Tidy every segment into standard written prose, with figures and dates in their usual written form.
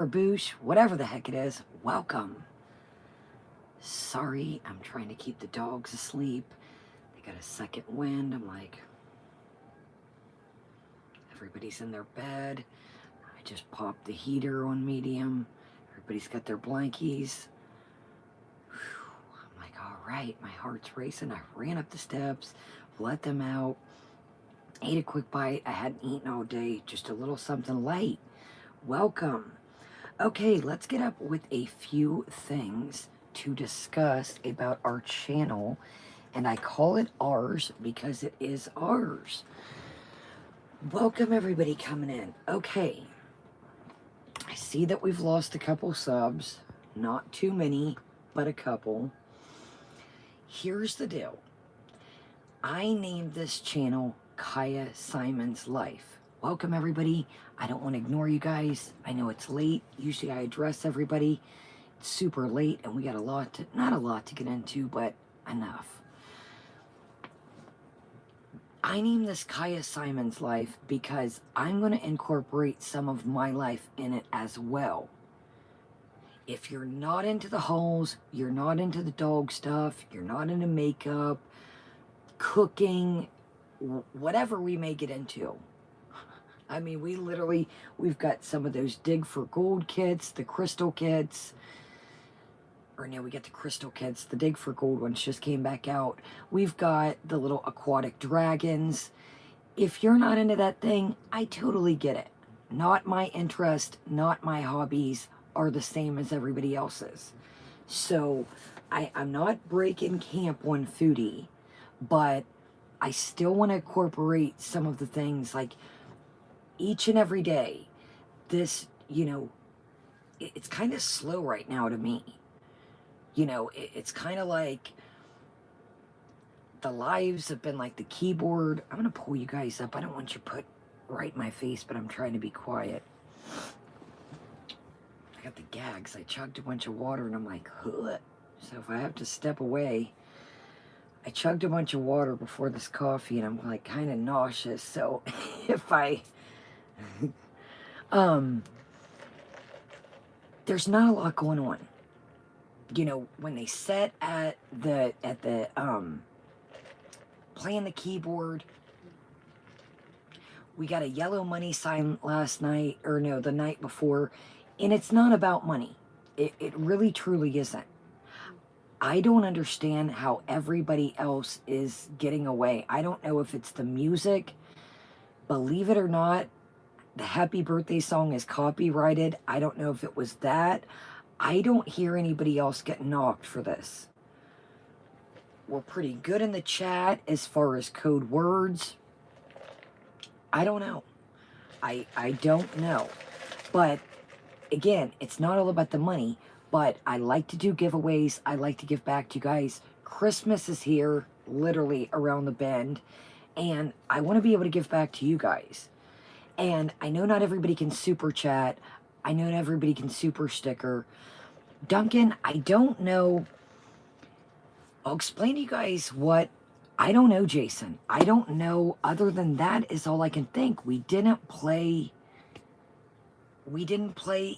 or boosh, whatever the heck it is, welcome. Sorry, I'm trying to keep the dogs asleep. They got a second wind. I'm like, everybody's in their bed. I just popped the heater on medium. Everybody's got their blankies. Whew. I'm like, all right, my heart's racing. I ran up the steps, let them out, ate a quick bite. I hadn't eaten all day, just a little something light. Welcome. Okay, let's get up with a few things to discuss about our channel. And I call it ours because it is ours. Welcome everybody coming in. Okay, I see that we've lost a couple subs. Not too many, but a couple. Here's the deal. I named this channel Kaya Simon's Life. Welcome everybody. I don't want to ignore you guys. I know it's late. Usually I address everybody. It's super late and we got not a lot to get into, but enough. I named this Kaya Simon's Life because I'm going to incorporate some of my life in it as well. If you're not into the hauls, you're not into the dog stuff, you're not into makeup, cooking, whatever we may get into. I mean, we've got some of those dig for gold kits, the crystal kits. Or no, we got the crystal kits. The dig for gold ones just came back out. We've got the little aquatic dragons. If you're not into that thing, I totally get it. Not my interest, not my hobbies are the same as everybody else's. So I'm not breaking camp on Foodie, but I still want to incorporate some of the things like each and every day. This, it's kind of slow right now to me. It's kind of like the lives have been like the keyboard. I'm going to pull you guys up. I don't want you put right in my face, but I'm trying to be quiet. I got the gags. I chugged a bunch of water and I'm like, huh. So if I have to step away, I chugged a bunch of water before this coffee and I'm like kind of nauseous. So if I, there's not a lot going on. When they sat at the playing the keyboard, we got a yellow money sign last night, or no, the night before, and it's not about money. It really truly isn't. I don't understand how everybody else is getting away. I don't know if it's the music. Believe it or not, the happy birthday song is copyrighted. I don't know if it was that. I don't hear anybody else get knocked for this. We're pretty good in the chat as far as code words. I don't know. I don't know. But again, it's not all about the money, but I like to do giveaways. I like to give back to you guys. Christmas is here, literally around the bend, and I want to be able to give back to you guys. And I know not everybody can super chat. I know not everybody can super sticker. Duncan, I don't know. I'll explain to you guys what. I don't know, Jason. I don't know. Other than that is all I can think. We didn't play.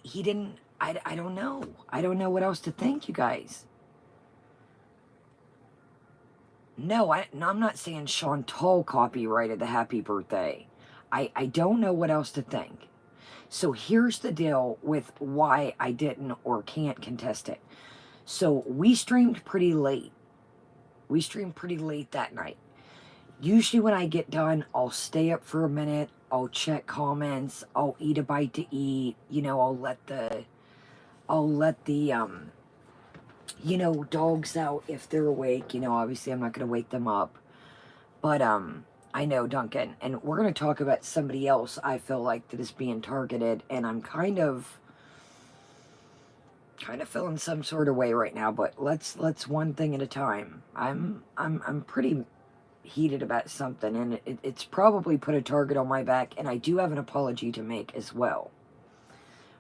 He didn't. I don't know. I don't know what else to think, you guys. No, I'm not saying Chantal copyrighted the happy birthday. I don't know what else to think. So here's the deal with why I didn't or can't contest it. So we streamed pretty late. We streamed pretty late that night. Usually when I get done, I'll stay up for a minute. I'll check comments. I'll eat a bite to eat. I'll let the dogs out if they're awake. Obviously I'm not going to wake them up. But, I know, Duncan, and we're going to talk about somebody else I feel like that is being targeted, and I'm kind of feeling some sort of way right now, but let's one thing at a time. I'm pretty heated about something, and it's probably put a target on my back, and I do have an apology to make as well.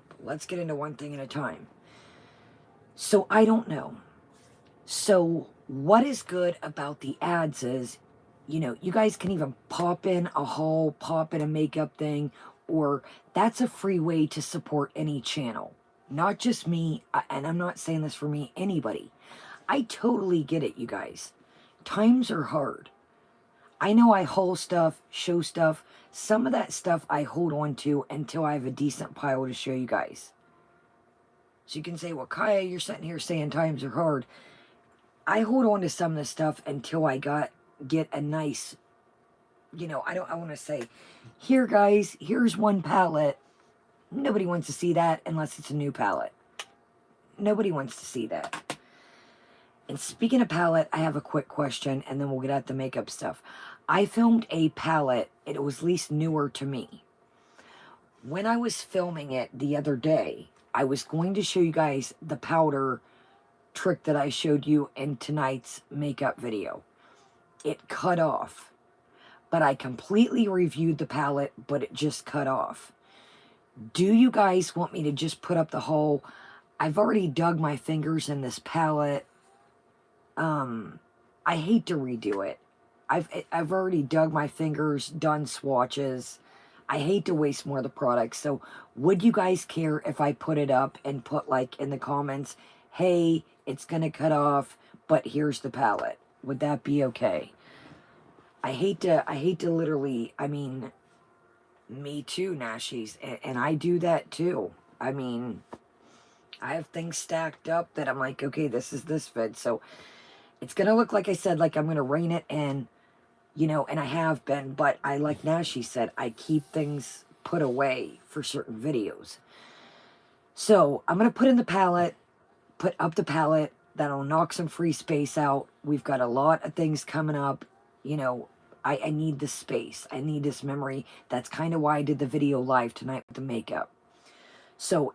But let's get into one thing at a time. So I don't know. So what is good about the ads is, you guys can even pop in a haul, pop in a makeup thing, or that's a free way to support any channel. Not just me, and I'm not saying this for me, anybody. I totally get it, you guys. Times are hard. I know I haul stuff, show stuff. Some of that stuff I hold on to until I have a decent pile to show you guys. So you can say, well, Kaya, you're sitting here saying times are hard. I hold on to some of the stuff until I get a nice, I want to say, here, guys, here's one pallet. Nobody wants to see that unless it's a new pallet. Nobody wants to see that. And speaking of palette, I have a quick question, and then we'll get at the makeup stuff. I filmed a palette. It was at least newer to me. When I was filming it the other day, I was going to show you guys the powder trick that I showed you in tonight's makeup video. It cut off. But I completely reviewed the palette, but it just cut off. Do you guys want me to just put up the whole... I've already dug my fingers in this palette. I hate to redo it. I've already dug my fingers, done swatches. I hate to waste more of the product. So would you guys care if I put it up and put like in the comments, hey, it's going to cut off, but here's the palette. Would that be okay? I hate to literally, I mean, me too, Nashies. And I do that too. I mean, I have things stacked up that I'm like, okay, this is this vid. So it's going to look, like I said, like I'm going to rein it in, and I have been. But I, like Nashi said, I keep things put away for certain videos. So I'm going to put in the palette, put up the palette. That'll knock some free space out. We've got a lot of things coming up. I need this space. I need this memory. That's kind of why I did the video live tonight with the makeup. So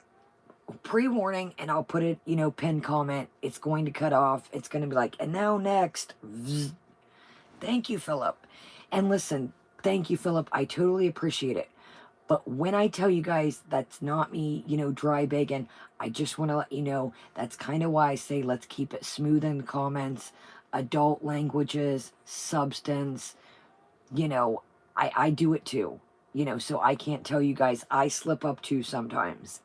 pre-warning, and I'll put it, pinned comment. It's going to cut off. It's going to be like, and now next. Vzz. Thank you, Philip. And listen, thank you, Philip. I totally appreciate it. But when I tell you guys that's not me, dry begging, I just want to let you know that's kind of why I say let's keep it smooth in the comments. Adult languages, substance, I do it too. So I can't tell you guys, I slip up too sometimes.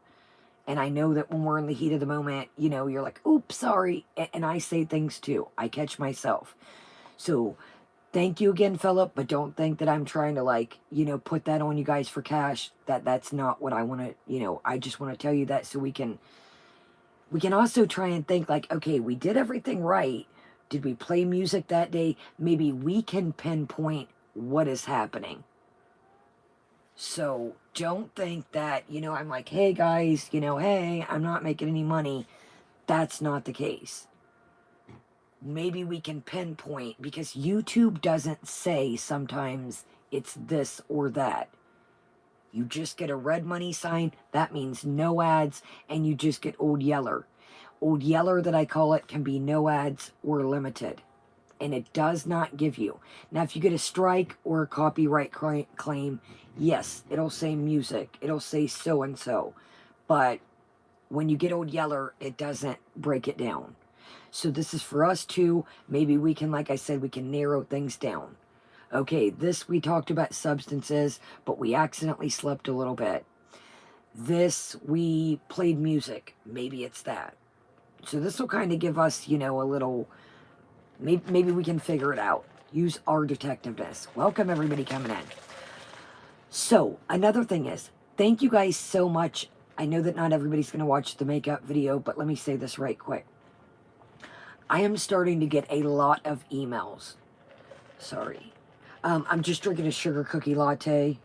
And I know that when we're in the heat of the moment, you're like, oops, sorry. And I say things too. I catch myself. So thank you again, Philip. But don't think that I'm trying to put that on you guys for cash. That's not what I want to, I just want to tell you that so we can also try and think like, okay, we did everything right. Did we play music that day? Maybe we can pinpoint what is happening. So don't think that, I'm like, hey guys, hey, I'm not making any money. That's not the case. Maybe we can pinpoint, because YouTube doesn't say sometimes it's this or that. You just get a red money sign, that means no ads, and you just get Old Yeller. Old Yeller, that I call it, can be no ads or limited. And it does not give you. Now, if you get a strike or a copyright claim, yes, it'll say music. It'll say so-and-so. But when you get Old Yeller, it doesn't break it down. So this is for us too. Maybe we can, like I said, we can narrow things down. Okay, this we talked about substances, but we accidentally slept a little bit. This, we played music. Maybe it's that. So this will kind of give us, a little... Maybe we can figure it out. Use our detectiveness. Welcome everybody coming in. So, another thing is, thank you guys so much. I know that not everybody's going to watch the makeup video, but let me say this right quick. I am starting to get a lot of emails. Sorry. I'm just drinking a sugar cookie latte.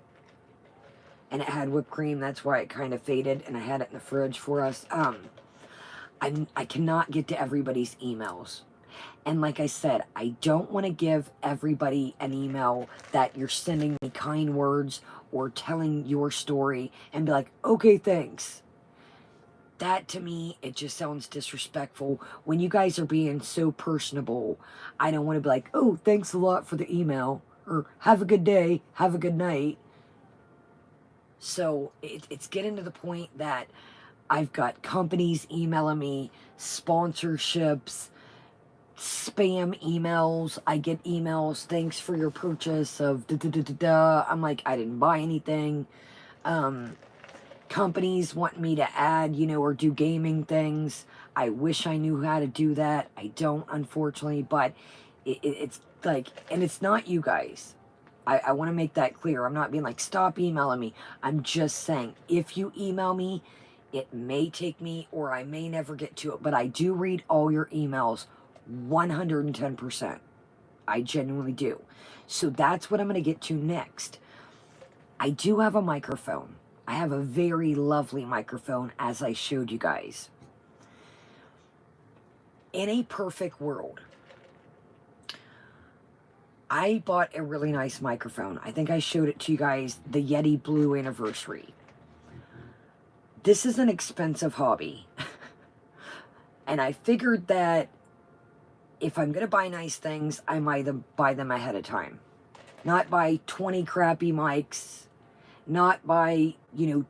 And it had whipped cream. That's why it kind of faded. And I had it in the fridge for us. I cannot get to everybody's emails. And like I said, I don't want to give everybody an email that you're sending me kind words or telling your story and be like, okay, thanks. That to me, it just sounds disrespectful. When you guys are being so personable, I don't want to be like, oh, thanks a lot for the email. Or have a good day, have a good night. So it's getting to the point that I've got companies emailing me, sponsorships, spam emails. I get emails, thanks for your purchase of da-da-da-da-da. I'm like, I didn't buy anything. Companies want me to add, or do gaming things. I wish I knew how to do that. I don't, unfortunately, but it's like, and it's not you guys. I want to make that clear. I'm not being like, stop emailing me. I'm just saying, if you email me, it may take me or I may never get to it, but I do read all your emails 110%. I genuinely do. So that's what I'm going to get to next. I do have a microphone. I have a very lovely microphone, as I showed you guys. In a perfect world, I bought a really nice microphone. I think I showed it to you guys, the Yeti Blue Anniversary. This is an expensive hobby. And I figured that if I'm going to buy nice things, I might buy them ahead of time. Not buy 20 crappy mics. Not buy,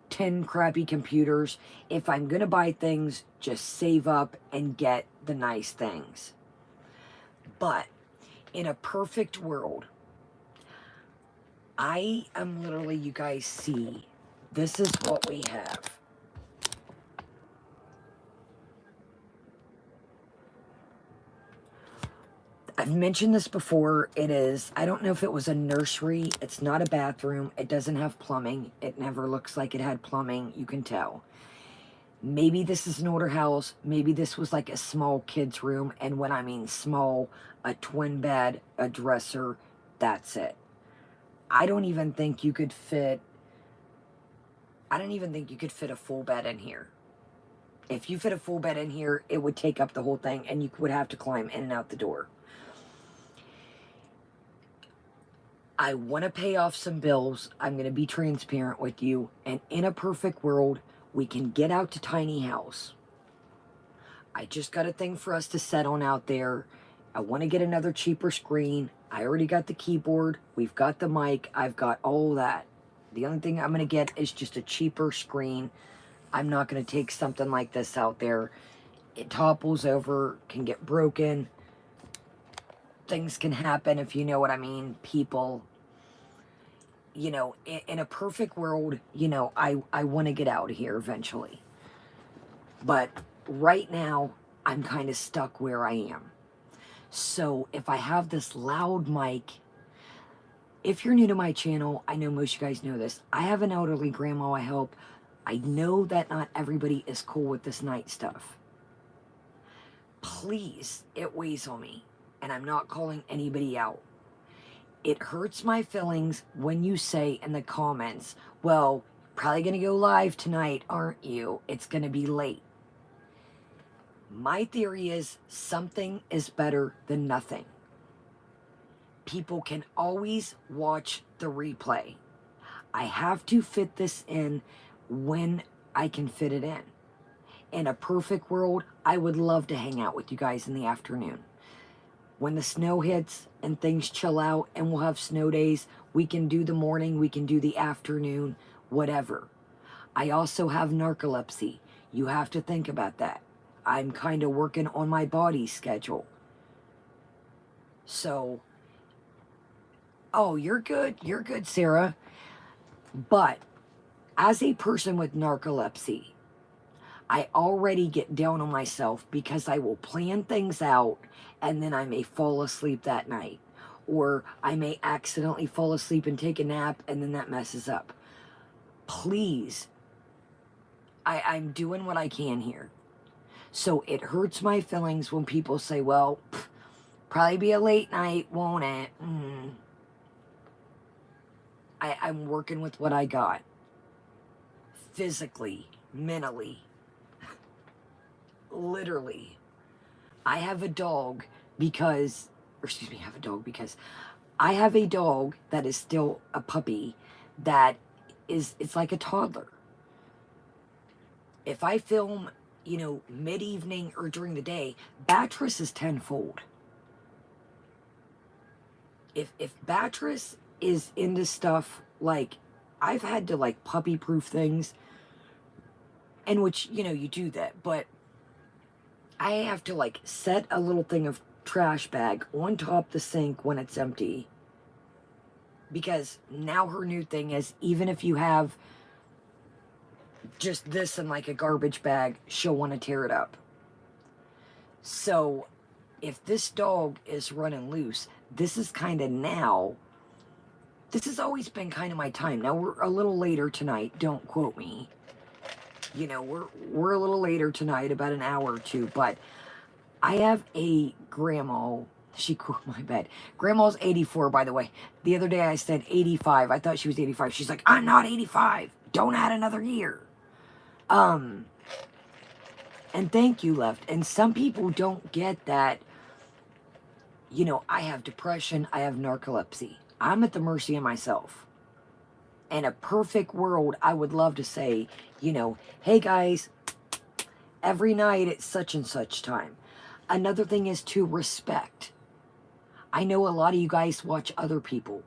10 crappy computers. If I'm going to buy things, just save up and get the nice things. But in a perfect world, I am literally, you guys see, this is what we have. I've mentioned this before. It is, I don't know if it was a nursery. It's not a bathroom. It doesn't have plumbing. It never looks like it had plumbing. You can tell. Maybe this is an older house. Maybe this was like a small kid's room. And when I mean small, a twin bed, a dresser, that's it. I don't even think you could fit a full bed in here. If you fit a full bed in here, it would take up the whole thing and you would have to climb in and out the door. I want to pay off some bills. I'm going to be transparent with you. And in a perfect world, we can get out to tiny house. I just got a thing for us to set on out there. I want to get another cheaper screen. I already got the keyboard. We've got the mic. I've got all that. The only thing I'm going to get is just a cheaper screen. I'm not going to take something like this out there. It topples over, can get broken. Things can happen, if you know what I mean. People, in a perfect world, I want to get out of here eventually. But right now, I'm kind of stuck where I am. So if I have this loud mic, if you're new to my channel, I know most of you guys know this. I have an elderly grandma I help. I know that not everybody is cool with this night stuff. Please, it weighs on me. And I'm not calling anybody out. It hurts my feelings when you say in the comments, well, probably going to go live tonight, aren't you? It's going to be late. My theory is something is better than nothing. People can always watch the replay. I have to fit this in when I can fit it in. In a perfect world, I would love to hang out with you guys in the afternoon. When the snow hits and things chill out and we'll have snow days, we can do the morning, we can do the afternoon, whatever. I also have narcolepsy. You have to think about that. I'm kind of working on my body schedule. So, oh, you're good, Sarah. But as a person with narcolepsy, I already get down on myself because I will plan things out and then I may fall asleep that night. Or I may accidentally fall asleep and take a nap and then that messes up. Please, I'm doing what I can here. So it hurts my feelings when people say, well, probably be a late night, won't it? I'm working with what I got. Physically, mentally. Literally. I have a dog because I have a dog that is still a puppy it's like a toddler. If I film, mid-evening or during the day, Beatrice is tenfold. If Beatrice is into stuff, like, I've had to, like, puppy-proof things, in which, you do that, but I have to, like, set a little thing of trash bag on top the sink when it's empty. Because now her new thing is, even if you have just this in like a garbage bag, she'll want to tear it up. So if this dog is running loose, this is kind of now, this has always been kind of my time. Now we're a little later tonight, don't quote me. You know, we're a little later tonight, about an hour or two, but I have a grandma. She cooked my bed. Grandma's 84, by the way. The other day I said 85. I thought she was 85. She's like, I'm not 85. Don't add another year. And thank you, Left. And some people don't get that. You know, I have depression. I have narcolepsy. I'm at the mercy of myself. In a perfect world, I would love to say, you know, hey guys, every night at such and such time. Another thing is to respect. I know a lot of you guys watch other people.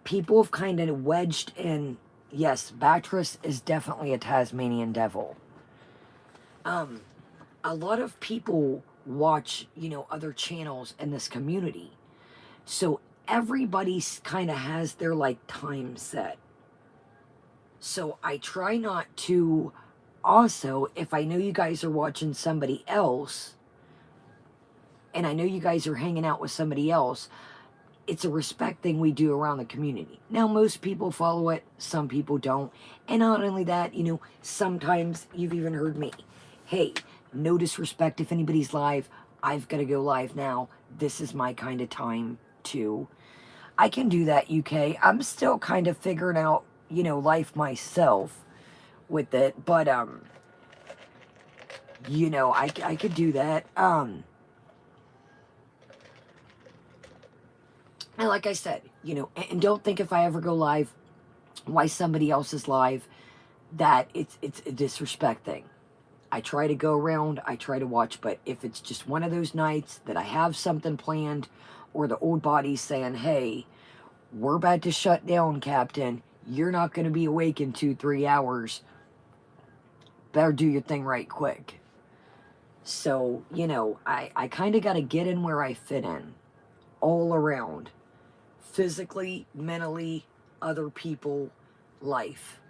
People have kind of wedged in, yes, Batrice is definitely a Tasmanian devil. A lot of people watch, you know, other channels in this community. So everybody kind of has their like time set. So I try not to also, if I know you guys are watching somebody else, and I know you guys are hanging out with somebody else, it's a respect thing we do around the community. Now, most people follow it, some people don't. And not only that, you know, sometimes you've even heard me, hey, no disrespect if anybody's live, I've got to go live now. This is my kind of time too. I can do that, UK. I'm still kind of figuring out, you know, life myself with it. But, you know, I could do that. And like I said, you know, and don't think if I ever go live, why somebody else is live, that it's a disrespect thing. I try to go around, I try to watch, but if it's just one of those nights that I have something planned, or the old body's saying, hey, we're about to shut down, Captain, you're not going to be awake in 2-3 hours, better do your thing right quick. So, you know, I kind of got to get in where I fit in, all around. Physically, mentally, other people, life,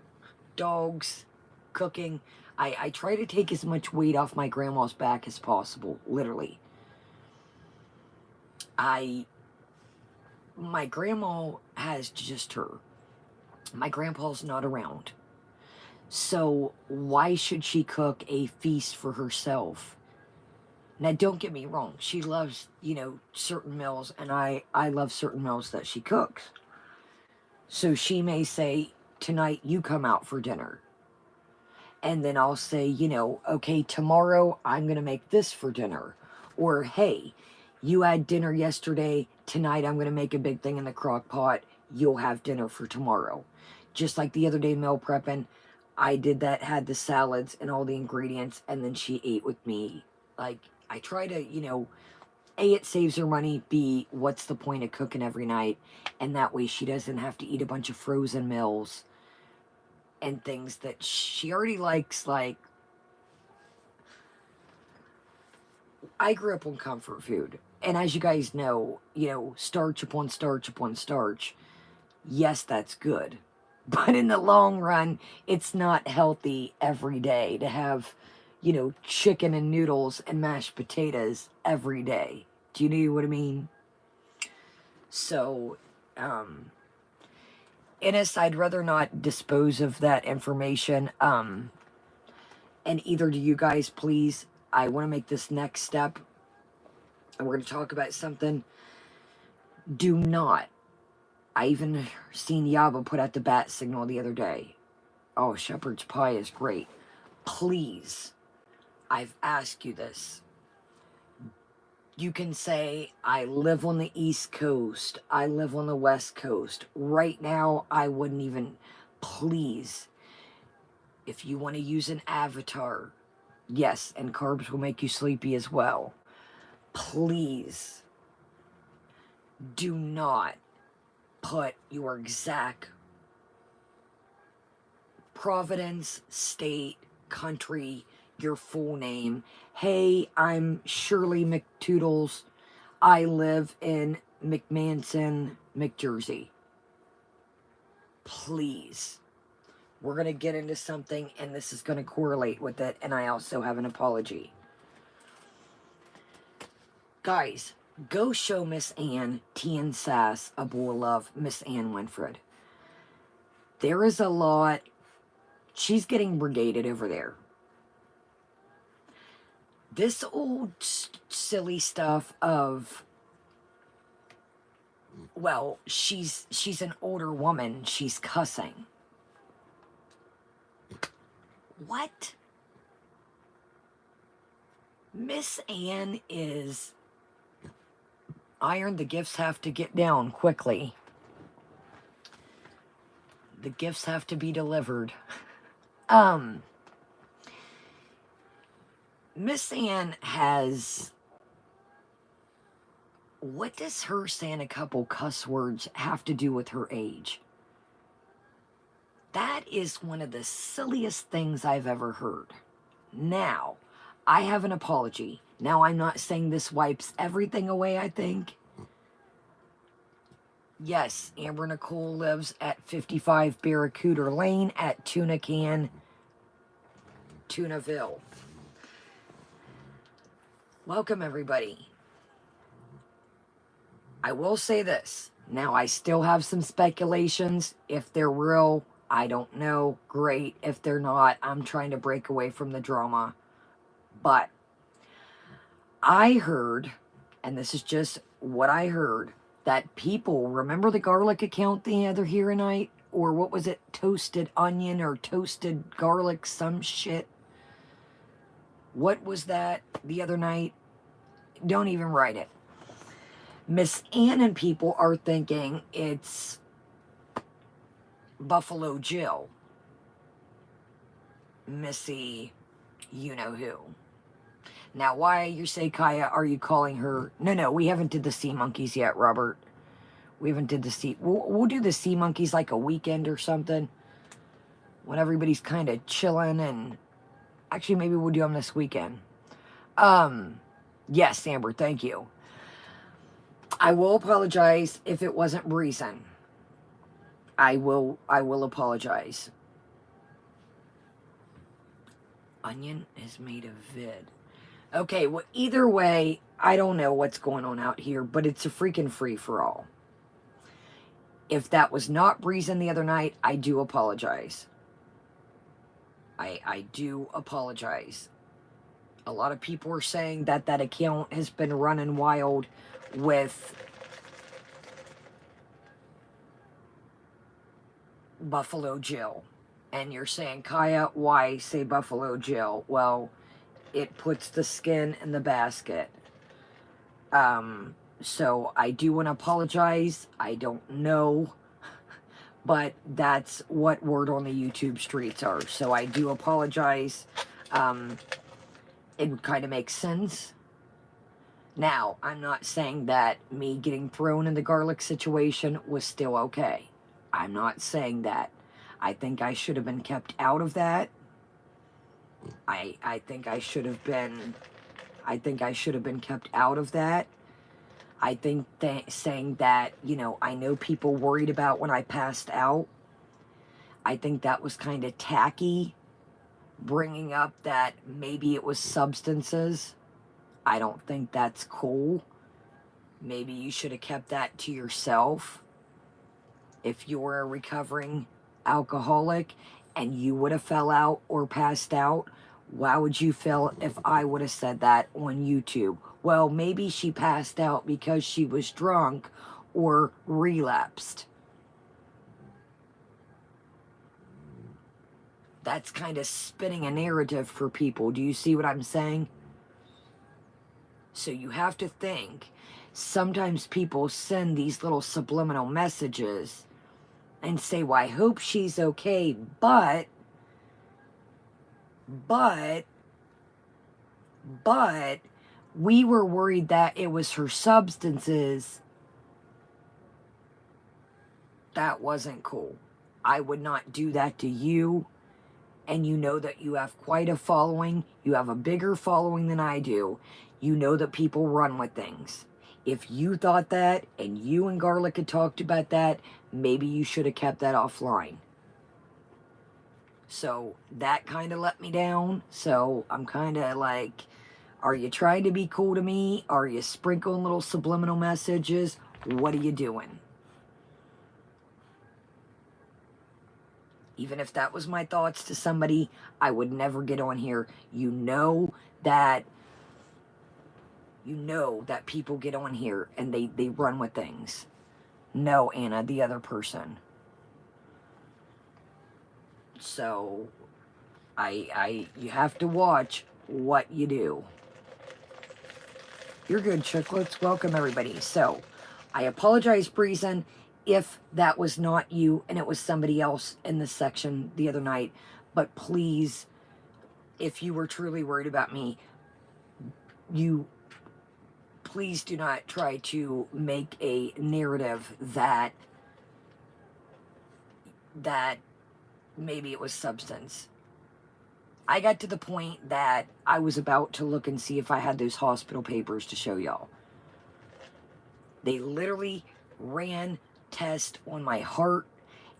dogs, cooking. I try to take as much weight off my grandma's back as possible, literally. My grandma has just her. My grandpa's not around. So why should she cook a feast for herself? Now, don't get me wrong. She loves, you know, certain meals, and I love certain meals that she cooks. So she may say, tonight you come out for dinner. And then I'll say, you know, okay, tomorrow I'm going to make this for dinner. Or, hey, you had dinner yesterday. Tonight I'm going to make a big thing in the crock pot. You'll have dinner for tomorrow. Just like the other day meal prepping, I did that, had the salads and all the ingredients, and then she ate with me. Like, I try to, you know, A, it saves her money. B, what's the point of cooking every night? And that way she doesn't have to eat a bunch of frozen meals and things that she already likes. Like, I grew up on comfort food. And as you guys know, you know, starch upon starch upon starch. Yes, that's good. But in the long run, it's not healthy every day to have, you know, chicken and noodles and mashed potatoes every day. Do you know what I mean? So, Innes, I'd rather not dispose of that information. And either do you guys, please. I want to make this next step. And we're going to talk about something. Do not. I even seen Yaba put out the bat signal the other day. Oh, shepherd's pie is great. Please, I've asked you this. You can say, I live on the East Coast. I live on the West Coast. Right now, I wouldn't even, please, if you want to use an avatar, yes, and carbs will make you sleepy as well. Please, do not put your exact province, state, country, your full name. Hey, I'm Shirley McToodles. I live in McManson, McJersey. Please. we're going to get into something, and this is going to correlate with it, and I also have an apology. Guys, go show Miss Ann, T and Sass, a bowl of love, Miss Ann Winfred. There is a lot. She's getting brigaded over there. This old silly stuff of, well, she's an older woman, she's cussing. What? Miss Ann is iron. The gifts have to get down quickly. The gifts have to be delivered. Miss Ann has... What does her saying a couple cuss words have to do with her age? That is one of the silliest things I've ever heard. Now, I have an apology. Now, I'm not saying this wipes everything away, I think. Yes, Amber Nicole lives at 55 Barracuda Lane at Tunaville. Welcome, everybody. I will say this. Now, I still have some speculations. If they're real, I don't know. Great. If they're not, I'm trying to break away from the drama. But I heard, and this is just what I heard, that people, remember the garlic account the other here night? Or what was it? Toasted onion or toasted garlic, some shit. What was that the other night? Don't even write it. Miss Ann and people are thinking it's Buffalo Jill. Missy, you know who. Now, why, you say, Kaya, are you calling her? No, we haven't did the sea monkeys yet, Robert. We haven't did the sea... We'll do the sea monkeys like a weekend or something. When everybody's kind of chilling and... Actually, maybe we'll do them this weekend. Yes, Amber, thank you. I will apologize if it wasn't reason. I will apologize. Onion is made of vid. Okay, well, either way, I don't know what's going on out here, but it's a freaking free-for-all. If that was not reason the other night, I do apologize. I do apologize. A lot of people are saying that that account has been running wild with Buffalo Jill. And you're saying, Kaya, why say Buffalo Jill? Well, it puts the skin in the basket. So I do want to apologize. I don't know. But that's what word on the YouTube streets are. So I do apologize. It kind of makes sense. Now, I'm not saying that me getting thrown in the garlic situation was still okay. I'm not saying that. I think I should have been kept out of that. I think I should have been kept out of that. I think saying that, you know, I know people worried about when I passed out. I think that was kind of tacky, bringing up that maybe it was substances. I don't think that's cool. Maybe you should have kept that to yourself. If you're a recovering alcoholic and you would have fell out or passed out, how would you feel if I would have said that on YouTube? Well, maybe she passed out because she was drunk or relapsed. That's kind of spinning a narrative for people. Do you see what I'm saying? So you have to think. Sometimes people send these little subliminal messages and say, well, I hope she's okay, but we were worried that it was her substances. That wasn't cool. I would not do that to you. And you know that you have quite a following. You have a bigger following than I do. You know that people run with things. If you thought that and you and Garlic had talked about that, maybe you should have kept that offline. So that kind of let me down. So I'm kind of like, are you trying to be cool to me? Are you sprinkling little subliminal messages? What are you doing? Even if that was my thoughts to somebody, I would never get on here. That people get on here and they run with things. No, Anna, the other person. So you have to watch what you do. You're good, Chicklets. Welcome, everybody. So, I apologize, Breezen, if that was not you and it was somebody else in this section the other night. But please, if you were truly worried about me, please do not try to make a narrative that maybe it was substance. I got to the point that I was about to look and see if I had those hospital papers to show y'all. They literally ran tests on my heart,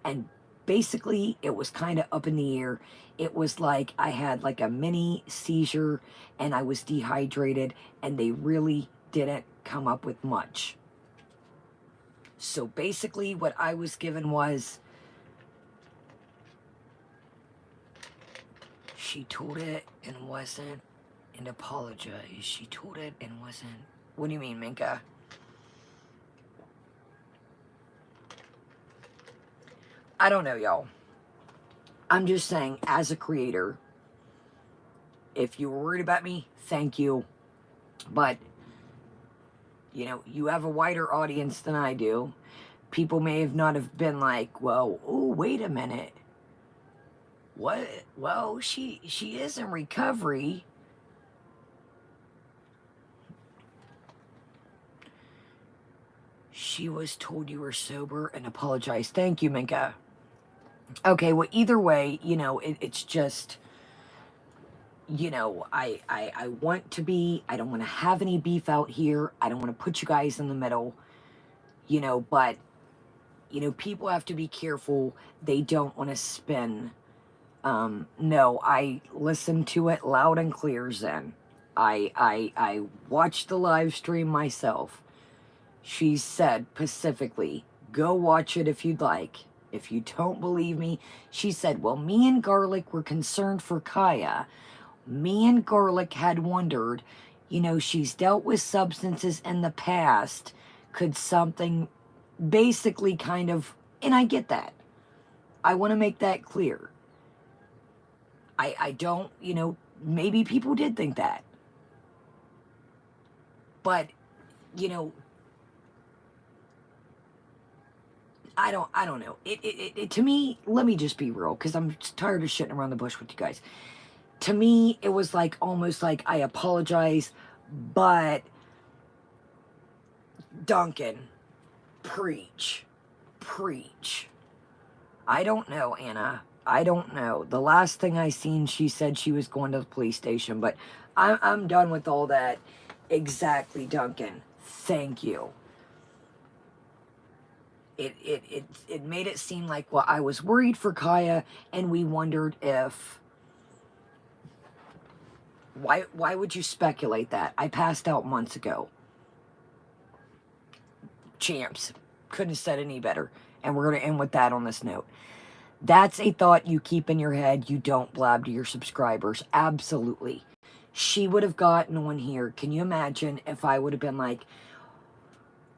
and basically it was kind of up in the air. It was like I had like a mini seizure and I was dehydrated, and they really didn't come up with much. So basically what I was given was, she told it and wasn't, and apologized. She told it and wasn't. What do you mean, Minka? I don't know, y'all. I'm just saying, as a creator, if you were worried about me, thank you. But, you have a wider audience than I do. People may have not have been like, well, oh, wait a minute. What? Well, she is in recovery. She was told you were sober and apologized. Thank you, Minka. Okay, well, either way, it's just, I want to be, I don't want to have any beef out here. I don't want to put you guys in the middle, but, people have to be careful. They don't want to spin. No, I listened to it loud and clear, Zen. I watched the live stream myself. She said specifically, go watch it if you'd like. If you don't believe me, she said, well, me and Garlic were concerned for Kaya. Me and Garlic had wondered, she's dealt with substances in the past. Could something basically kind of, and I get that. I want to make that clear. I don't, maybe people did think that. But, I don't know. It to me, let me just be real, because I'm tired of shitting around the bush with you guys. To me, it was like almost like I apologize, but Duncan, preach. I don't know, Anna. I don't know. The last thing I seen, she said she was going to the police station, but I'm done with all that. Exactly, Duncan. Thank you. It made it seem like, well, I was worried for Kaya, and we wondered if... Why would you speculate that? I passed out months ago. Champs. Couldn't have said any better. And we're going to end with that on this note. That's a thought you keep in your head. You don't blab to your subscribers. Absolutely. She would have gotten on here. Can you imagine if I would have been like,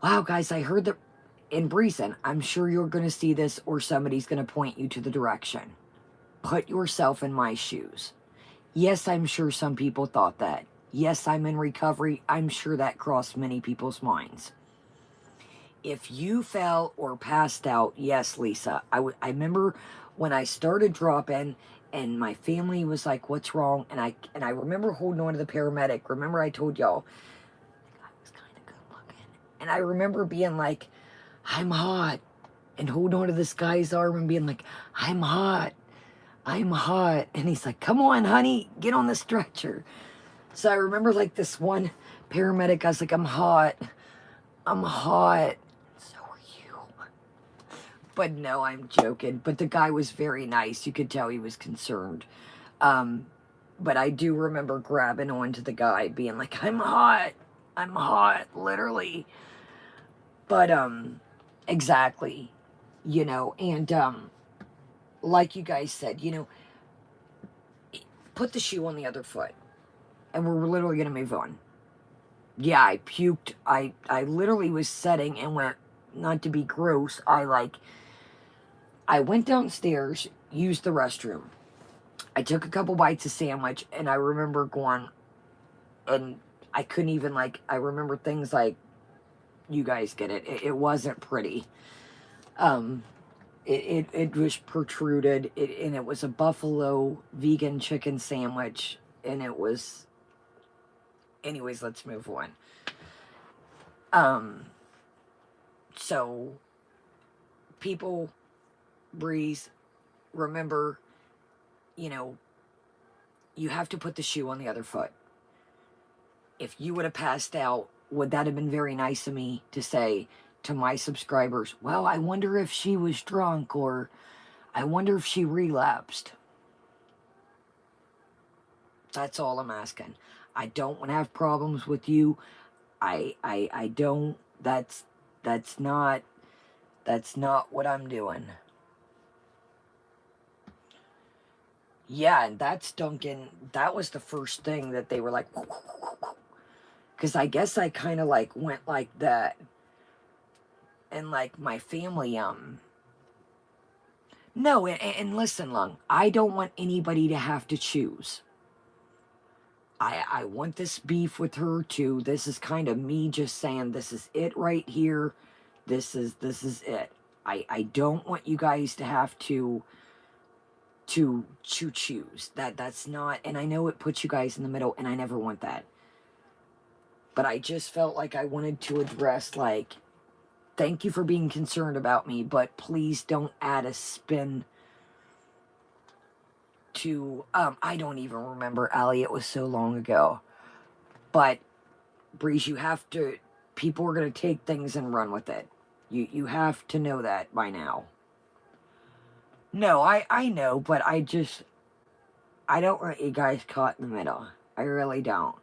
wow, guys, I heard that in Breezen, I'm sure you're going to see this, or somebody's going to point you to the direction. Put yourself in my shoes. Yes, I'm sure some people thought that. Yes, I'm in recovery. I'm sure that crossed many people's minds. If you fell or passed out, yes, Lisa. I remember when I started dropping and my family was like, what's wrong? And I remember holding on to the paramedic. Remember I told y'all, the guy was kind of good looking. And I remember being like, I'm hot. And holding on to this guy's arm and being like, I'm hot. And he's like, come on, honey, get on the stretcher. So I remember like this one paramedic, I was like, I'm hot. So are you. But no, I'm joking. But the guy was very nice. You could tell he was concerned. Um, but I do remember grabbing onto the guy, being like, "I'm hot. I'm hot," literally. But exactly, and like you guys said, put the shoe on the other foot, and we're literally gonna move on. Yeah, I puked. I literally was setting and went, not to be gross. I went downstairs, used the restroom. I took a couple bites of sandwich, and I remember going, and I couldn't even, I remember things like, you guys get it. It wasn't pretty. Um, it was protruded, and it was a buffalo vegan chicken sandwich, and it was, anyways, let's move on. So, people, Breeze, remember, you have to put the shoe on the other foot. If you would have passed out, would that have been very nice of me to say to my subscribers, well, I wonder if she was drunk, or I wonder if she relapsed? That's all I'm asking. I don't want to have problems with you. I don't. That's not what I'm doing. Yeah, and that's Duncan. That was the first thing that they were like, because I guess I kind of went like that, and my family, no, and listen, Lung, I don't want anybody to have to choose. I want this beef with her too. This is kind of me just saying, this is it right here. This is it. I don't want you guys to have to choose. That's not, and I know it puts you guys in the middle, and I never want that. But I just felt like I wanted to address, thank you for being concerned about me, but please don't add a spin to, I don't even remember, Allie, it was so long ago. But, Breeze, you have to, people are going to take things and run with it. You have to know that by now. No, I know, but I don't want you guys caught in the middle. I really don't.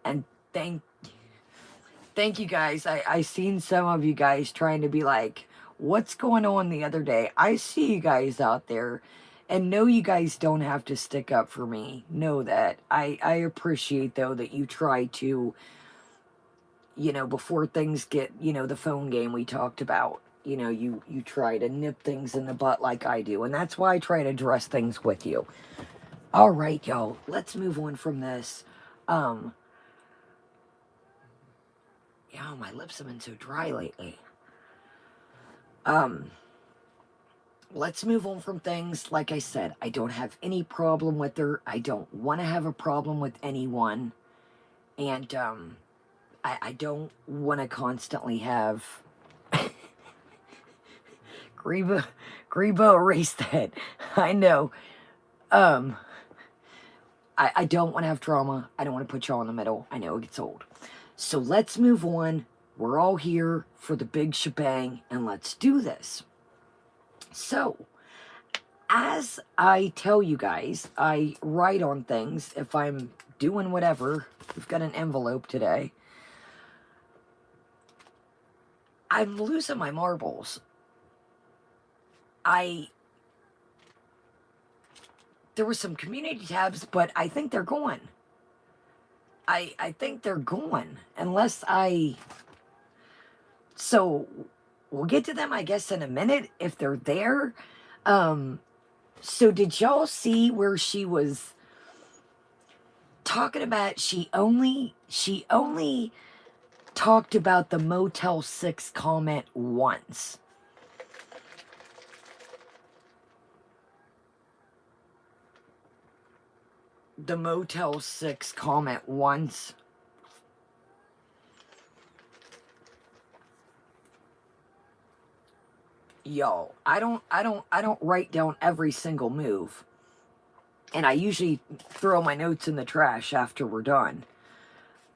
And thank you guys. I seen some of you guys trying to be like, what's going on the other day? I see you guys out there, and no, you guys don't have to stick up for me. Know that. I appreciate, though, that you try to, before things get, the phone game we talked about, you try to nip things in the butt like I do. And that's why I try to address things with you. All right, y'all, let's move on from this. Yeah, my lips have been so dry lately. Let's move on from things. Like I said, I don't have any problem with her. I don't want to have a problem with anyone. And, I don't want to constantly have... Grebo, erase that. I know. I don't want to have drama. I don't want to put y'all in the middle. I know it gets old. So let's move on. We're all here for the big shebang, and let's do this. So, as I tell you guys, I write on things if I'm doing whatever. We've got an envelope today. I'm losing my marbles. There were some community tabs, but I think they're gone. I think they're gone. Unless so we'll get to them, I guess, in a minute, if they're there. So did y'all see where she was talking about, she only talked about the Motel 6 comment once? The Motel 6 comment once. Yo, I don't write down every single move. And I usually throw my notes in the trash after we're done.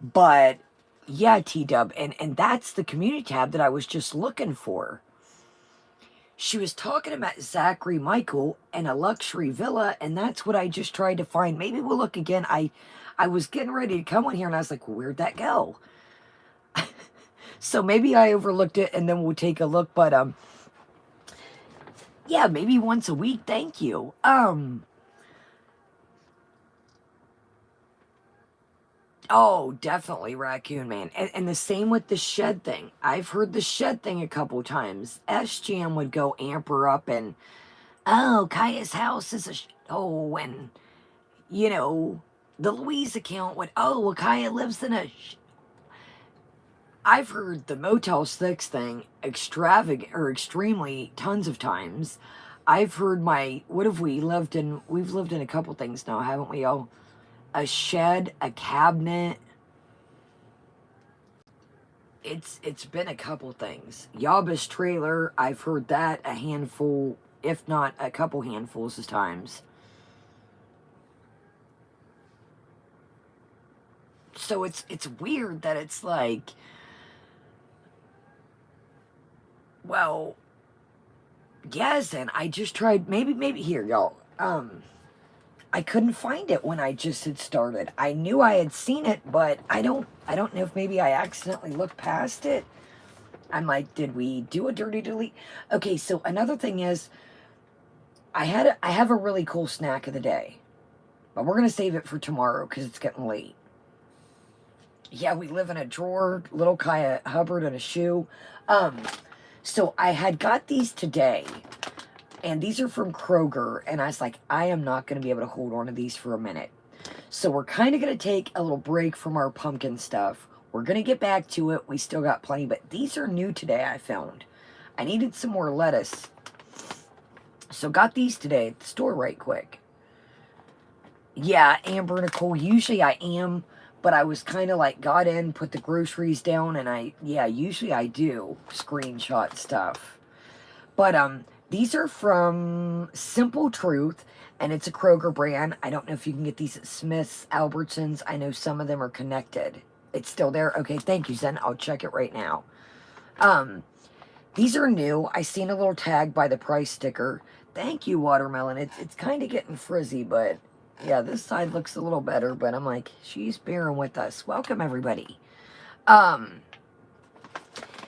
But yeah, T-Dub, and that's the community tab that I was just looking for. She was talking about Zachary Michael and a luxury villa, and that's what I just tried to find. Maybe we'll look again. I was getting ready to come on here, and I was like, well, where'd that go? So maybe I overlooked it, and then we'll take a look. But yeah, maybe once a week. Thank you. Oh, definitely Raccoon Man. And the same with the shed thing. I've heard the shed thing a couple times. SGM would go amp her up and, oh, Kaya's house is oh, and, you know, the Louise account would, oh, well, Kaya lives in a. I've heard the Motel 6 thing extravagant or extremely tons of times. I've heard what have we lived in? We've lived in a couple things now, haven't we all? A shed, a cabinet. It's been a couple things. Yaba's trailer, I've heard that a handful, if not a couple handfuls of times. So it's weird that it's like, well, yes, and I just tried maybe here, y'all. I couldn't find it when I just had started. I knew I had seen it, but I don't know if maybe I accidentally looked past it. I'm like, did we do a dirty delete? Okay, so another thing is I have a really cool snack of the day. But we're gonna save it for tomorrow because it's getting late. Yeah, we live in a drawer, little Kaya Hubbard and a shoe. So I had got these today. And these are from Kroger, and I was like, I am not going to be able to hold on to these for a minute. So we're kind of going to take a little break from our pumpkin stuff. We're going to get back to it. We still got plenty, but these are new today, I found. I needed some more lettuce. So got these today at the store right quick. Yeah, Amber Nicole, usually I am, but I was kind of like, got in, put the groceries down, and usually I do screenshot stuff. But, these are from Simple Truth, and it's a Kroger brand. I don't know if you can get these at Smith's, Albertsons. I know some of them are connected. It's still there? Okay, thank you, Zen. I'll check it right now. These are new. I seen a little tag by the price sticker. Thank you, Watermelon. It's kind of getting frizzy, but yeah, this side looks a little better, but I'm like, she's bearing with us. Welcome, everybody.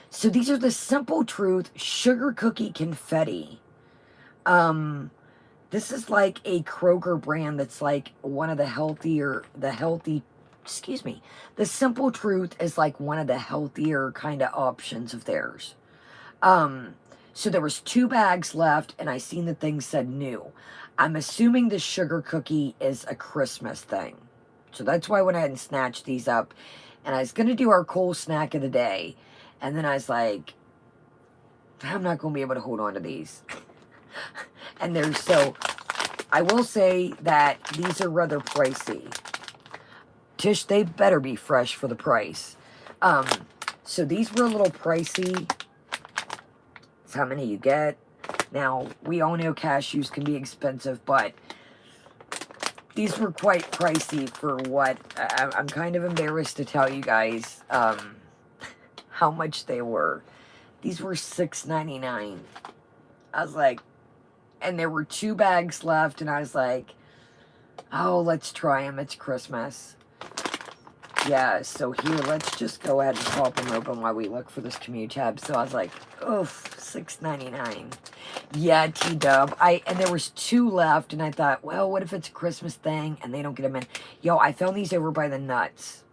So these are the Simple Truth Sugar Cookie Confetti. This is like a Kroger brand that's like one of the the Simple Truth is like one of the healthier kind of options of theirs. So there was 2 bags left, and I seen the thing said new. I'm assuming the sugar cookie is a Christmas thing. So that's why I went ahead and snatched these up. And I was going to do our cold snack of the day. And then I was like, I'm not going to be able to hold on to these. And so I will say that these are rather pricey. Tish, they better be fresh for the price. So these were a little pricey. That's how many you get. Now, we all know cashews can be expensive, but these were quite pricey for what, I'm kind of embarrassed to tell you guys how much they were. These were $6.99. I was like, and there were 2 bags left, and I was like, oh, let's try them. It's Christmas. Yeah, so here, let's just go ahead and pop them open while we look for this commute tab. So I was like, oof, $6.99. Yeah, T-Dub. And there was 2 left, and I thought, well, what if it's a Christmas thing, and they don't get them in? Yo, I found these over by the nuts.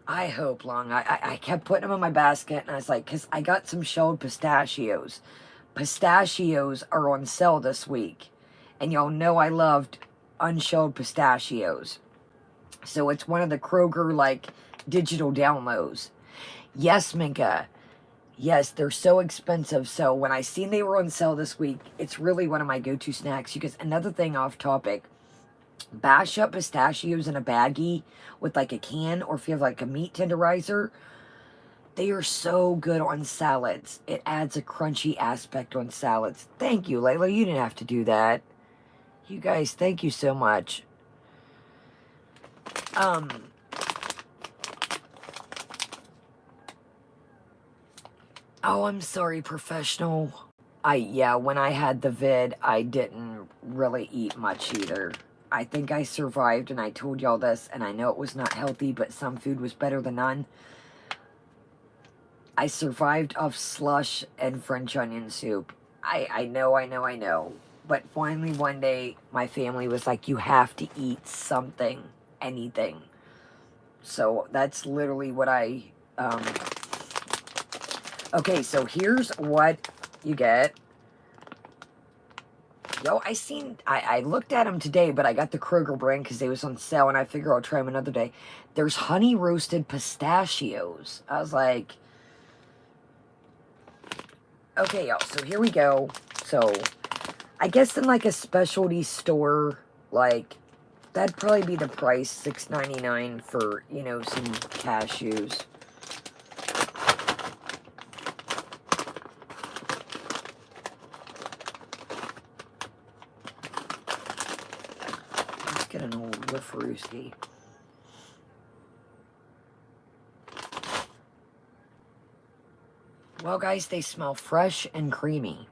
I hope long. I kept putting them in my basket, and I was like, because I got some shelled pistachios. Pistachios are on sale this week. And y'all know I loved unshelled pistachios. So it's one of the Kroger, like, digital downloads. Yes, Minka. Yes, they're so expensive. So when I seen they were on sale this week, it's really one of my go-to snacks. Because another thing off topic, bash up pistachios in a baggie with like a can, or if you have like a meat tenderizer, they are so good on salads. It adds a crunchy aspect on salads. Thank you, Layla. You didn't have to do that. You guys, thank you so much. Oh, I'm sorry, professional. Yeah, when I had the vid, I didn't really eat much either. I think I survived, and I told y'all this, and I know it was not healthy, but some food was better than none. I survived off slush and French onion soup. I know. But finally one day, my family was like, you have to eat something, anything. So that's literally what okay, so here's what you get. Yo, I looked at them today, but I got the Kroger brand because they was on sale, and I figure I'll try them another day. There's honey roasted pistachios. I was like, okay, y'all, so here we go. So, I guess in like a specialty store, like, that'd probably be the price, $6.99 for, you know, some cashews. Let's get an old Wifferooski. Well, guys, they smell fresh and creamy.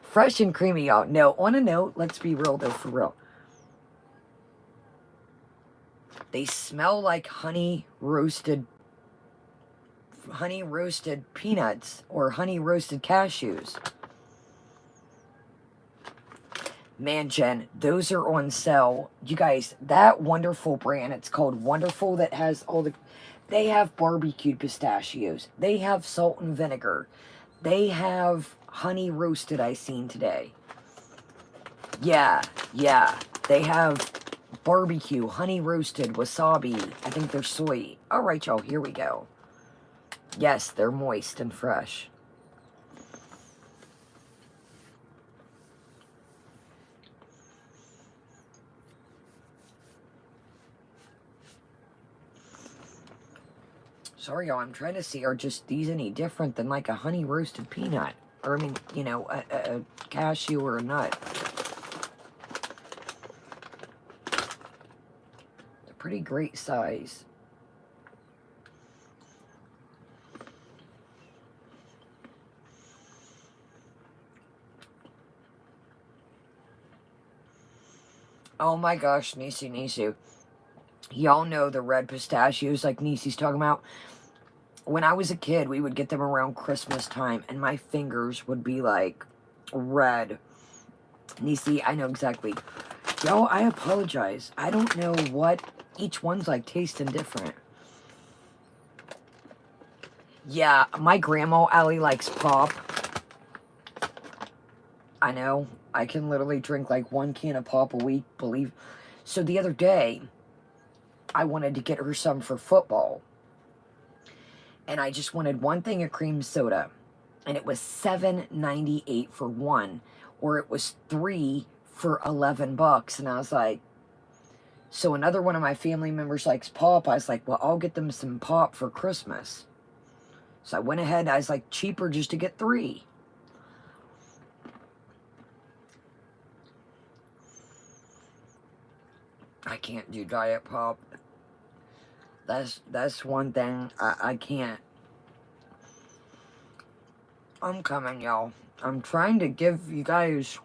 Fresh and creamy, y'all. No, on a note, let's be real, though, for real. They smell like honey roasted peanuts or honey roasted cashews. Man, Jen, those are on sale. You guys, that Wonderful brand, it's called Wonderful, that has all the... They have barbecued pistachios. They have salt and vinegar. They have honey roasted I seen today. Yeah. They have barbecue, honey roasted, wasabi. I think they're soy. All right, y'all, here we go. Yes, they're moist and fresh. Sorry, y'all, I'm trying to see, are just these any different than like a honey roasted peanut? Or, I mean, you know, a cashew or a nut. They're pretty great size. Oh my gosh, Nisu. Y'all know the red pistachios like Nisi's talking about. When I was a kid, we would get them around Christmas time, and my fingers would be like red. Nisi, I know exactly. Yo, I apologize. I don't know what each one's like tasting different. Yeah, my grandma, Allie, likes pop. I know. I can literally drink like 1 can of pop a week, believe. So the other day, I wanted to get her some for football. And I just wanted one thing of cream soda. And it was $7.98 for one. Or it was 3 for $11. And I was like, so another one of my family members likes pop. I was like, well, I'll get them some pop for Christmas. So I went ahead. I was like, cheaper just to get 3. I can't do diet pop. That's one thing I can't. I'm coming, y'all. I'm trying to give you guys...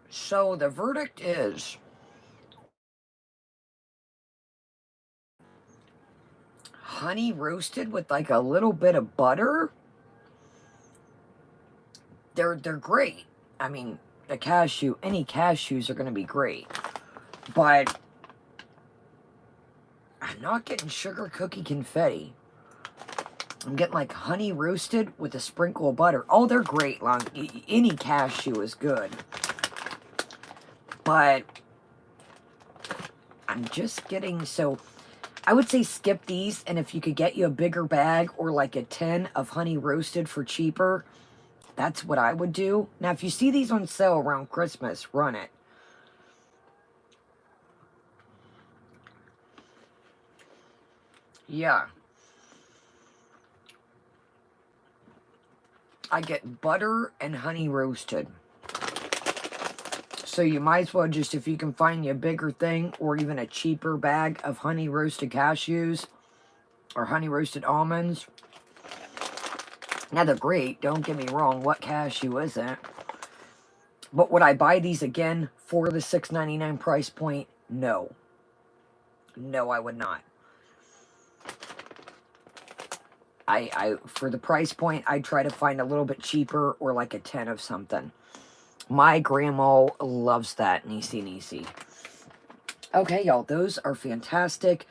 So the verdict is... honey roasted with like a little bit of butter. They're great. I mean, any cashews are going to be great. But I'm not getting sugar cookie confetti. I'm getting like honey roasted with a sprinkle of butter. Oh, they're great. Any cashew is good. But I'm just getting, so I would say skip these. And if you could get you a bigger bag or like a tin of honey roasted for cheaper, that's what I would do. Now, if you see these on sale around Christmas, run it. Yeah. I get butter and honey roasted. So you might as well just, if you can find you a bigger thing or even a cheaper bag of honey roasted cashews or honey roasted almonds. Now they're great, don't get me wrong, what cashew isn't? But would I buy these again for the $6.99 price point? No. No, I would not. For the price point, I'd try to find a little bit cheaper or like a 10 of something. My grandma loves that Nisi. Okay, y'all, those are fantastic.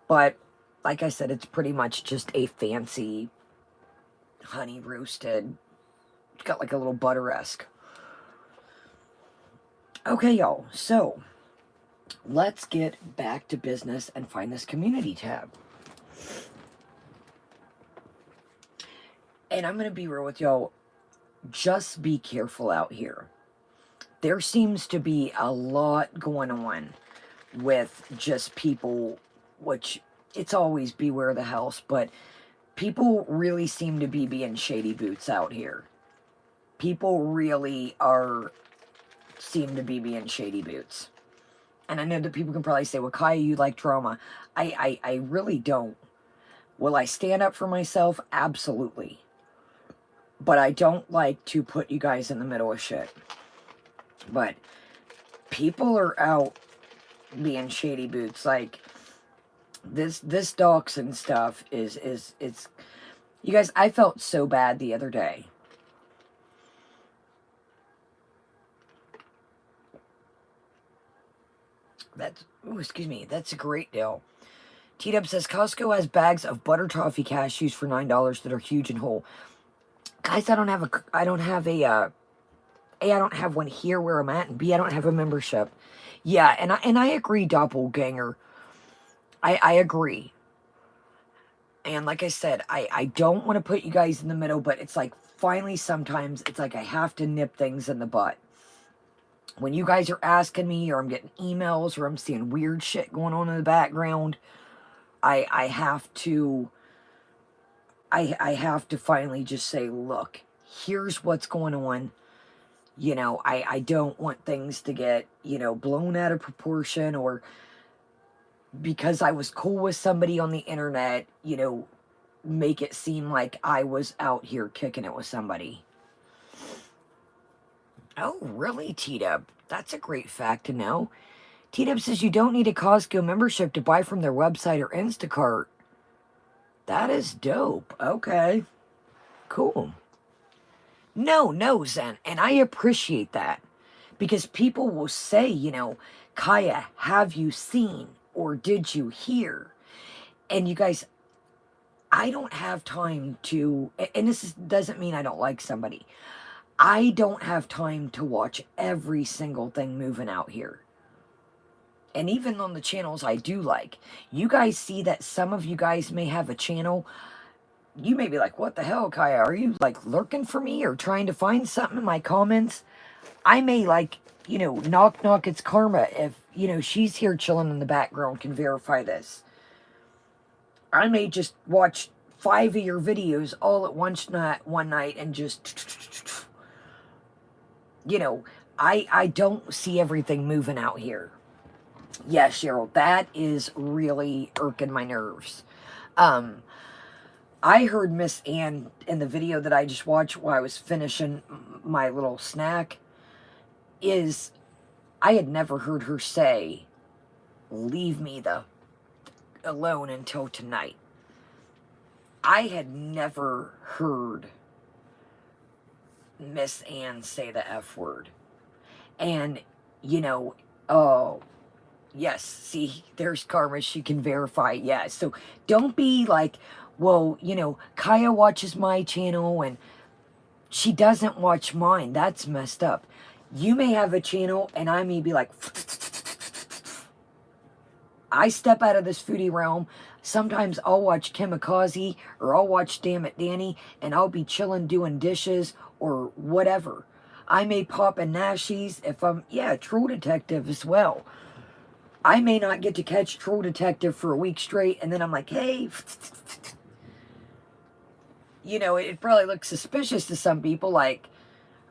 But like I said, it's pretty much just a fancy honey roasted. It's got like a little butter-esque. Okay, y'all, so let's get back to business and find this community tab. And I'm going to be real with y'all. Just be careful out here. There seems to be a lot going on with just people, which it's always beware the house, but people really seem to be being shady boots out here. People really seem to be being shady boots. And I know that people can probably say, well, Kaya, you like drama. I really don't. Will I stand up for myself? Absolutely. But I don't like to put you guys in the middle of shit. But people are out being shady boots. Like, this docs and stuff it's... You guys, I felt so bad the other day. Excuse me, that's a great deal. T-Dub says, Costco has bags of butter toffee cashews for $9 that are huge and whole. Guys, I don't have A, I don't have one here where I'm at, and B, I don't have a membership. Yeah, and I agree, Doppelganger. I agree. And like I said, I don't want to put you guys in the middle, but it's like, finally, sometimes, it's like I have to nip things in the butt. When you guys are asking me, or I'm getting emails, or I'm seeing weird shit going on in the background, I have to finally just say, look, here's what's going on. You know, I don't want things to get, blown out of proportion, or because I was cool with somebody on the internet, make it seem like I was out here kicking it with somebody. Oh, really, T-Dub? That's a great fact to know. T-Dub says you don't need a Costco membership to buy from their website or Instacart. That is dope. Okay. Cool. No, Zen. And I appreciate that. Because people will say, Kaya, have you seen? Or did you hear? And you guys, I don't have time to, and this doesn't mean I don't like somebody. I don't have time to watch every single thing moving out here. And even on the channels I do like, you guys see that some of you guys may have a channel. You may be like, what the hell, Kaya? Are you like lurking for me or trying to find something in my comments? I may knock, knock, it's karma. If, she's here chilling in the background, can verify this. I may just watch 5 of your videos all at one night and just, I don't see everything moving out here. Yeah, Cheryl, that is really irking my nerves. I heard Miss Ann in the video that I just watched while I was finishing my little snack, I had never heard her say, leave me alone until tonight. I had never heard Miss Ann say the F word. And, oh, yes, see, there's karma, she can verify, yeah. So don't be like, well, Kaya watches my channel and she doesn't watch mine. That's messed up. You may have a channel and I may be like, I step out of this foodie realm. Sometimes I'll watch Kamikaze or I'll watch Damn It Danny and I'll be chilling doing dishes or whatever. I may pop in Nashies if I'm, True Detective as well. I may not get to catch True Detective for a week straight and then I'm like, hey, it probably looks suspicious to some people, like,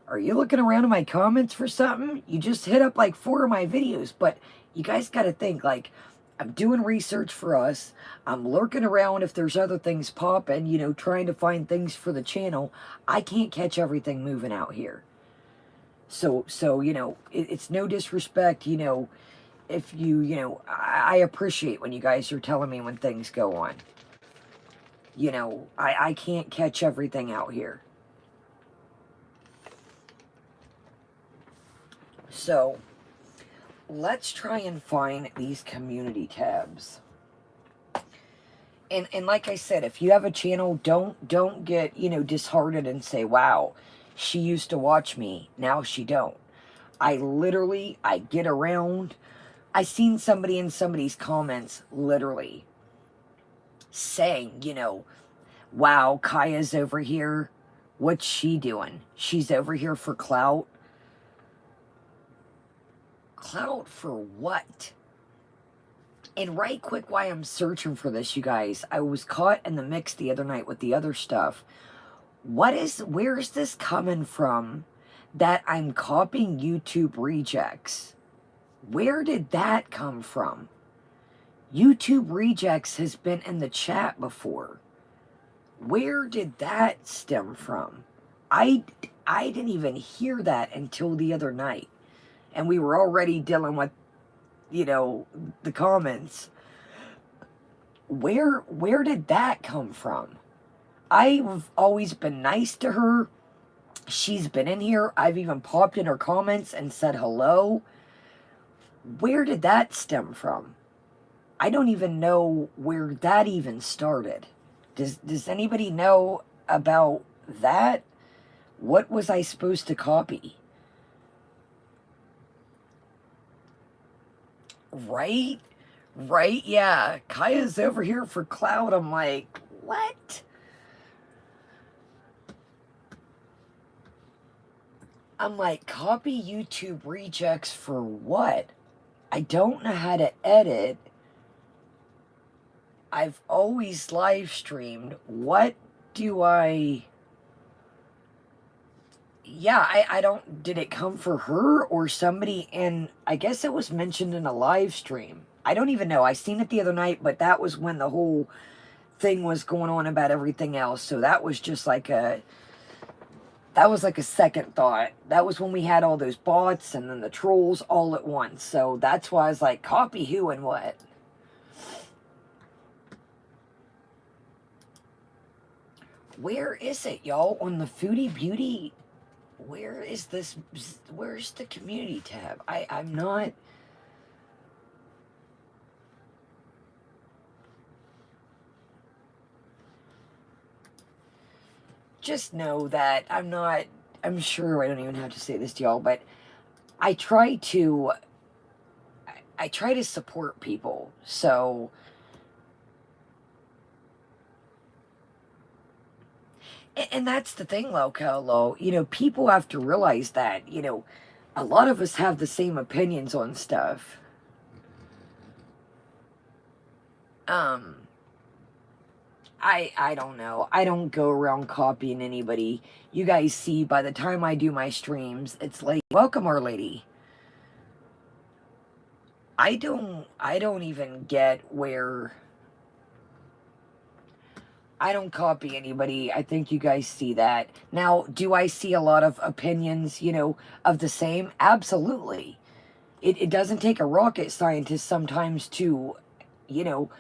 Are you looking around in my comments for something? You just hit up like 4 of my videos, but you guys got to think, like, I'm doing research for us. I'm lurking around if there's other things popping, you know, trying to find things for the channel. I can't catch everything moving out here. So you know, it's no disrespect, you know, if you know, I appreciate when you guys are telling me when things go on. You know, I can't catch everything out here. So, let's try and find these community tabs. And like I said, if you have a channel, don't get, you know, disheartened and say, wow, she used to watch me, now she don't. I get around. I seen somebody in somebody's comments literally saying, you know, wow, Kaya's over here. What's she doing? She's over here for clout. Clout for what? And right quick, while I'm searching for this, you guys, I was caught in the mix the other night with the other stuff. Where is this coming from that I'm copying YouTube rejects? Where did that come from? YouTube rejects has been in the chat before. Where did that stem from? I didn't even hear that until the other night. And we were already dealing with, you know, the comments. Where did that come from? I've always been nice to her. She's been in here. I've even popped in her comments and said hello. Where did that stem from? I don't even know where that even started. Does anybody know about that? What was I supposed to copy? Right? Right? Yeah. Kaya's over here for clout. I'm like, what? I'm like, copy YouTube rejects for what? I don't know how to edit. I've always live streamed. What do I... Yeah, I don't... Did it come for her or somebody? And I guess it was mentioned in a live stream. I don't even know. I seen it the other night, but that was when the whole thing was going on about everything else. So that was just like a... That was like a second thought. That was when we had all those bots and then the trolls all at once. So that's why I was like, copy who and what. Where is it, y'all? On the Foodie Beauty? Where is this? Where's the community tab? I'm not... Just know that I'm not... I'm sure I don't even have to say this to y'all, but I try to support people. So... And that's the thing, Lo. You know, people have to realize that, you know, a lot of us have the same opinions on stuff. I don't know. I don't go around copying anybody. You guys see, by the time I do my streams, it's late. Welcome, Our Lady. I don't even get where... I don't copy anybody. I think you guys see that. Now, do I see a lot of opinions, you know, of the same? Absolutely. It doesn't take a rocket scientist sometimes to, you know,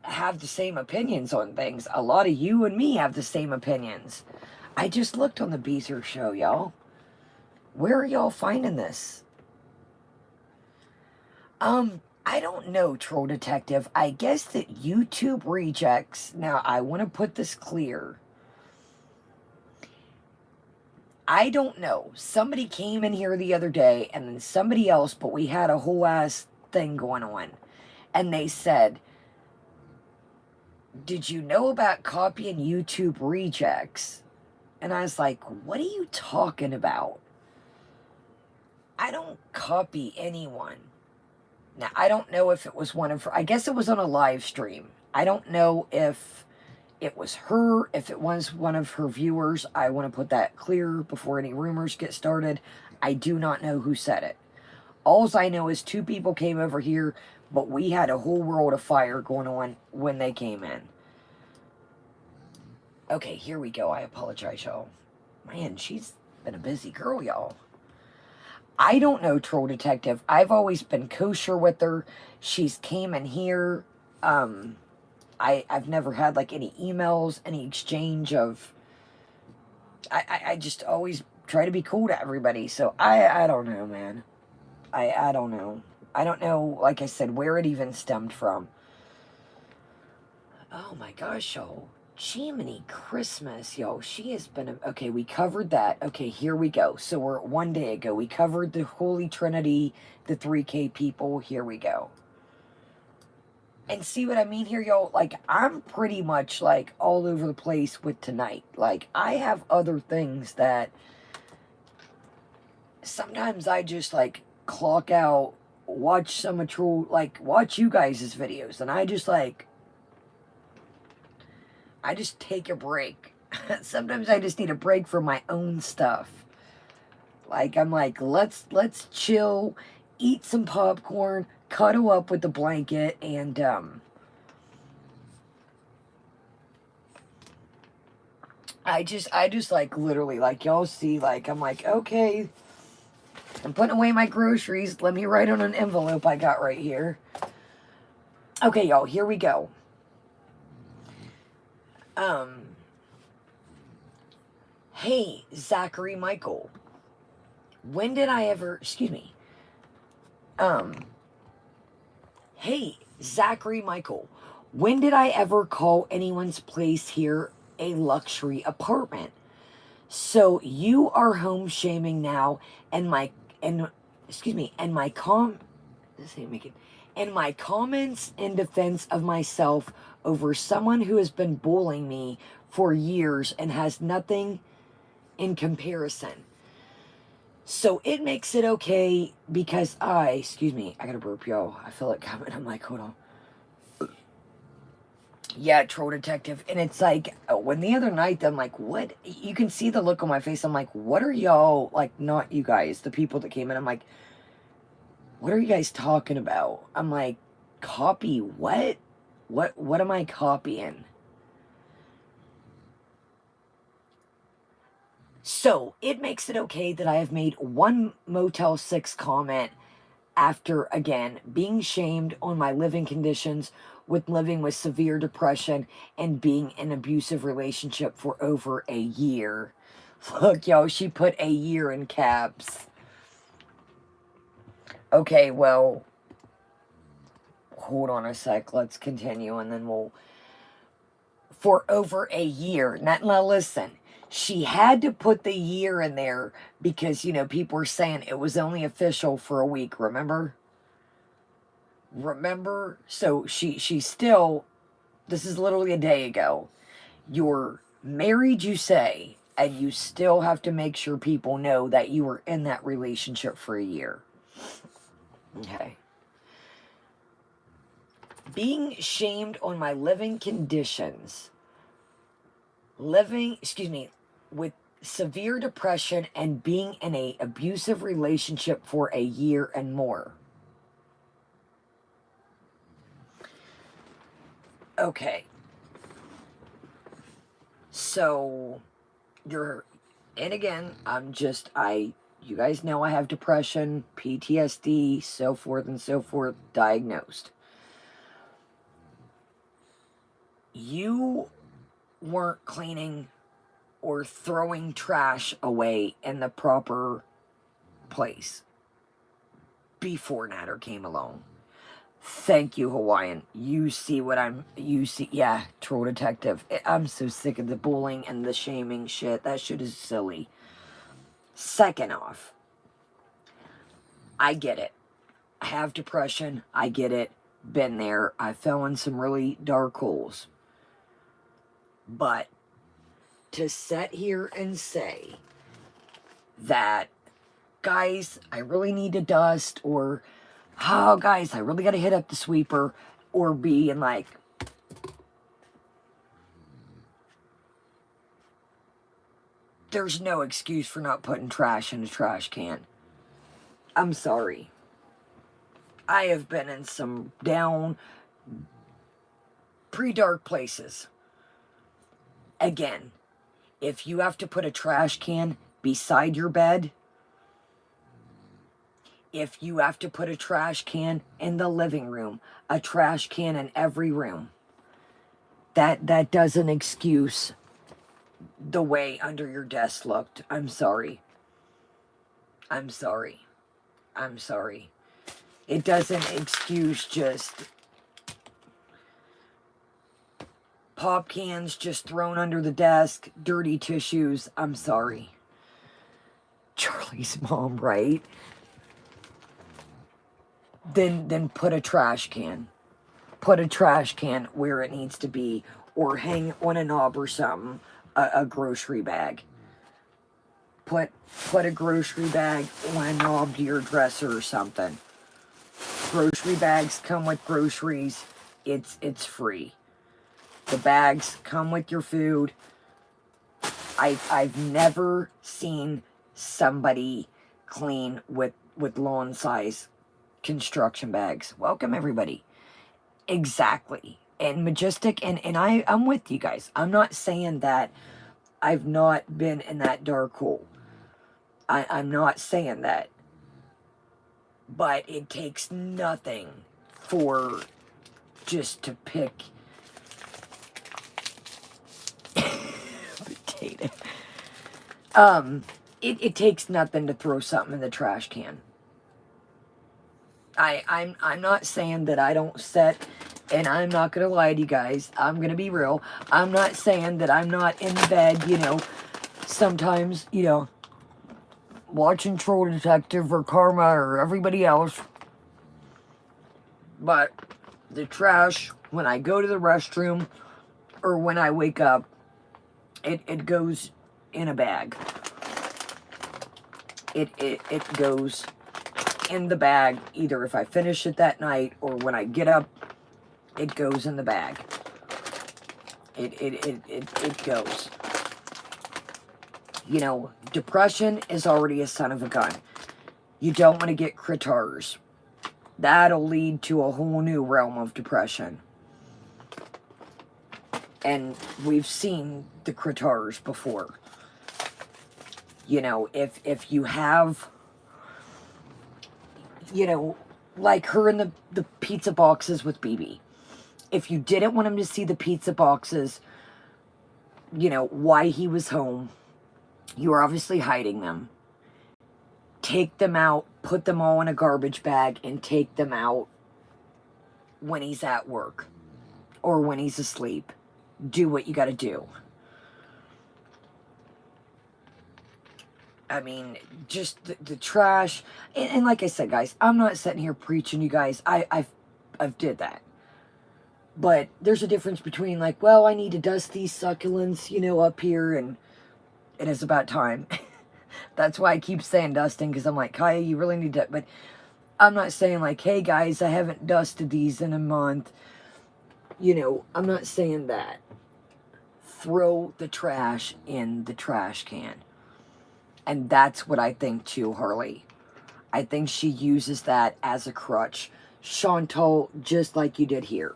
have the same opinions on things. A lot of you and me have the same opinions. I just looked on the Beezer show, y'all. Where are y'all finding this? I don't know, Troll Detective. I guess that YouTube rejects... Now, I want to put this clear. I don't know. Somebody came in here the other day, and then somebody else, but we had a whole ass thing going on. And they said, did you know about copying YouTube rejects? And I was like, what are you talking about? I don't copy anyone. Now, I don't know if it was one of her... I guess it was on a live stream. I don't know if it was her. If it was one of her viewers, I want to put that clear before any rumors get started. I do not know who said it. Alls I know is 2 people came over here, but we had a whole world of fire going on when they came in. Okay, here we go. I apologize, y'all. Man, she's been a busy girl, y'all. I don't know, Troll Detective. I've always been kosher with her. She's came in here. I've never had, like, any emails, any exchange of... I just always try to be cool to everybody. So, I don't know, man. I don't know. I don't know, like I said, where it even stemmed from. Oh, my gosh, y'all. Jiminy Christmas, yo. She has been... Okay, we covered that. Okay, here we go. So, we're 1 day ago. We covered the Holy Trinity, the 3K people. Here we go. And see what I mean here, y'all? Like, I'm pretty much, like, all over the place with tonight. Like, I have other things that sometimes I just, like, clock out, watch some of Troll, like, watch you guys' videos, and I just, like, I just take a break. Sometimes I just need a break from my own stuff. Like, I'm like, let's chill, eat some popcorn, cuddle up with the blanket, and, I just, like, literally, like, y'all see, like, I'm like, okay, I'm putting away my groceries. Let me write on an envelope I got right here. Okay, y'all, here we go. Hey, Zachary Michael. When did I ever, excuse me. Hey, Zachary Michael. When did I ever call anyone's place here a luxury apartment? So you are home shaming now, and my comments in defense of myself over someone who has been bullying me for years and has nothing in comparison. So it makes it okay because I gotta burp, y'all. I feel it coming. I'm like, hold on. Yeah, Troll Detective. And it's like, when the other night, I'm like, what? You can see the look on my face. I'm like, what are y'all, like, not you guys, the people that came in. I'm like, what are you guys talking about? I'm like, copy what? What am I copying? So, it makes it okay that I have made one Motel 6 comment after, again, being shamed on my living conditions with living with severe depression and being in an abusive relationship for over a year. Look, yo, she put a year in caps. Okay, well, hold on a sec. Let's continue, and then we'll... For over a year. Now listen. She had to put the year in there because, you know, people were saying it was only official for a week, remember? So she still, this is literally a day ago. You're married, you say, and you still have to make sure people know that you were in that relationship for a year. Okay. Being shamed on my living conditions. With severe depression and being in an abusive relationship for a year and more. Okay. So, and again, you guys know I have depression, PTSD, so forth and so forth, diagnosed. You weren't cleaning or throwing trash away in the proper place before Natter came along. Thank you, Hawaiian. You see, yeah, Troll Detective. I'm so sick of the bullying and the shaming shit. That shit is silly. Second off, I get it. I have depression. I get it. Been there. I fell in some really dark holes. But to sit here and say that, guys, I really need to dust, or, oh, guys, I really got to hit up the sweeper, or being like, there's no excuse for not putting trash in a trash can. I'm sorry. I have been in some down, pretty dark places. Again, if you have to put a trash can beside your bed, if you have to put a trash can in the living room, a trash can in every room, that doesn't excuse the way under your desk looked. I'm sorry. I'm sorry. I'm sorry. It doesn't excuse just pop cans just thrown under the desk, dirty tissues. I'm sorry. Charlie's mom, right? Then put a trash can. Put a trash can where it needs to be, or hang on a knob or something, a grocery bag. Put a grocery bag on a knob to your dresser or something. Grocery bags come with groceries. It's free. The bags come with your food. I've never seen somebody clean with lawn size construction bags. Welcome everybody. Exactly. And Majestic, and I'm with you guys. I'm not saying that I've not been in that dark hole. I'm not saying that. But it takes nothing for just to pick potato. It takes nothing to throw something in the trash can. I'm not saying that I don't set, and I'm not gonna lie to you guys. I'm gonna be real. I'm not saying that I'm not in bed, sometimes, watching Troll Detective or Karma or everybody else. But the trash, when I go to the restroom or when I wake up, it goes in a bag. It goes in the bag, either if I finish it that night or when I get up, it goes in the bag. It goes. Depression is already a son of a gun. You don't want to get critars. That'll lead to a whole new realm of depression. And we've seen the critars before. If you have, like her in the pizza boxes with BB. If you didn't want him to see the pizza boxes, why he was home, you were obviously hiding them. Take them out, put them all in a garbage bag, and take them out when he's at work or when he's asleep. Do what you got to do. I mean, just the trash. And like I said, guys, I'm not sitting here preaching you guys. I've did that. But there's a difference between like, well, I need to dust these succulents, up here, and it is about time. That's why I keep saying dusting, because I'm like, Kaya, you really need to. But I'm not saying like, hey, guys, I haven't dusted these in a month. I'm not saying that. Throw the trash in the trash can. And that's what I think too, Harley. I think she uses that as a crutch. Chantal, just like you did here.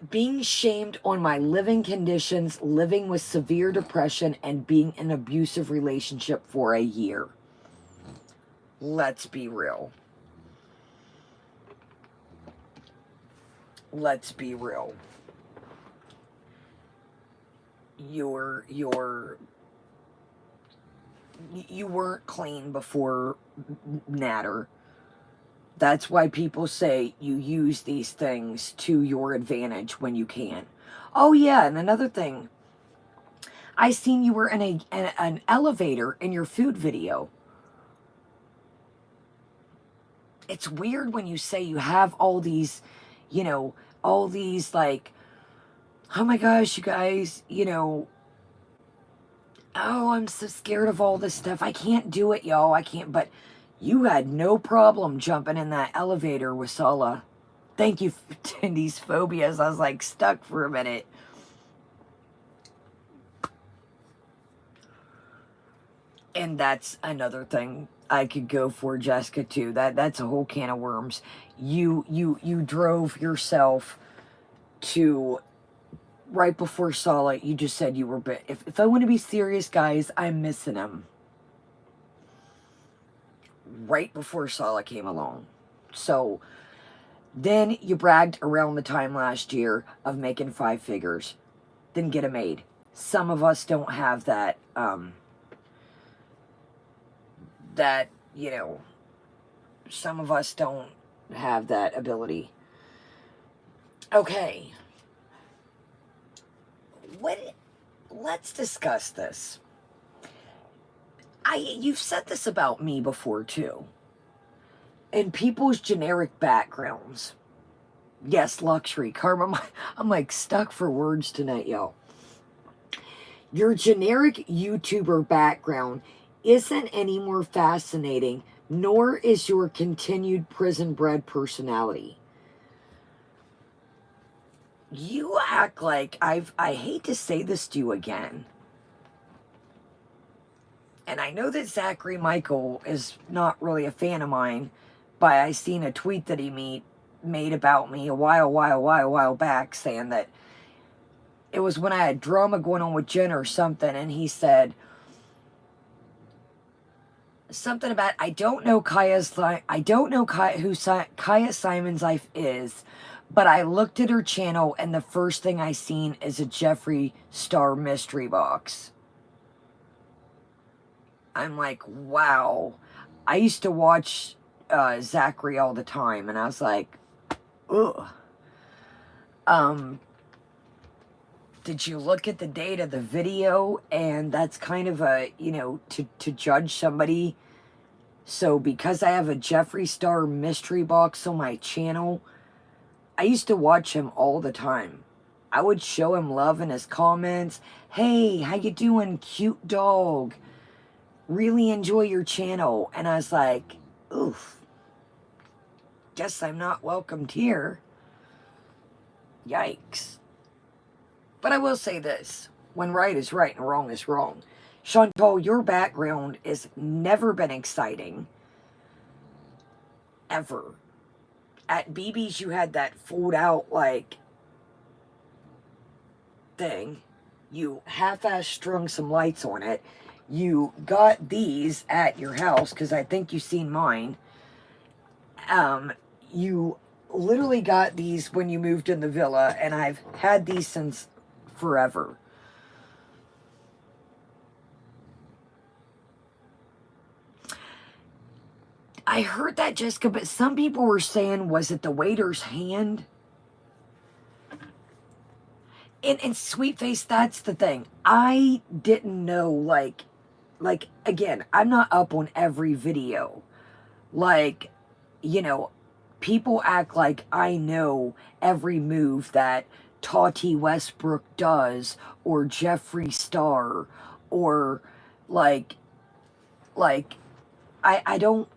Being shamed on my living conditions, living with severe depression, and being in an abusive relationship for a year. Let's be real. Let's be real. You weren't clean before Natter. That's why people say you use these things to your advantage when you can. Oh yeah, and another thing. I seen you were in an elevator in your food video. It's weird when you say you have all these, all these like, oh my gosh, you guys, oh, I'm so scared of all this stuff. I can't do it, y'all. I can't, but you had no problem jumping in that elevator with Salah. Thank you, Tindy's phobias. I was like stuck for a minute. And that's another thing I could go for, Jessica, too. That's a whole can of worms. You drove yourself to right before Salah. You just said you were bit. If I want to be serious, guys, I'm missing him. Right before Salah came along. So then you bragged around the time last year of making 5 figures. Then get it made. Some of us don't have that, some of us don't have that ability. Okay. Let's discuss this. You've said this about me before too. And people's generic backgrounds. Yes, luxury. Karma, I'm like stuck for words tonight, y'all. Your generic YouTuber background isn't any more fascinating, nor is your continued prison-bred personality. You act like I hate to say this to you again. And I know that Zachary Michael is not really a fan of mine, but I seen a tweet that he made about me a while back saying that it was when I had drama going on with Jen or something, and he said something about I don't know who Kaya Simon's life is, but I looked at her channel and the first thing I seen is a Jeffree Star mystery box. I'm like, wow. I used to watch Zachary all the time, and I was like, ugh. Did you look at the date of the video? And that's kind of a, to judge somebody. So because I have a Jeffree Star mystery box on my channel, I used to watch him all the time. I would show him love in his comments. Hey, how you doing, cute dog? Really enjoy your channel. And I was like, oof. Guess I'm not welcomed here. Yikes. But I will say this. When right is right and wrong is wrong. Chantal, your background has never been exciting. Ever. At BB's, you had that fold out, thing. You half-ass strung some lights on it. You got these at your house, because I think you've seen mine. You literally got these when you moved in the villa, and I've had these since forever. I heard that, Jessica, but some people were saying, was it the waiter's hand? And sweet face, that's the thing. I didn't know, again, I'm not up on every video. People act like I know every move that Tati Westbrook does, or Jeffree Star, or I don't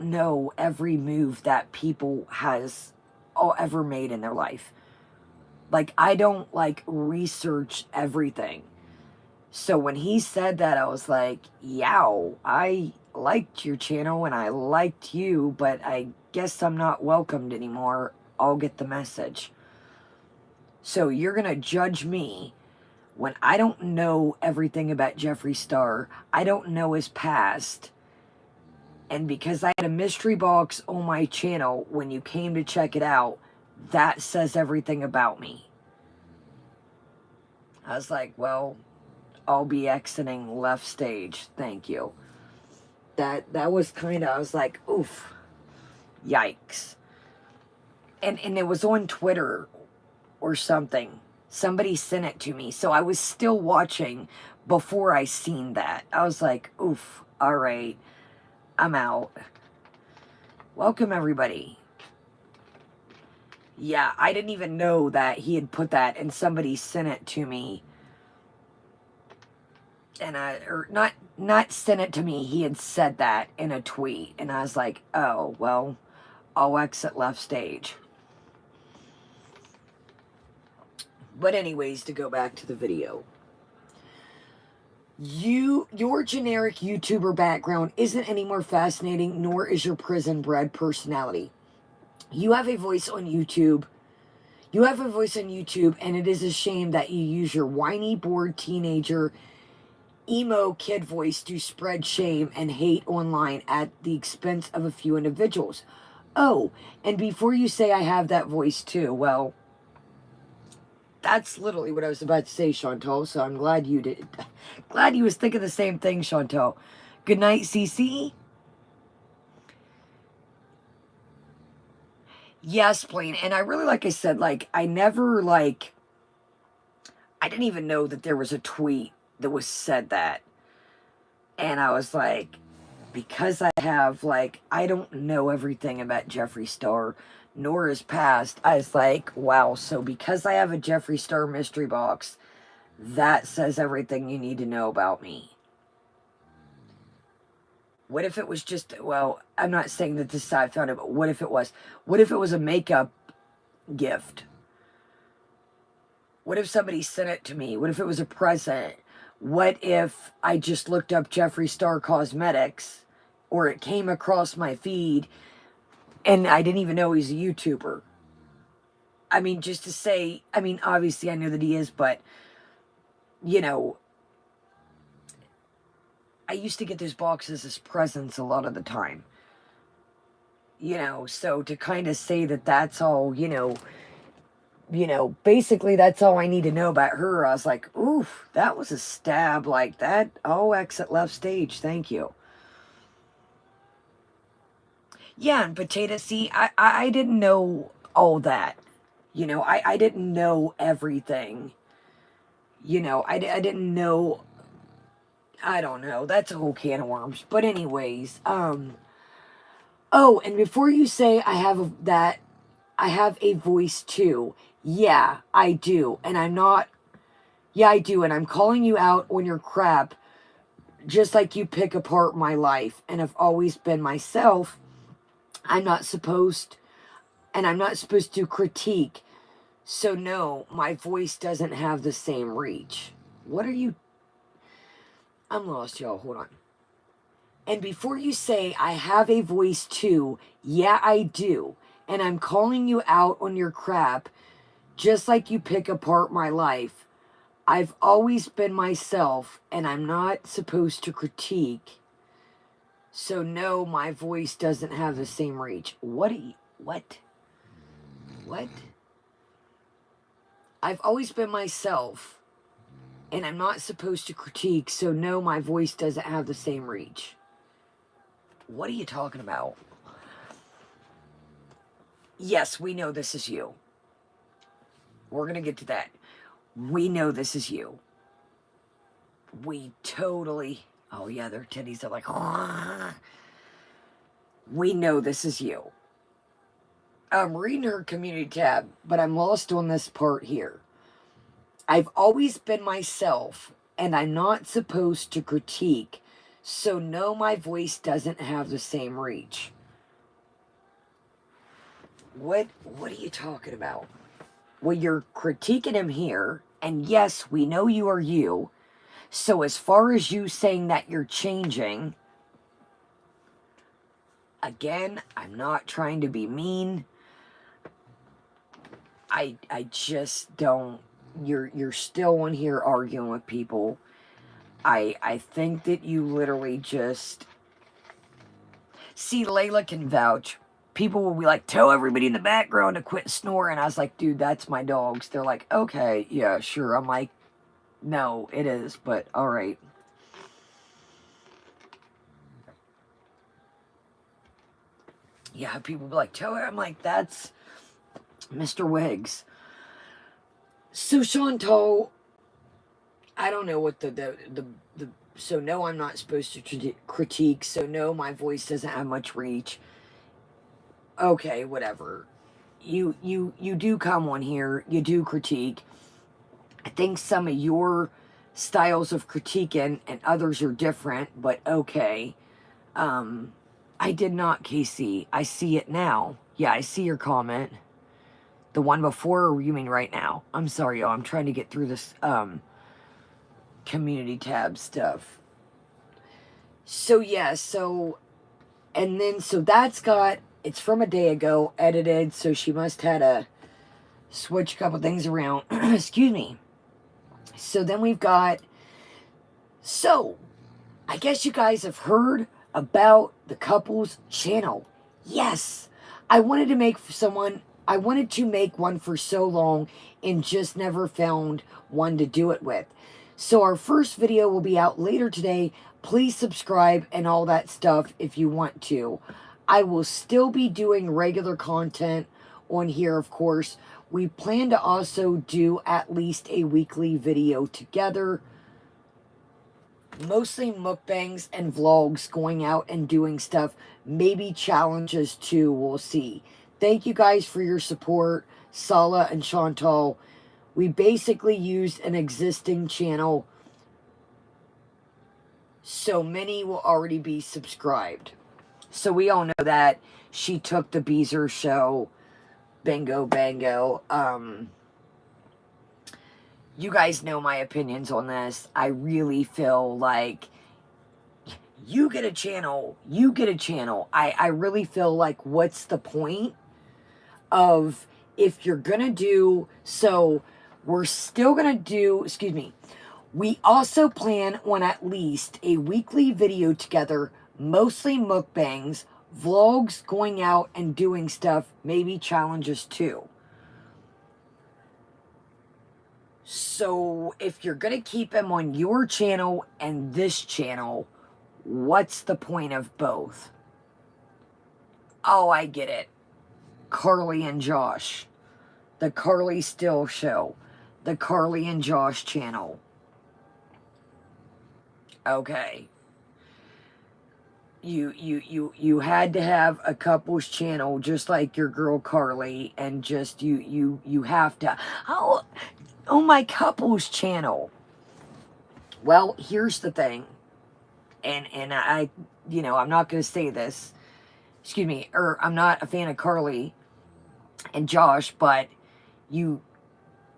know every move that people has ever made in their life. I don't research everything. So when he said that, I was like, yow, I liked your channel and I liked you, but I guess I'm not welcomed anymore. I'll get the message. So you're going to judge me when I don't know everything about Jeffree Star. I don't know his past. And because I had a mystery box on my channel when you came to check it out, that says everything about me. I was like, well, I'll be exiting left stage. Thank you. That was kind of, I was like, oof. Yikes. And it was on Twitter or something. Somebody sent it to me. So I was still watching before I seen that. I was like, oof, all right, I'm out. Welcome, everybody. Yeah, I didn't even know that he had put that, and somebody sent it to me. And or not sent it to me, he had said that in a tweet. And I was like, oh, well, I'll exit left stage. But anyways, to go back to the video. Your generic YouTuber background isn't any more fascinating, nor is your prison bred personality. You have a voice on YouTube. You have a voice on YouTube, and it is a shame that you use your whiny, bored teenager, emo kid voice to spread shame and hate online at the expense of a few individuals. Oh, and before you say I have that voice too, well, that's literally what I was about to say, Chantal. So I'm glad you did. Glad you was thinking the same thing, Chantal. Good night, CC. Yes, Blaine. And I really, like I said, like, I never, like, I didn't even know that there was a tweet that was said that. And I was like, because I have, like, I don't know everything about Jeffree Star, nor his past. I was like, wow, so because I have a Jeffree Star mystery box, that says everything you need to know about me. What if it was just, well, I'm not saying that this side found it, but what if it was? What if it was a makeup gift? What if somebody sent it to me? What if it was a present? What if I just looked up Jeffree Star Cosmetics, or it came across my feed and I didn't even know he's a YouTuber? I mean, just to say, I mean, obviously I know that he is, but, you know, I used to get those boxes as presents a lot of the time. You know, so to kind of say that that's all, basically that's all I need to know about her. I was like, oof, that was a stab like that. Oh, exit left stage. Thank you. Yeah, and potato, see, I didn't know all that. I didn't know everything. I didn't know, I don't know. That's a whole can of worms. But anyways, oh, and before you say I have a voice too. Yeah, I do. And I'm not, yeah, I do. And I'm calling you out on your crap, just like you pick apart my life. And I've always been myself. I'm not supposed, and I'm not supposed to critique. So no, my voice doesn't have the same reach. What are you, I'm lost, y'all. Hold on. And before you say I have a voice too, yeah, I do. And I'm calling you out on your crap, just like you pick apart my life. I've always been myself, and I'm not supposed to critique. So no, my voice doesn't have the same reach. What? What? What? I've always been myself, and I'm not supposed to critique. So no, my voice doesn't have the same reach. What are you talking about? Yes, we know this is you. We're going to get to that. We know this is you. We totally... Oh, yeah, their titties are like... We know this is you. I'm reading her community tab, but I'm lost on this part here. I've always been myself, and I'm not supposed to critique. So no, my voice doesn't have the same reach. What are you talking about? Well, you're critiquing him here, and yes, we know you are you. So as far as you saying that you're changing, again, I'm not trying to be mean. I just don't. You're still on here arguing with people. I think that you literally just... See, Layla can vouch. People will be like, tell everybody in the background to quit snoring. I was like, dude, that's my dogs. They're like, okay, yeah, sure. I'm like, no, it is, but all right. Yeah, people be like, tell her. I'm like, that's Mr. Wiggs. So Chantal, I don't know what the so no, I'm not supposed to critique. So no, my voice doesn't have much reach. Okay, whatever. You do come on here. You do critique. I think some of your styles of critiquing and others are different, but okay. I did not, Casey. I see it now. Yeah, I see your comment. The one before, or you mean right now? I'm sorry, y'all. I'm trying to get through this. community tab stuff. So yeah, so, and then, so that's got, it's from a day ago, edited, so she must had to switch a couple things around. Excuse me. So then we've got, so, I guess you guys have heard about the couples channel. Yes, I wanted to make one for so long and just never found one to do it with. So our first video will be out later today. Please subscribe and all that stuff if you want to. I will still be doing regular content on here, of course. We plan to also do at least a weekly video together. Mostly mukbangs and vlogs, going out and doing stuff. Maybe challenges too, we'll see. Thank you guys for your support, Salah and Chantal. We basically used an existing channel, so many will already be subscribed. So we all know that she took the Beezer show, bingo bango. You guys know my opinions on this. I really feel like you get a channel. I really feel like, what's the point of, if you're going to do, so we're still going to do, excuse me, we also plan on at least a weekly video together, mostly mukbangs, vlogs, going out and doing stuff, maybe challenges too. So if you're going to keep him on your channel and this channel, what's the point of both? Oh, I get it. Carly and Josh. The Carly Still Show. The Carly and Josh channel. Okay. You had to have a couple's channel just like your girl Carly, and just you have to. Oh, my couple's channel. Well, here's the thing. And I, I'm not going to say this. Excuse me, or I'm not a fan of Carly and Josh, but you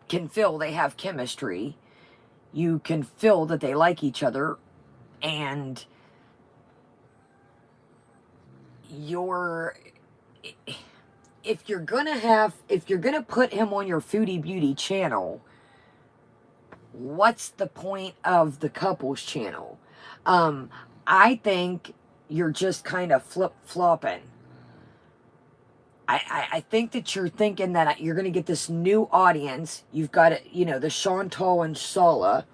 can feel they have chemistry. You can feel that they like each other, and if you're gonna put him on your Foodie Beauty channel, what's the point of the couples channel? I think you're just kind of flip-flopping. I think that you're thinking that you're going to get this new audience. You've got it, the Chantal and Salah.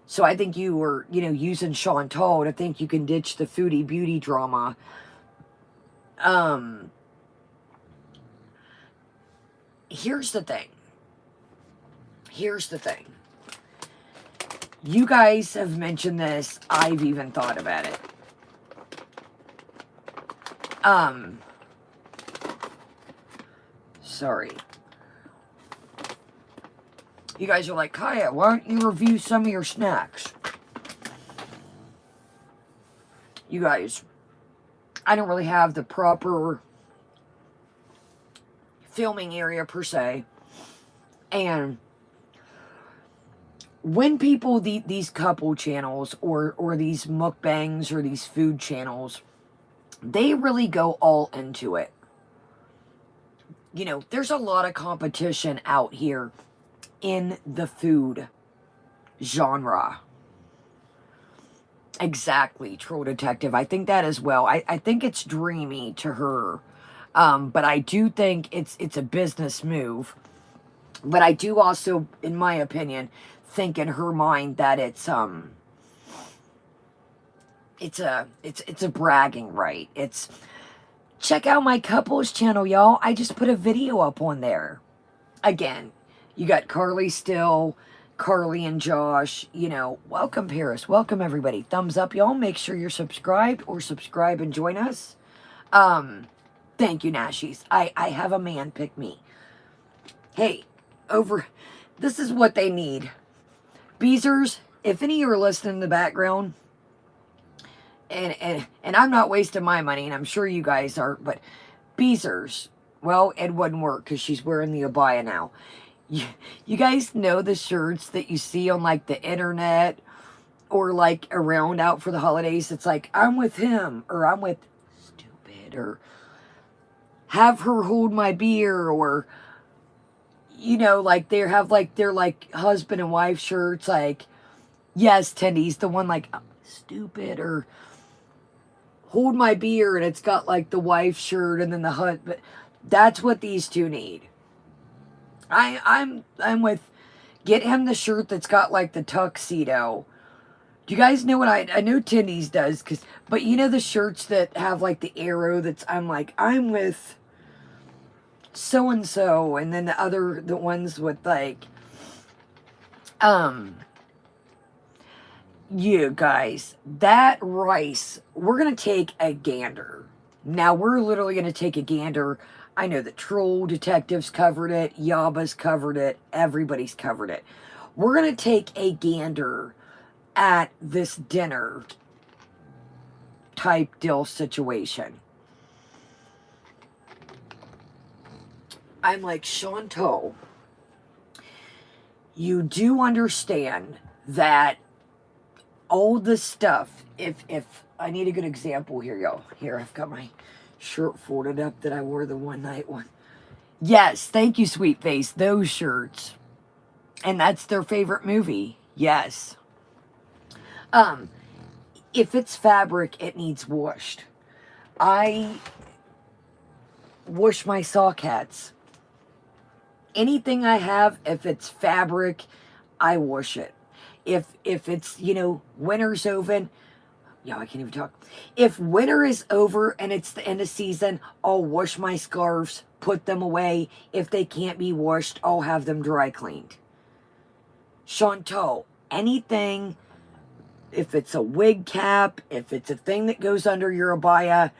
So I think you were, using Chantal to think you can ditch the Foodie Beauty drama. Here's the thing. You guys have mentioned this. I've even thought about it. Sorry. You guys are like, Kaya, why don't you review some of your snacks? You guys, I don't really have the proper filming area per se. And when people, these couple channels or these mukbangs or these food channels, they really go all into it. There's a lot of competition out here in the food genre. Exactly, Troll Detective. I think that as well. I think it's dreamy to her. But I do think it's a business move. But I do also, in my opinion, think in her mind that it's a bragging right. It's, check out my couples channel, y'all. I just put a video up on there. Again, you got Carly Still, Carly and Josh, welcome Paris, welcome everybody. Thumbs up, y'all. Make sure you're subscribed or subscribe and join us. Thank you, Nashies. I have a man pick me. Hey, this is what they need. Beezers, if any of you are listening in the background, and I'm not wasting my money, and I'm sure you guys aren't, but Beezers, well, it wouldn't work because she's wearing the abaya now. you guys know the shirts that you see on like the internet or like around out for the holidays? It's like, I'm with him, or I'm with stupid, or have her hold my beer, or like they have like their like husband and wife shirts, like, yes, Tendy's the one, like, stupid, or hold my beer, and it's got like the wife shirt and then the hut. But that's what these two need. I'm with, get him the shirt that's got like the tuxedo. Do you guys know what I know Tendy's does, but you know the shirts that have like the arrow, that's, I'm like, I'm with so and so, and then the ones with like, you guys, that rice, we're gonna take a gander. Now we're literally gonna take a gander. I know that Troll Detectives covered it, Yaba's covered it, everybody's covered it. We're gonna take a gander at this dinner type deal situation. I'm like, Chantal, you do understand that all the stuff, if I need a good example here, y'all. Here, I've got my shirt folded up that I wore the one night one. Yes, thank you, Sweet Face. Those shirts. And that's their favorite movie. Yes. If it's fabric, it needs washed. I wash my sock hats. Anything I have, if it's fabric, I wash it. If it's, winter's over, yeah, I can't even talk. If winter is over and it's the end of season, I'll wash my scarves, put them away. If they can't be washed, I'll have them dry cleaned. Chantal, anything, if it's a wig cap, if it's a thing that goes under your abaya,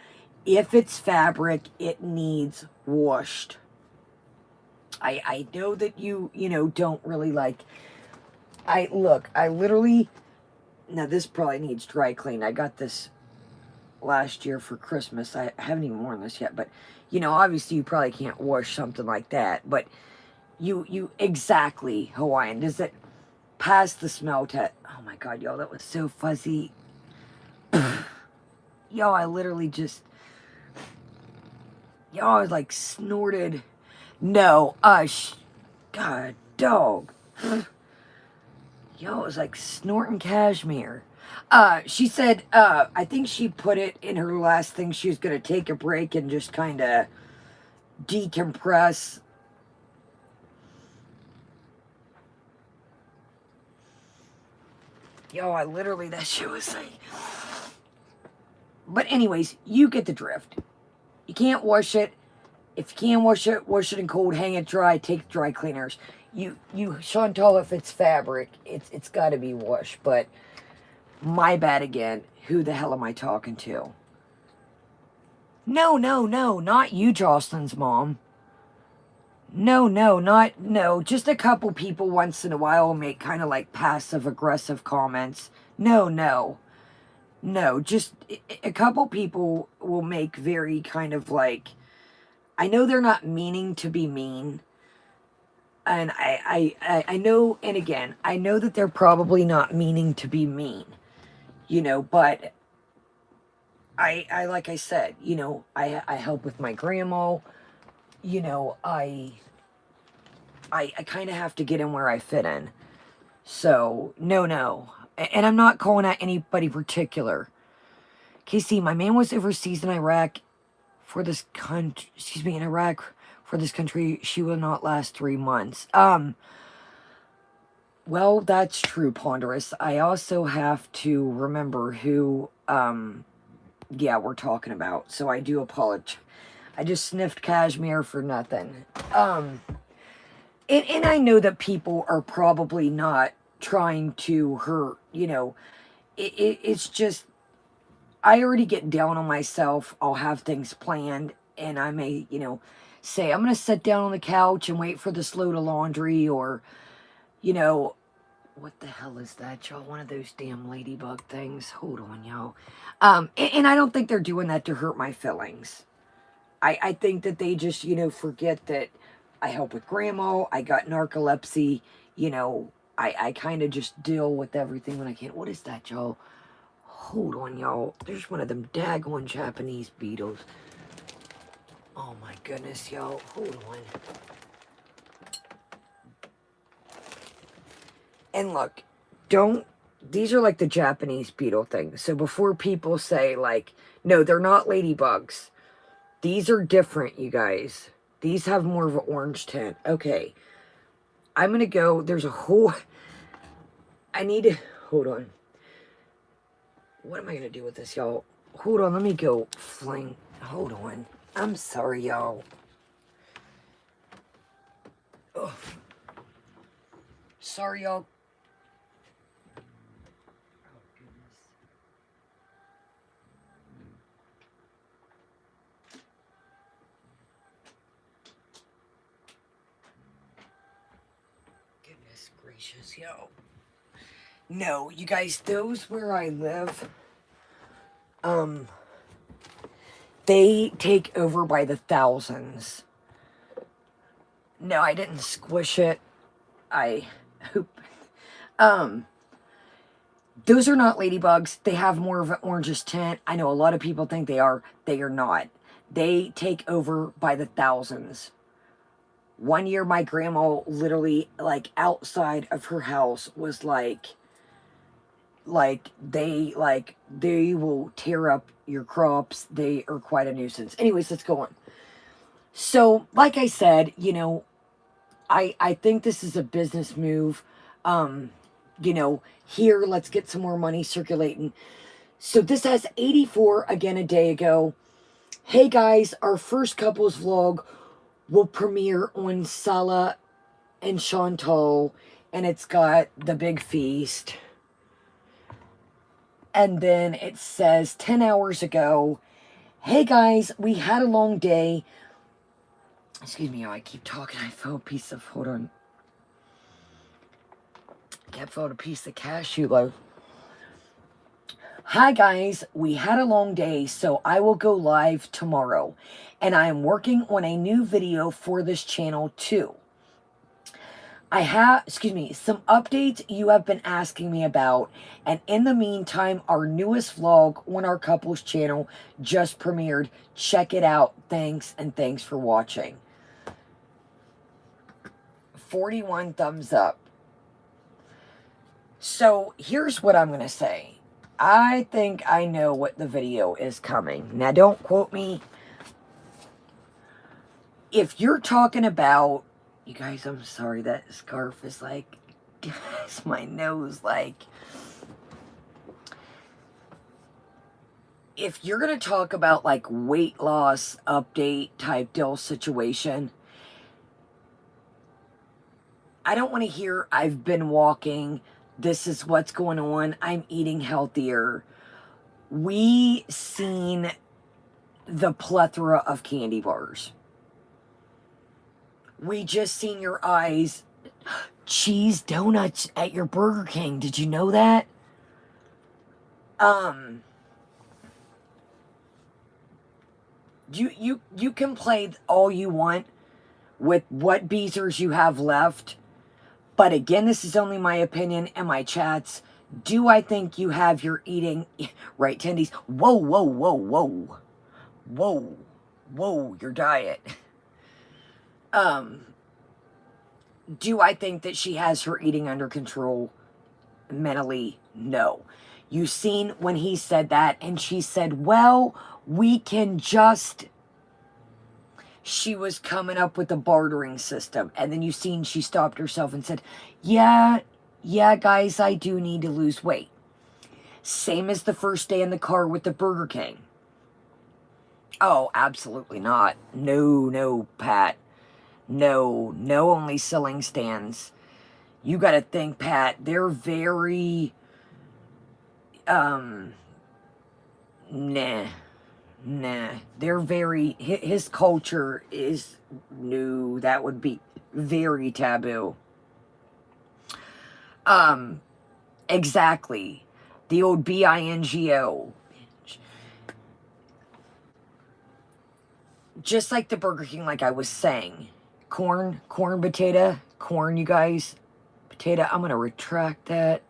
if it's fabric, it needs washed. I know that you don't really like, I literally, now this probably needs dry clean. I got this last year for Christmas. I haven't even worn this yet, but obviously you probably can't wash something like that, but you exactly, Hawaiian, does it pass the smell test? Oh my God, y'all, that was so fuzzy. Y'all, I literally just, y'all, I was like snorted. No, God, dog. Yo, it was like snorting cashmere. She said, I think she put it in her last thing. She was going to take a break and just kind of decompress. Yo, I literally, that shit was like... But anyways, you get the drift. You can't wash it. If you can't wash it in cold, hang it dry, take dry cleaners. You Chantal, if it's fabric, it's got to be washed. But my bad again. Who the hell am I talking to? No, not you, Jocelyn's mom. No. Just a couple people once in a while make kind of like passive-aggressive comments. No. Just a couple people will make very kind of like, I know they're not meaning to be mean. And I know, and again, I know that they're probably not meaning to be mean, but I like I said, I help with my grandma, I kind of have to get in where I fit in. So, no. And I'm not calling out anybody particular. Casey, my man was overseas in Iraq for this country, in Iraq for this country. She will not last 3 months. Well, that's true, Ponderous. I also have to remember who, we're talking about. So I do apologize. I just sniffed cashmere for nothing. And I know that people are probably not trying to hurt, it's just, I already get down on myself. I'll have things planned, and I may, say, I'm going to sit down on the couch and wait for this load of laundry, or, what the hell is that, y'all? One of those damn ladybug things. Hold on, y'all. And I don't think they're doing that to hurt my feelings. I think that they just, forget that I help with grandma. I got narcolepsy. You know, I kind of just deal with everything when I can. What is that, y'all? Hold on, y'all. There's one of them daggone Japanese beetles. Oh my goodness, y'all. Hold on. And look, these are like the Japanese beetle things. So before people say like, no, they're not ladybugs. These are different, you guys. These have more of an orange tint. Okay. I'm going to go, there's a whole, I need to, hold on. What am I going to do with this, y'all? Hold on, let me go fling. Hold on. I'm sorry, y'all. Sorry, y'all. Oh, goodness. Goodness gracious, yo. No, you guys, those where I live, they take over by the thousands. No, I didn't squish it. I hope. Those are not ladybugs. They have more of an orangish tint. I know a lot of people think they are. They are not. They take over by the thousands. One year, my grandma literally, like, outside of her house was they will tear up your crops. They are quite a nuisance. Anyways, let's go on. So, like I said, you know, I think this is a business move. You know, here, let's get some more money circulating. So this has 84 again a day ago. Hey guys, our first couples vlog will premiere on Salah and Chantal, and it's got the big feast. And then it says 10 hours ago, hey guys, we had a long day. Excuse me, I keep talking. I fell a piece of, hold on. I kept falling a piece of cashew loaf. Hi guys, we had a long day, so I will go live tomorrow. And I am working on a new video for this channel too. I have, some updates you have been asking me about. And in the meantime, our newest vlog on our couples channel just premiered. Check it out. Thanks, and thanks for watching. 41 thumbs up. So here's what I'm going to say. I think I know what the video is coming. Now, don't quote me. If you're talking about, you guys, I'm sorry, that scarf is like, guys, my nose, like, if you're going to talk about like weight loss update type deal situation, I don't want to hear I've been walking. This is what's going on. I'm eating healthier. We seen the plethora of candy bars. We just seen your eyes. Cheese donuts at your Burger King. Did you know that? You can play all you want with what beezers you have left. But again, this is only my opinion and my chats. Do I think you have your eating right, tendies? Whoa, whoa, whoa, whoa. Whoa, whoa, your diet. Do I think that she has her eating under control mentally? No. You seen when he said that and she said, well, we can just... She was coming up with a bartering system. And then you seen she stopped herself and said, yeah, guys, I do need to lose weight. Same as the first day in the car with the Burger King. Oh, absolutely not. No, Pat. No, only selling stands. You got to think, Pat, they're very, nah. They're very, his culture is, no, that would be very taboo. Exactly. The old bingo. Just like the Burger King, like I was saying, Corn, potato, corn, you guys. Potato, I'm going to retract that.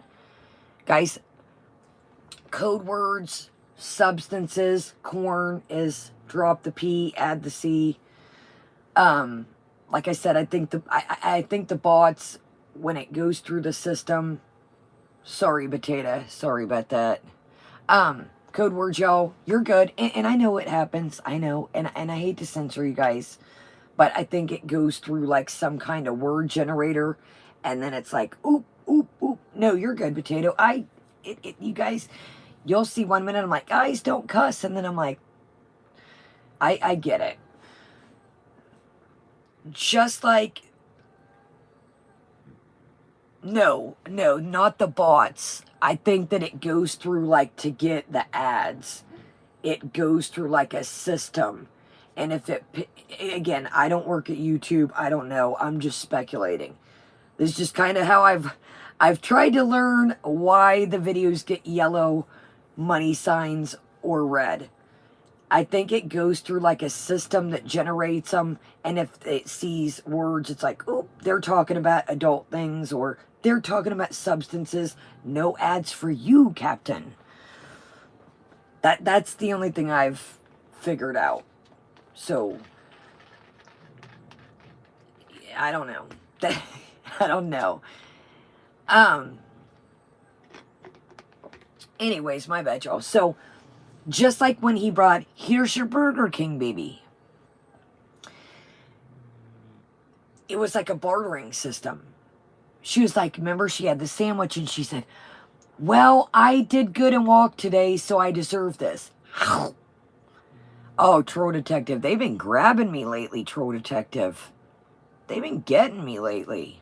Guys, code words, substances, corn is drop the P, add the C. Like I said, I think the bots, when it goes through the system, sorry, potato, sorry about that. Code words, y'all, you're good. And I know it happens. I know. And I hate to censor you guys, but I think it goes through like some kind of word generator. And then it's like, oop, oop, oop. No, you're good, potato. You guys, you'll see 1 minute, I'm like, guys, don't cuss. And then I'm like, I get it. Just like, no, not the bots. I think that it goes through, like, to get the ads, it goes through like a system. And if it, again, I don't work at YouTube, I don't know, I'm just speculating. This is just kind of how I've tried to learn why the videos get yellow money signs or red. I think it goes through like a system that generates them, and if it sees words, it's like, oh, they're talking about adult things, or they're talking about substances. No ads for you, Captain. That's the only thing I've figured out. So, I don't know. I don't know. Anyways, my bad, y'all. So, just like when he brought, here's your Burger King, baby. It was like a bartering system. She was like, remember, she had the sandwich and she said, well, I did good and walked today, so I deserve this. Oh, Troll Detective. They've been grabbing me lately, Troll Detective. They've been getting me lately.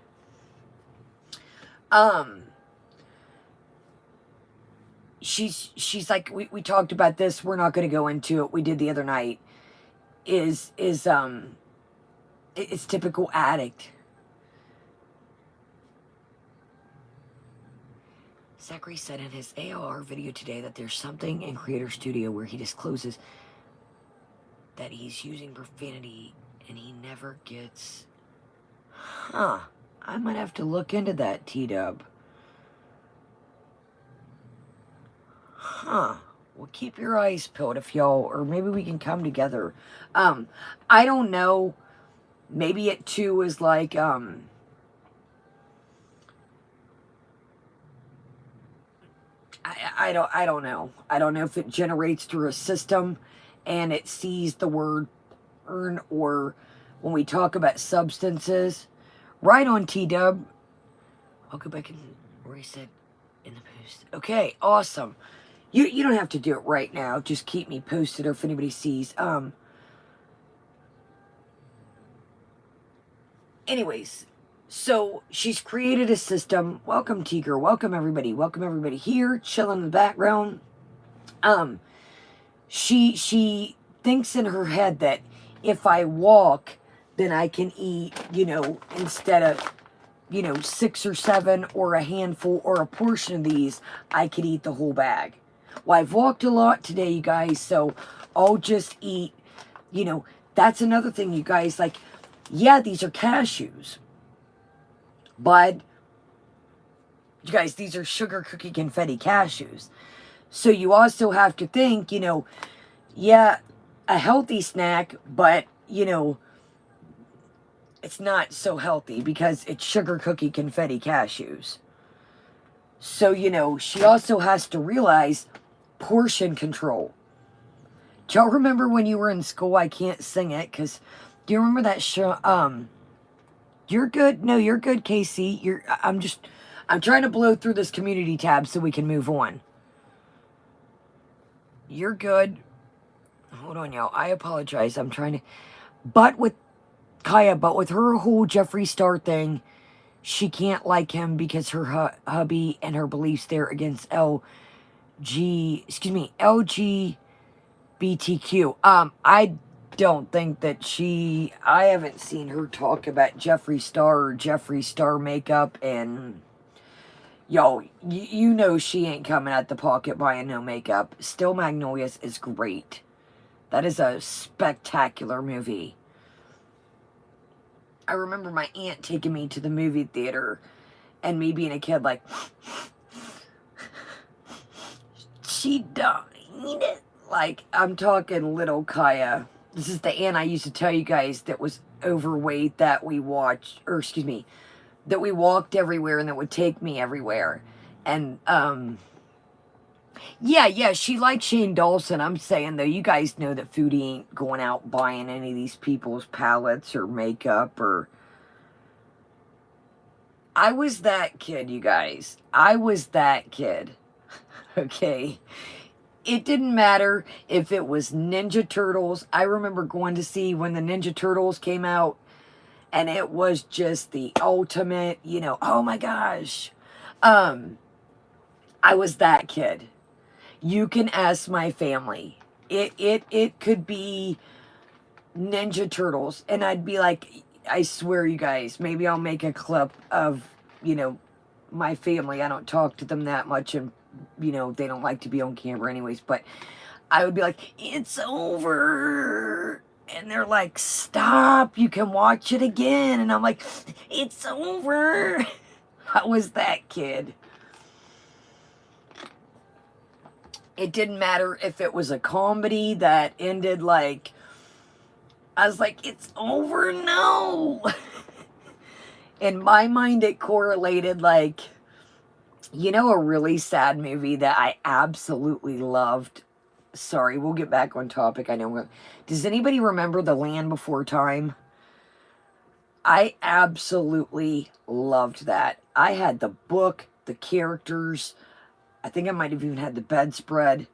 She's like, we talked about this, we're not going to go into it, we did the other night, it's typical addict. Zachary said in his AOR video today that there's something in Creator Studio where he discloses that he's using profanity and he never gets... Huh. I might have to look into that, T-Dub. Huh. Well, keep your eyes peeled if y'all, or maybe we can come together. I don't know. Maybe it too is like, I don't know. I don't know if it generates through a system and it sees the word earn, or when we talk about substances. Right on, T-Dub. I'll go back and where he said in the post. Okay, awesome. You don't have to do it right now. Just keep me posted, or if anybody sees. Anyways, so she's created a system. Welcome, Tiger. Welcome, everybody. Welcome, everybody here. Chilling in the background. She thinks in her head that if I walk, then I can eat, instead of, 6 or 7 or a handful or a portion of these, I could eat the whole bag. Well, I've walked a lot today, you guys, so I'll just eat, that's another thing, you guys, like, yeah, these are cashews, but, you guys, these are sugar cookie confetti cashews. So you also have to think, yeah, a healthy snack, but, it's not so healthy because it's sugar cookie confetti cashews. So, she also has to realize portion control. Do y'all remember when you were in school? I can't sing it because, do you remember that show? You're good. No, you're good, Casey. I'm trying to blow through this community tab so we can move on. You're good. Hold on, y'all. I apologize. I'm trying to, but with her whole Jeffree Star thing, she can't like him because her hubby and her beliefs there against LGBTQ. I don't think that I haven't seen her talk about Jeffree Star or Jeffree Star makeup, and yo, she ain't coming out the pocket buying no makeup. Still Magnolias is great. That is a spectacular movie. I remember my aunt taking me to the movie theater and me being a kid like, she died. Like, I'm talking little Kaya. This is the aunt I used to tell you guys that was overweight that we watched, or excuse me, that we walked everywhere and that would take me everywhere. And, yeah, she liked Shane Dawson. I'm saying, though, you guys know that Foodie ain't going out buying any of these people's palettes or makeup or... I was that kid, you guys. I was that kid. Okay? It didn't matter if it was Ninja Turtles. I remember going to see when the Ninja Turtles came out, and it was just the ultimate, you know, oh my gosh. I was that kid. You can ask my family. It could be Ninja Turtles, and I'd be like, I swear, you guys, maybe I'll make a clip of, you know, my family. I don't talk to them that much, and, you know, they don't like to be on camera anyways, but I would be like, it's over. And they're like, stop, you can watch it again. And I'm like, it's over. I was that kid. It didn't matter if it was a comedy that ended like, I was like, it's over, no. In my mind, it correlated like, you know, a really sad movie that I absolutely loved. Sorry, we'll get back on topic. I know. Does anybody remember The Land Before Time? I absolutely loved that. I had the book, the characters. I think I might have even had the bedspread.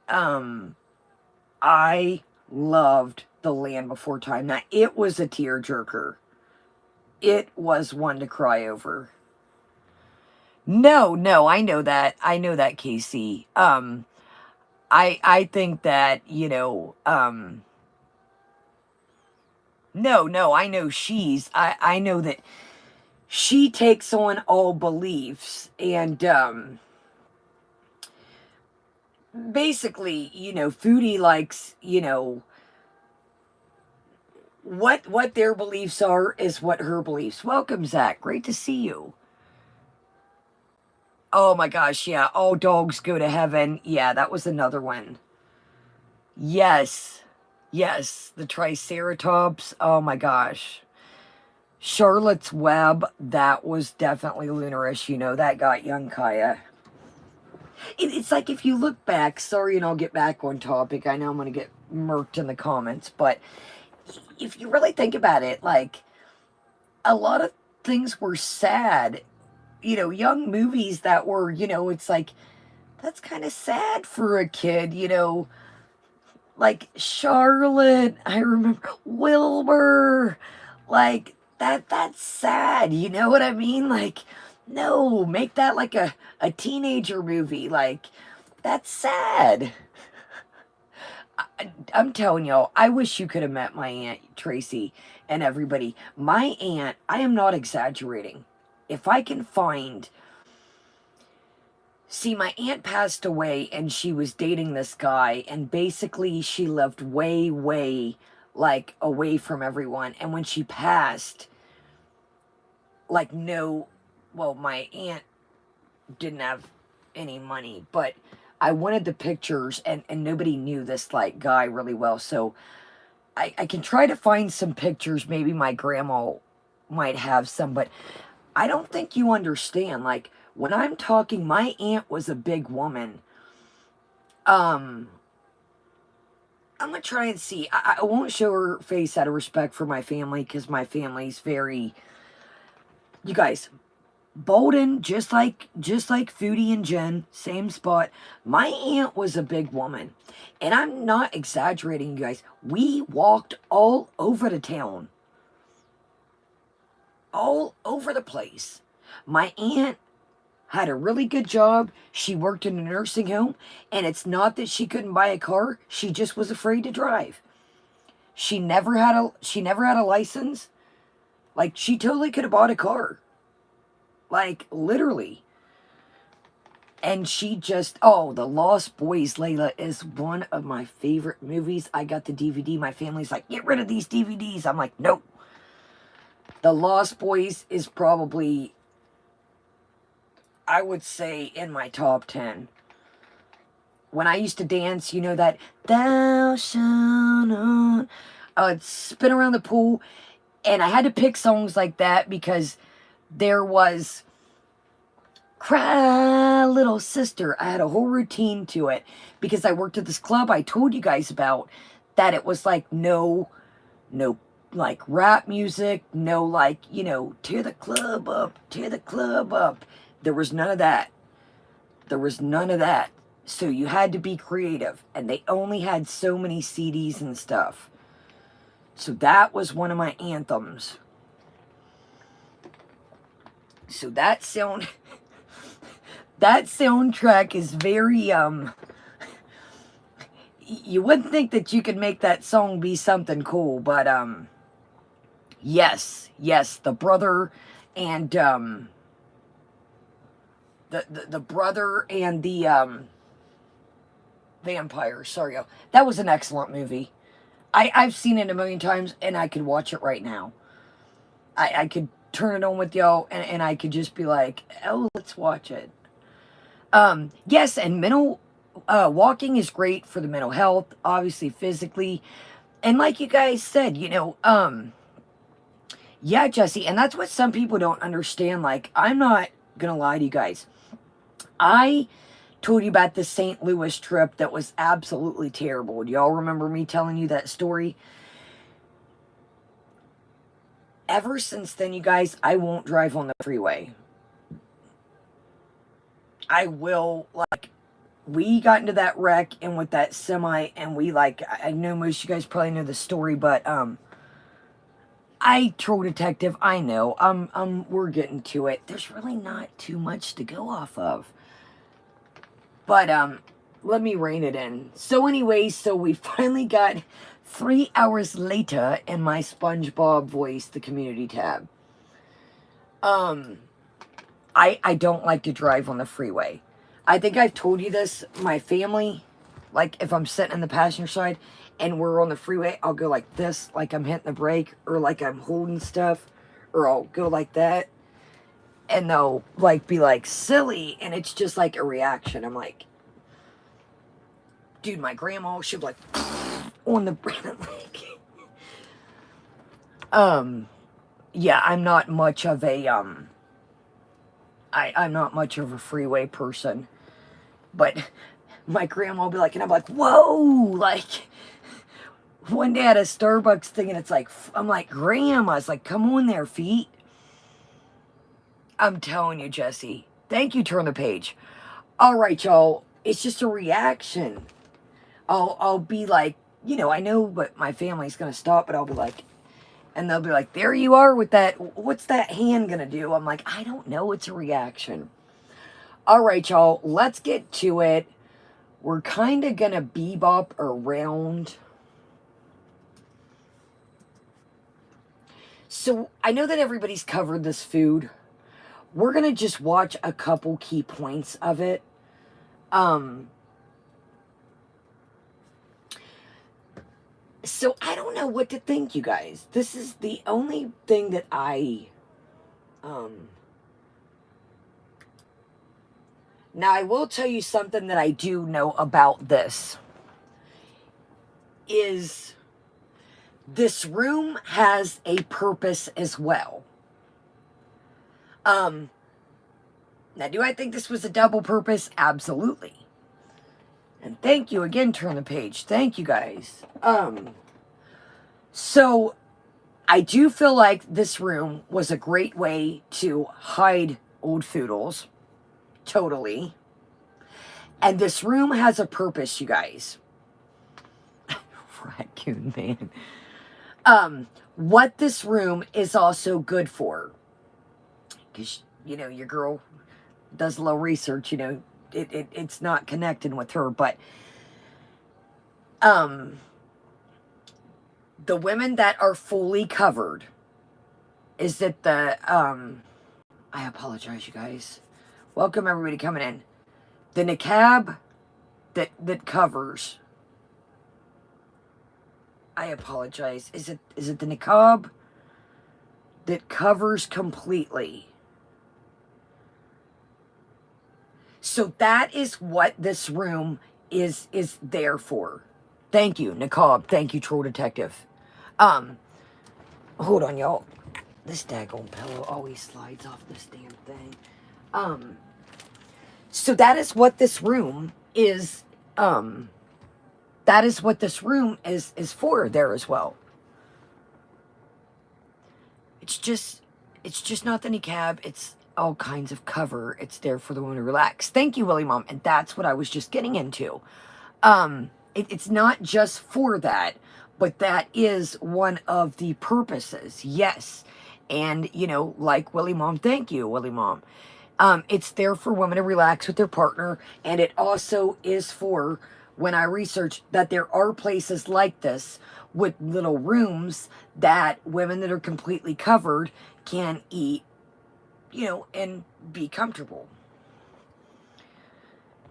I loved The Land Before Time. Now, it was a tearjerker. It was one to cry over. No, I know that. I know that, Casey. I think that, you know, no, I know I know that she takes on all beliefs, and, basically, you know, Foodie likes, you know, what their beliefs are is what her beliefs. Welcome, Zach. Great to see you. Oh my gosh, yeah. All dogs go to heaven. Yeah, that was another one. Yes. Yes, the Triceratops. Oh my gosh. Charlotte's Web, that was definitely lunarish. You know, that got young Kaya. It's like if you look back, sorry, and I'll get back on topic. I know I'm going to get murked in the comments, but if you really think about it, like, a lot of things were sad. You know, young movies that were, you know, it's like, that's kind of sad for a kid, you know. Like, Charlotte, I remember, Wilbur, like, that's sad, you know what I mean? Like, no, make that like a teenager movie, like, that's sad. I'm telling y'all, I wish you could have met my Aunt Tracy and everybody. My aunt, I am not exaggerating. If I can find... See, my aunt passed away and she was dating this guy, and basically she lived way, like, away from everyone. And when she passed, like, no, well, my aunt didn't have any money, but I wanted the pictures, and nobody knew this, like, guy really well. So I can try to find some pictures. Maybe my grandma might have some, but I don't think you understand, like, when I'm talking, my aunt was a big woman. I'm going to try and see. I won't show her face out of respect for my family, because my family's very... You guys, Bolden, just like Foodie and Jen, same spot. My aunt was a big woman. And I'm not exaggerating, you guys. We walked all over the town. All over the place. My aunt had a really good job. She worked in a nursing home, and it's not that she couldn't buy a car. She just was afraid to drive. She never had a license. Like, she totally could have bought a car. Like, literally. And she just, oh, The Lost Boys, Layla, is one of my favorite movies. I got the DVD. My family's like, get rid of these DVDs. I'm like, nope. The Lost Boys is probably, I would say, in my top 10. When I used to dance, you know that, thou shalt not, I'd spin around the pool, and I had to pick songs like that because there was Cry Little Sister. I had a whole routine to it because I worked at this club I told you guys about, that it was like no like rap music, no like, you know, tear the club up, tear the club up. There was none of that. There was none of that. So you had to be creative, and they only had so many CDs and stuff. So that was one of my anthems. So that soundtrack is very you wouldn't think that you could make that song be something cool, but yes, the brother and the brother and the vampire. Sorry, y'all. That was an excellent movie. I've seen it a million times, and I could watch it right now. I could turn it on with y'all, and I could just be like, oh, let's watch it. Yes, and mental walking is great for the mental health, obviously physically. And like you guys said, you know, yeah, Jesse, and that's what some people don't understand. Like, I'm not gonna lie to you guys. I told you about the St. Louis trip that was absolutely terrible. Do y'all remember me telling you that story? Ever since then, you guys, I won't drive on the freeway. I will, like, we got into that wreck and with that semi, and we, like, I know most of you guys probably know the story, but True Detective, I know, we're getting to it. There's really not too much to go off of. But, let me rein it in. So anyways, so we finally got 3 hours later in my SpongeBob voice, the community tab. I don't like to drive on the freeway. I think I've told you this. My family, like if I'm sitting in the passenger side and we're on the freeway, I'll go like this, like I'm hitting the brake, or like I'm holding stuff, or I'll go like that. And they'll like be like silly, and it's just like a reaction. I'm like, dude, my grandma, she'll be like on the like, yeah, I'm not much of a I'm not much of a freeway person. But my grandma will be like, and I'm like, whoa, like, one day at a Starbucks thing, and it's like, I'm like, Grandma's like, come on there, feet. I'm telling you, Jesse. Thank you, Turn the Page. All right, y'all. It's just a reaction. I'll be like, you know, I know, but my family's gonna stop, but I'll be like, and they'll be like, there you are with that. What's that hand gonna do? I'm like, I don't know. It's a reaction. All right, y'all. Let's get to it. We're kind of gonna bebop around. So I know that everybody's covered this food. We're gonna just watch a couple key points of it. So I don't know what to think, you guys. This is the only thing that now I will tell you something that I do know about this. Is this room has a purpose as well. Now do I think this was a double purpose? Absolutely. And thank you again, Turn the Page. Thank you guys. So I do feel like this room was a great way to hide old foodles. Totally. And this room has a purpose, you guys. Raccoon man. What this room is also good for, because, you know, your girl does a little research, you know, it's not connecting with her, but the women that are fully covered, is that the I apologize, you guys. Welcome everybody coming in. The niqab that covers. I apologize. Is it the niqab? that covers completely. So that is what this room is there for. Thank you, Nicole. Thank you, Troll Detective. Hold on, y'all. This daggone pillow always slides off this damn thing. So that is what this room is, that is what this room is for there as well. It's just not the niqab. It's all kinds of cover. It's there for the woman to relax. Thank you, Willie Mom. And that's what I was just getting into. It's not just for that, but that is one of the purposes. Yes. And, you know, like Willie Mom, thank you, Willie Mom. It's there for women to relax with their partner. And it also is for, when I researched, that there are places like this with little rooms that women that are completely covered can eat, you know, and be comfortable.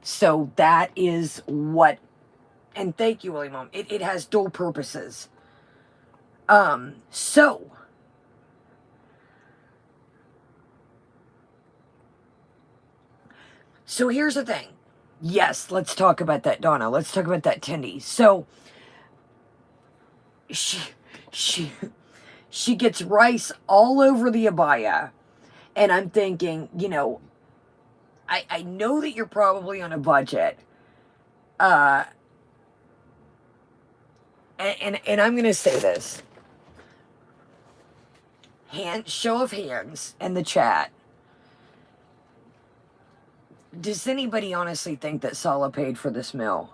So that is what, and thank you, Willie Mom. It has dual purposes. So here's the thing. Yes, let's talk about that, Donna. Let's talk about that Tindy. So she gets rice all over the abaya. And I'm thinking, you know, I know that you're probably on a budget. And I'm going to say this. Show of hands in the chat. Does anybody honestly think that Salah paid for this meal?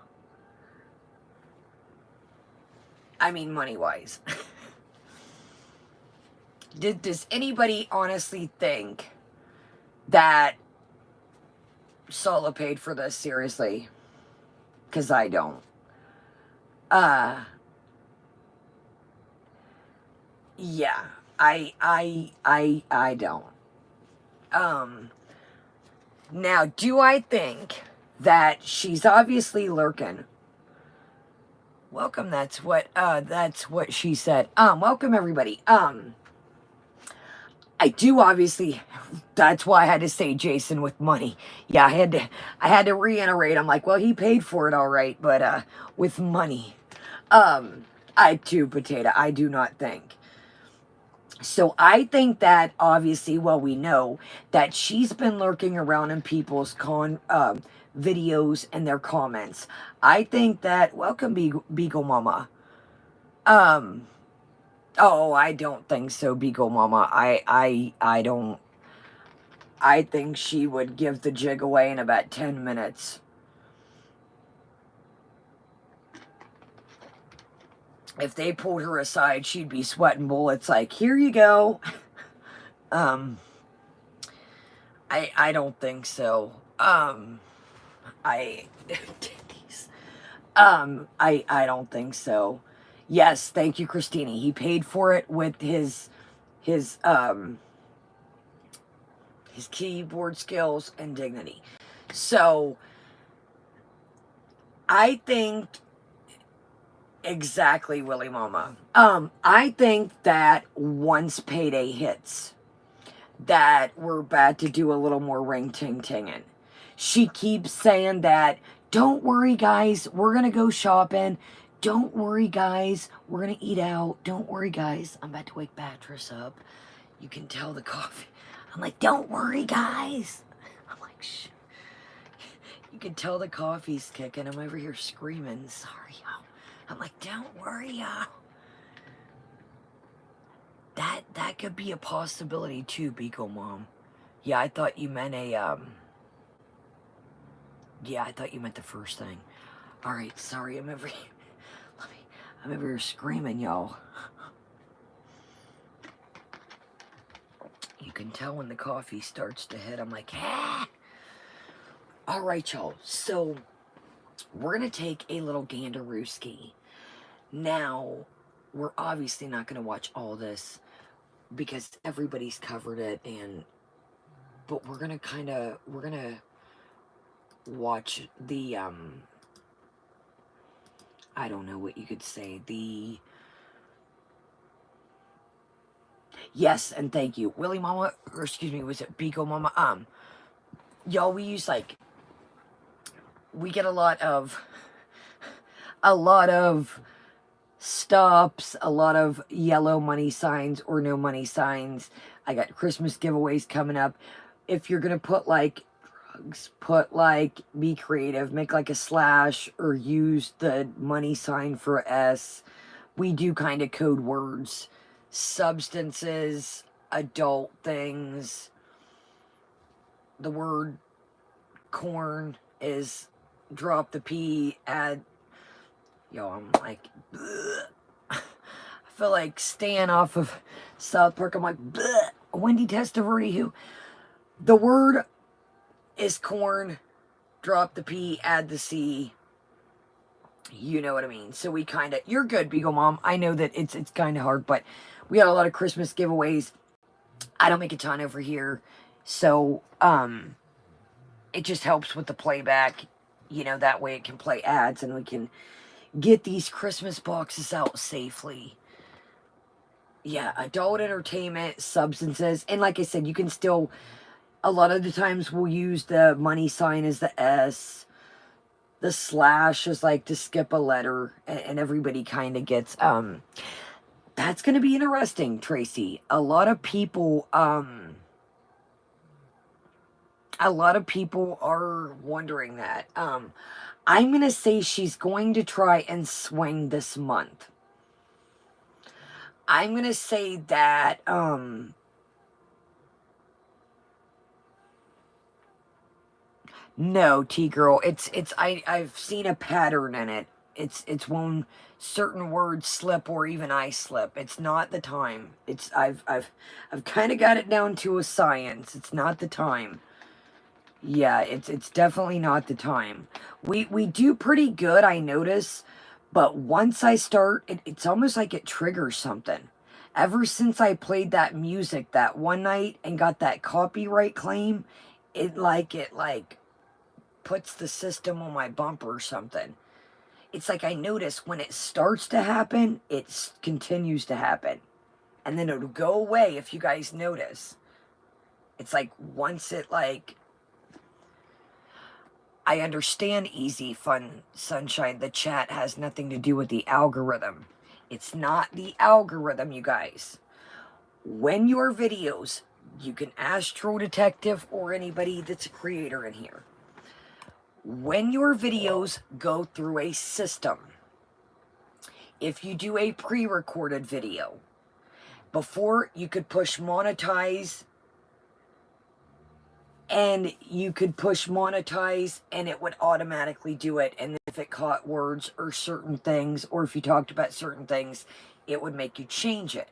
I mean, money-wise. Does anybody honestly think that Salah paid for this? Seriously? Because I don't. Yeah. I don't. Now, do I think that she's obviously lurking? Welcome, that's what she said. Welcome everybody. I do obviously, that's why I had to say Jason with money. Yeah, I had to reiterate. I'm like, well, he paid for it all right, but with money. I do, Potato. I do not think. So I think that obviously, well, we know that she's been lurking around in people's videos and their comments. I think that, welcome Beagle Mama. Oh, I don't think so, Beagle Mama. I don't. I think she would give the jig away in about 10 minutes. If they pulled her aside, she'd be sweating bullets like, here you go. I don't think so. I don't think so. Yes, thank you, Christina. He paid for it with his keyboard skills and dignity. So I think exactly, Willie Mama. I think that once payday hits, that we're about to do a little more ring-ting-tinging. She keeps saying that, don't worry, guys, we're going to go shopping. Don't worry, guys, we're going to eat out. Don't worry, guys. I'm about to wake Beatrice up. You can tell the coffee. I'm like, don't worry, guys. I'm like, shh. You can tell the coffee's kicking. I'm over here screaming, sorry, y'all. I'm like, don't worry, y'all. That could be a possibility too, Beagle Mom. Yeah, I thought you meant yeah, I thought you meant the first thing. Alright, sorry, I'm over here screaming, y'all. You can tell when the coffee starts to hit. I'm like, ah! Alright, y'all. So, we're going to take a little gandarooski. Now, we're obviously not going to watch all this because everybody's covered it, but we're going to watch the, I don't know what you could say, Yes, and thank you. Willie Mama, or excuse me, was it Beagle Mama? Y'all, we use like, we get a lot of stops, a lot of yellow money signs or no money signs. I got Christmas giveaways coming up. If you're gonna put like drugs, put like, be creative, make like a slash or use the money sign for a S. We do kind of code words, substances, adult things. The word corn is drop the P, add, yo, I'm like, bleh. I feel like staying off of South Park. I'm like, bleh. Wendy Testaverde, who, the word is corn, drop the P, add the C. You know what I mean? So we kind of, you're good, Beagle Mom. I know that it's kind of hard, but we got a lot of Christmas giveaways. I don't make a ton over here. So, it just helps with the playback. You know, that way it can play ads and we can get these Christmas boxes out safely. Yeah, adult entertainment, substances. And like I said, you can still, a lot of the times we'll use the money sign as the S. The slash is like to skip a letter. And everybody kind of gets, that's going to be interesting, Tracy. A lot of people are wondering that. I'm going to say she's going to try and swing this month. I'm going to say that, no, T-girl, I've seen a pattern in it. It's when certain words slip or even I slip. It's not the time. I've kind of got it down to a science. It's not the time. Yeah, it's definitely not the time. We do pretty good, I notice, but once I start, it's almost like it triggers something. Ever since I played that music that one night and got that copyright claim, it puts the system on my bumper or something. It's like I notice when it starts to happen, it continues to happen. And then it'll go away if you guys notice. It's like once it like, I understand Easy Fun Sunshine. The chat has nothing to do with the algorithm. It's not the algorithm, you guys. When your videos, you can ask Troll Detective or anybody that's a creator in here. When your videos go through a system, if you do a pre-recorded video, before you could push monetize, and you could push monetize and it would automatically do it. And if it caught words or certain things, or if you talked about certain things, it would make you change it.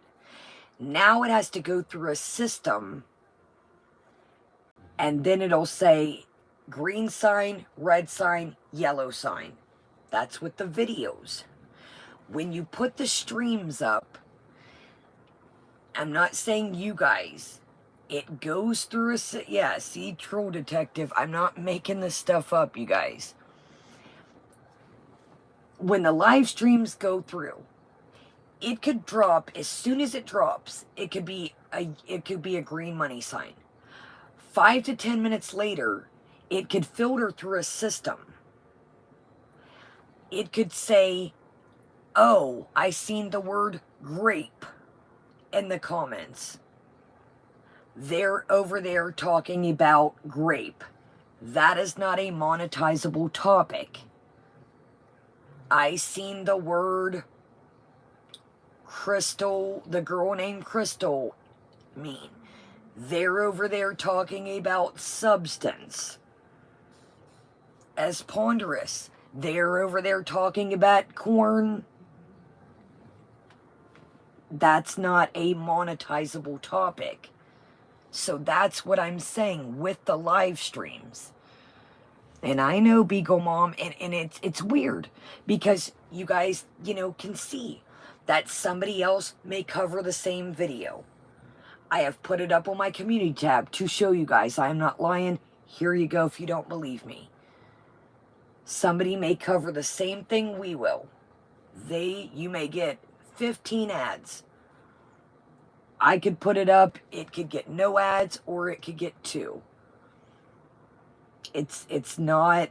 Now it has to go through a system, and then it'll say green sign, red sign, yellow sign. That's with the videos. When you put the streams up, I'm not saying you guys, it goes through a, yeah, see, Troll Detective, I'm not making this stuff up, you guys. When the live streams go through, it could drop, as soon as it drops, it could be a green money sign. 5 to 10 minutes later, it could filter through a system. It could say, oh, I seen the word grape in the comments. They're over there talking about grape. That is not a monetizable topic. I seen the word Crystal, the girl named Crystal, mean. They're over there talking about substance. As ponderous. They're over there talking about corn. That's not a monetizable topic. So that's what I'm saying with the live streams. And I know, Beagle Mom, and it's weird because you guys, can see that somebody else may cover the same video. I have put it up on my community tab to show you guys. I am not lying. Here you go if you don't believe me. Somebody may cover the same thing we will. You may get 15 ads. I could put it up, it could get no ads, or it could get 2. It's not,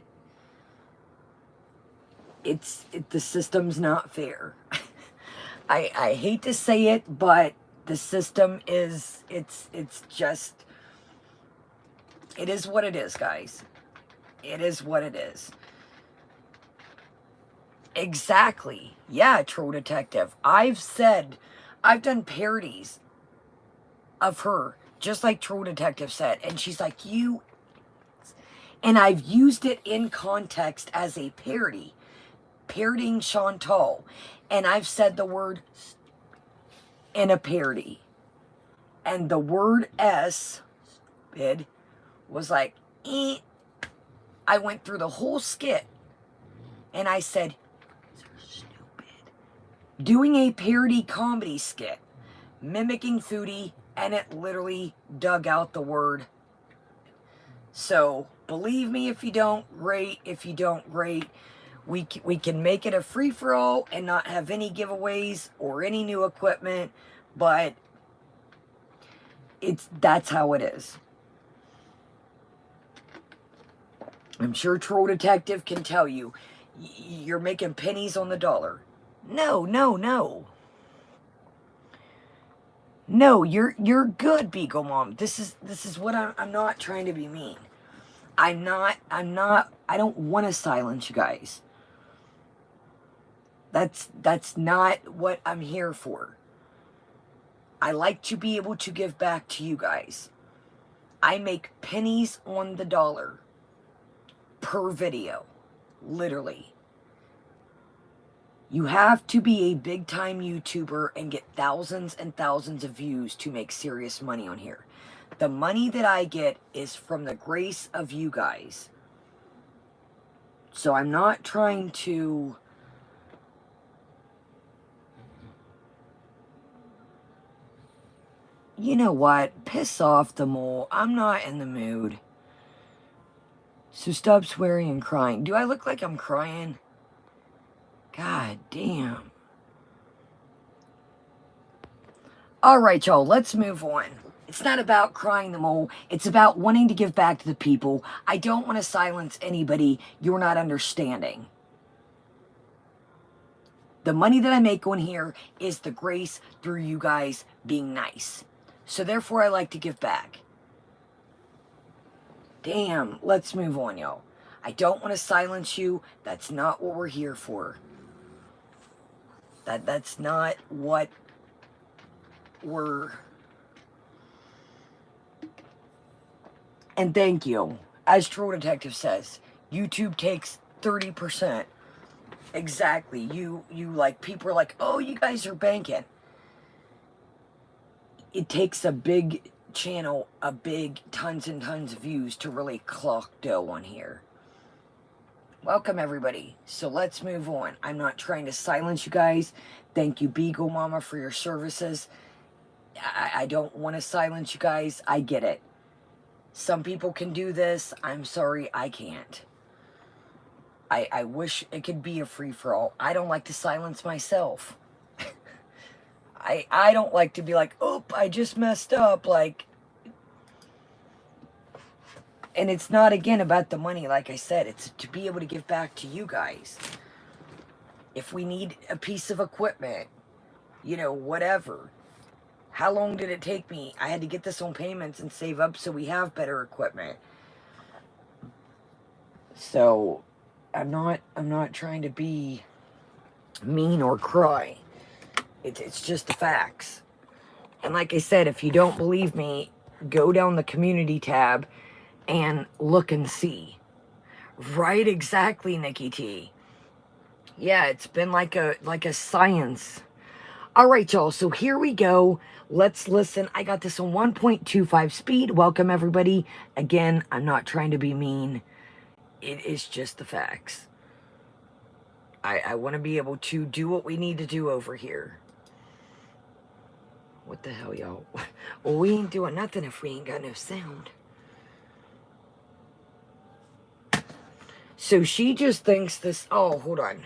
the system's not fair. I hate to say it, but the system is, it's just, it is what it is, guys. It is what it is. Exactly. Yeah, Troll Detective. I've done parodies of her, just like Troll Detective said. And she's like, you... And I've used it in context as a parody. Parodying Chantal. And I've said the word in a parody. And the word S, it was like, eh. I went through the whole skit. And I said, stupid. Doing a parody comedy skit. Mimicking Foodie. And it literally dug out the word. So, believe me if you don't, great. If you don't, great. We can make it a free-for-all and not have any giveaways or any new equipment. But that's how it is. I'm sure Troll Detective can tell you, you're making pennies on the dollar. No, no, no. No, you're good, Beagle Mom. This is what I'm not trying to be mean. I don't want to silence you guys. That's not what I'm here for. I like to be able to give back to you guys. I make pennies on the dollar per video. Literally. You have to be a big-time YouTuber and get thousands and thousands of views to make serious money on here. The money that I get is from the grace of you guys. So I'm not trying to... You know what? Piss off the mole. I'm not in the mood. So stop swearing and crying. Do I look like I'm crying? God damn. Alright, y'all. Let's move on. It's not about crying the mole. It's about wanting to give back to the people. I don't want to silence anybody. You're not understanding. The money that I make on here is the grace through you guys being nice. So therefore, I like to give back. Damn, let's move on, y'all. I don't want to silence you. That's not what we're here for. That's not what we're... And thank you. As Troll Detective says, YouTube takes 30%. Exactly. You like, people are like, oh, you guys are banking. It takes a big channel, a big tons and tons of views to really clock dough on here. Welcome, everybody. So let's move on. I'm not trying to silence you guys. Thank you, Beagle Mama, for your services. I don't want to silence you guys. I get it. Some people can do this. I'm sorry, I can't. I wish it could be a free-for-all. I don't like to silence myself. I don't like to be like, oh, I just messed up, like... And it's not, again, about the money, like I said. It's to be able to give back to you guys. If we need a piece of equipment, you know, whatever. How long did it take me? I had to get this on payments and save up so we have better equipment. So, I'm not trying to be mean or cry. It's just the facts. And like I said, if you don't believe me, go down the community tab and look and see. Right, exactly, Nikki T. Yeah, it's been like a science. All right, y'all, so here we go. Let's listen. I got this on 1.25 speed. Welcome, everybody. Again, I'm not trying to be mean. It is just the facts. I want to be able to do what we need to do over here. What the hell, y'all? Well, we ain't doing nothing if we ain't got no sound. So she just thinks this... Oh, hold on.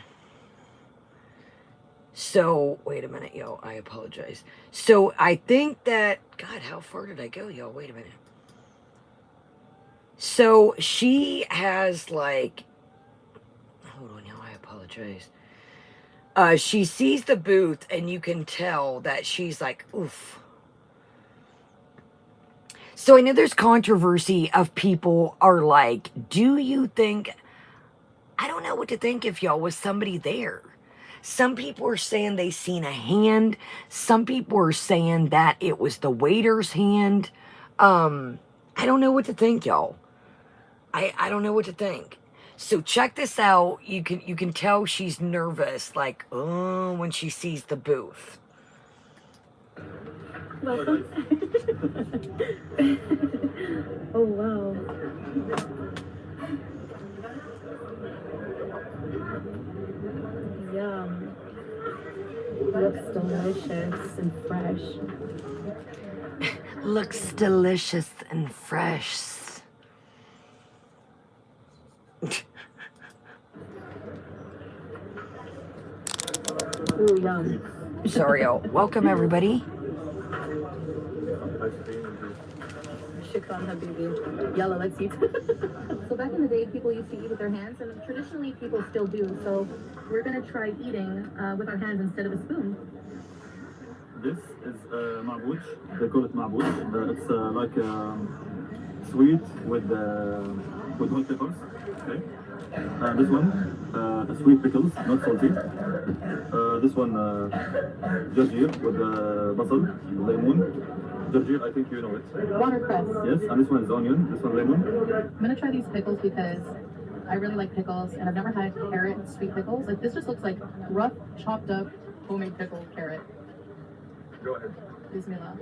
So, wait a minute, y'all. I apologize. So, I think that... God, how far did I go, y'all? Wait a minute. So, she has, like... Hold on, y'all. I apologize. She sees the booth, and you can tell that she's like, oof. So, I know there's controversy of people are like, do you think... I don't know what to think if y'all was somebody there. Some people are saying they seen a hand. Some people are saying that it was the waiter's hand. I don't know what to think, y'all. I don't know what to think. So check this out. You can tell she's nervous, like, oh, when she sees the booth. Welcome. Oh wow. Yum. Looks delicious and fresh. Looks delicious and fresh. Ooh, yum. Sorry, y'all. Welcome, everybody. Shukran habibi. Yalla, let's eat. So back in the day, people used to eat with their hands, and traditionally people still do. So we're gonna try eating with our hands instead of a spoon. This is ma'bouch. They call it ma'bouch. It's like sweet with hot peppers. Okay. This one, sweet pickles, not salty. This one, jarjir with basal, lemon. Jarjir, I think you know it. Watercress. Yes, and this one is onion. This one lemon. I'm gonna try these pickles because I really like pickles, and I've never had carrot sweet pickles. Like this just looks like rough, chopped up, homemade pickled carrot. Go ahead. Bismillah.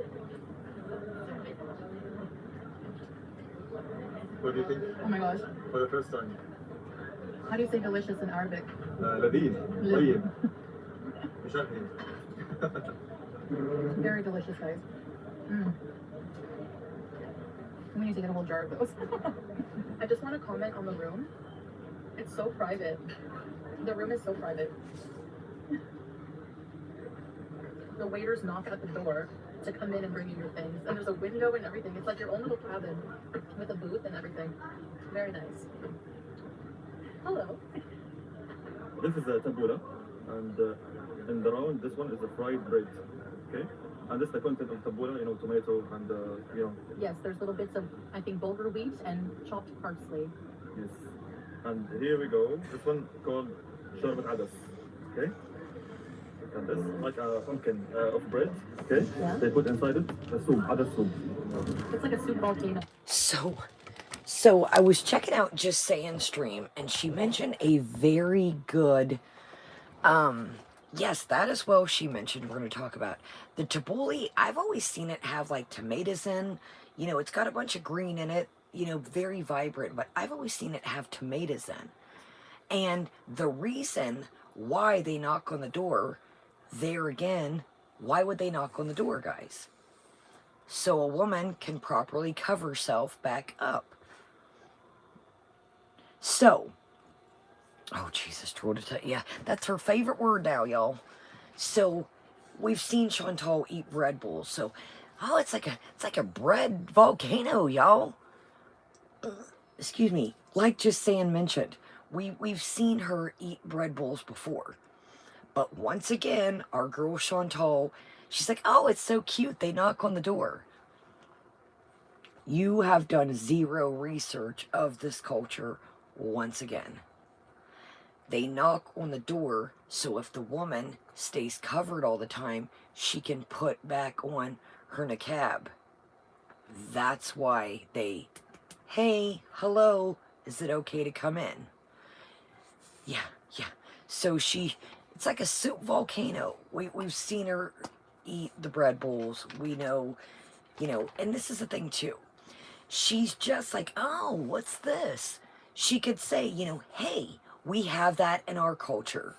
What do you think Oh my gosh. for the first time? How do you say delicious in Arabic? لذيذ. طيب. مشهي. Very delicious, guys. We need to get a whole jar of those. I just want to comment on the room. It's so private. The room is so private. The waiters knock at the door to come in and bring you your things. And there's a window and everything. It's like your own little cabin with a booth and everything. Very nice. Hello. This is a tabbouleh, and in the round, this one is a fried bread. Okay, and this is the content of tabbouleh, you know, tomato and you know. Yes, there's little bits of, I think, bulgur wheat and chopped parsley. Yes, and here we go. This one called sharbat adas. Okay, and this like a pumpkin of bread. Okay, Yeah. They put inside it a soup, adas soup. It's like a soup volcano. So I was checking out Just Saying stream, and she mentioned a very good, yes, that as well she mentioned we're going to talk about. The tabbouleh, I've always seen it have like tomatoes in, you know, it's got a bunch of green in it, you know, very vibrant, but I've always seen it have tomatoes in. And the reason why they knock on the door, there again, why would they knock on the door, guys? So a woman can properly cover herself back up. So, oh Jesus, yeah, that's her favorite word now, y'all. So, we've seen Chantal eat bread bowls. So, oh, it's like a bread volcano, y'all. Excuse me. Like Just Saying mentioned, we've seen her eat bread bowls before. But once again, our girl Chantal, she's like, oh, it's so cute. They knock on the door. You have done zero research of this culture once again. They knock on the door, so if the woman stays covered all the time, she can put back on her niqab. That's why they, hey, hello, is it okay to come in? Yeah. So it's like a soup volcano. We've seen her eat the bread bowls. We know, you know, and this is the thing too. She's just like, oh, what's this? She could say, you know, hey, we have that in our culture.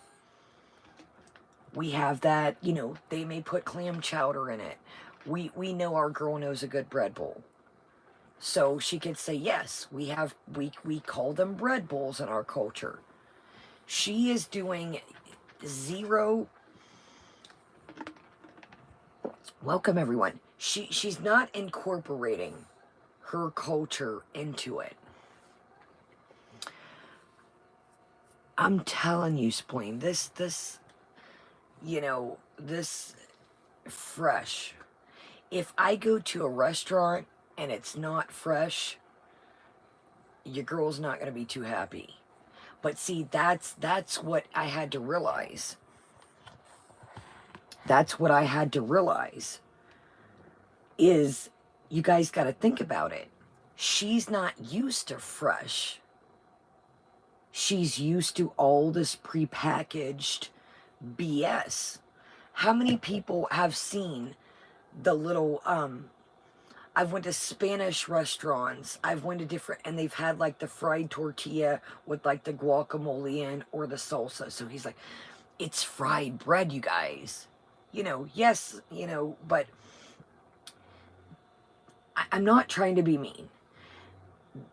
We have that, you know, they may put clam chowder in it. We know our girl knows a good bread bowl. So she could say, yes, we call them bread bowls in our culture. She is doing zero welcome everyone. She's not incorporating her culture into it. I'm telling you, Spleen, this, this fresh. If I go to a restaurant and it's not fresh, your girl's not going to be too happy. But see, that's what I had to realize. That's what I had to realize is you guys got to think about it. She's not used to fresh. She's used to all this prepackaged BS. How many people have seen the little I've went to Spanish restaurants. I've went to different, and they've had like the fried tortilla with like the guacamole in or the salsa. So he's like, it's fried bread, you guys. Yes, but I'm not trying to be mean.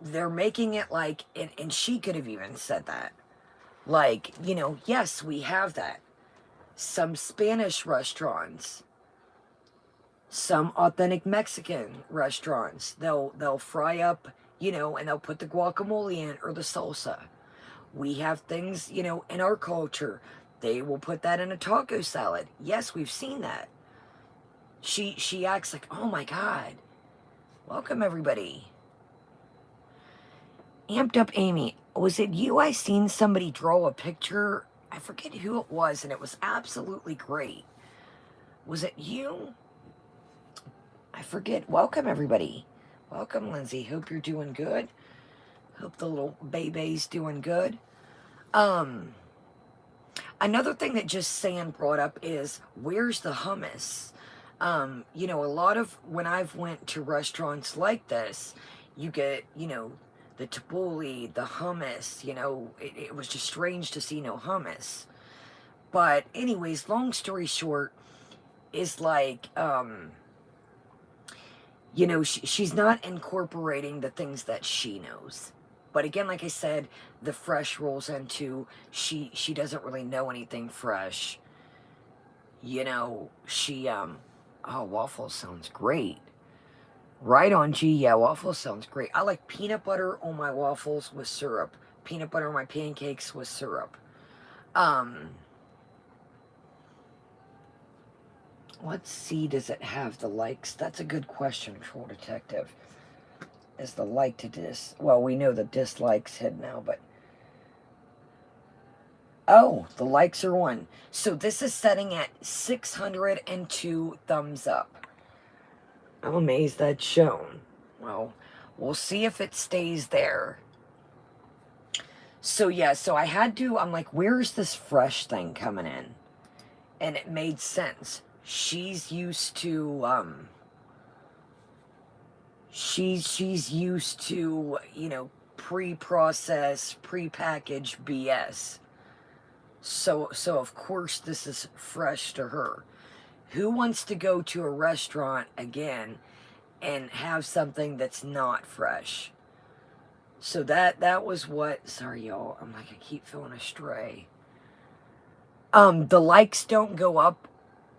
They're making it like, and she could have even said that. Like, yes, we have that. Some Spanish restaurants, some authentic Mexican restaurants, they'll fry up, and they'll put the guacamole in or the salsa. We have things, in our culture. They will put that in a taco salad. Yes, we've seen that. She acts like, oh my God. Welcome everybody. Amped Up Amy, was it you? I seen somebody draw a picture. I forget who it was, and it was absolutely great. Was it you? I forget. Welcome everybody. Welcome, Lindsay. Hope you're doing good. Hope the little baby's doing good. Another thing that just Sand brought up is, where's the hummus? A lot of, when I've went to restaurants like this, you get, the tabbouleh, the hummus, it was just strange to see no hummus. But anyways, long story short, is like, she's not incorporating the things that she knows. But again, like I said, the fresh rolls into, she doesn't really know anything fresh. Waffles sounds great. Right on, G. Yeah, waffles sounds great. I like peanut butter on my waffles with syrup. Peanut butter on my pancakes with syrup. Let's see, does it have the likes? That's a good question, Troll Detective. Is the like to dis... Well, we know the dislikes hid now, but... Oh, the likes are 1. So this is setting at 602 thumbs up. I'm amazed that's shown. Well, we'll see if it stays there. So yeah, so I had to... I'm like, where's this fresh thing coming in? And it made sense. She's used to... She's used to, pre-processed, pre-packaged BS. So of course this is fresh to her. Who wants to go to a restaurant again and have something that's not fresh? So that was what, sorry y'all, I'm like, I keep feeling astray. The likes don't go up.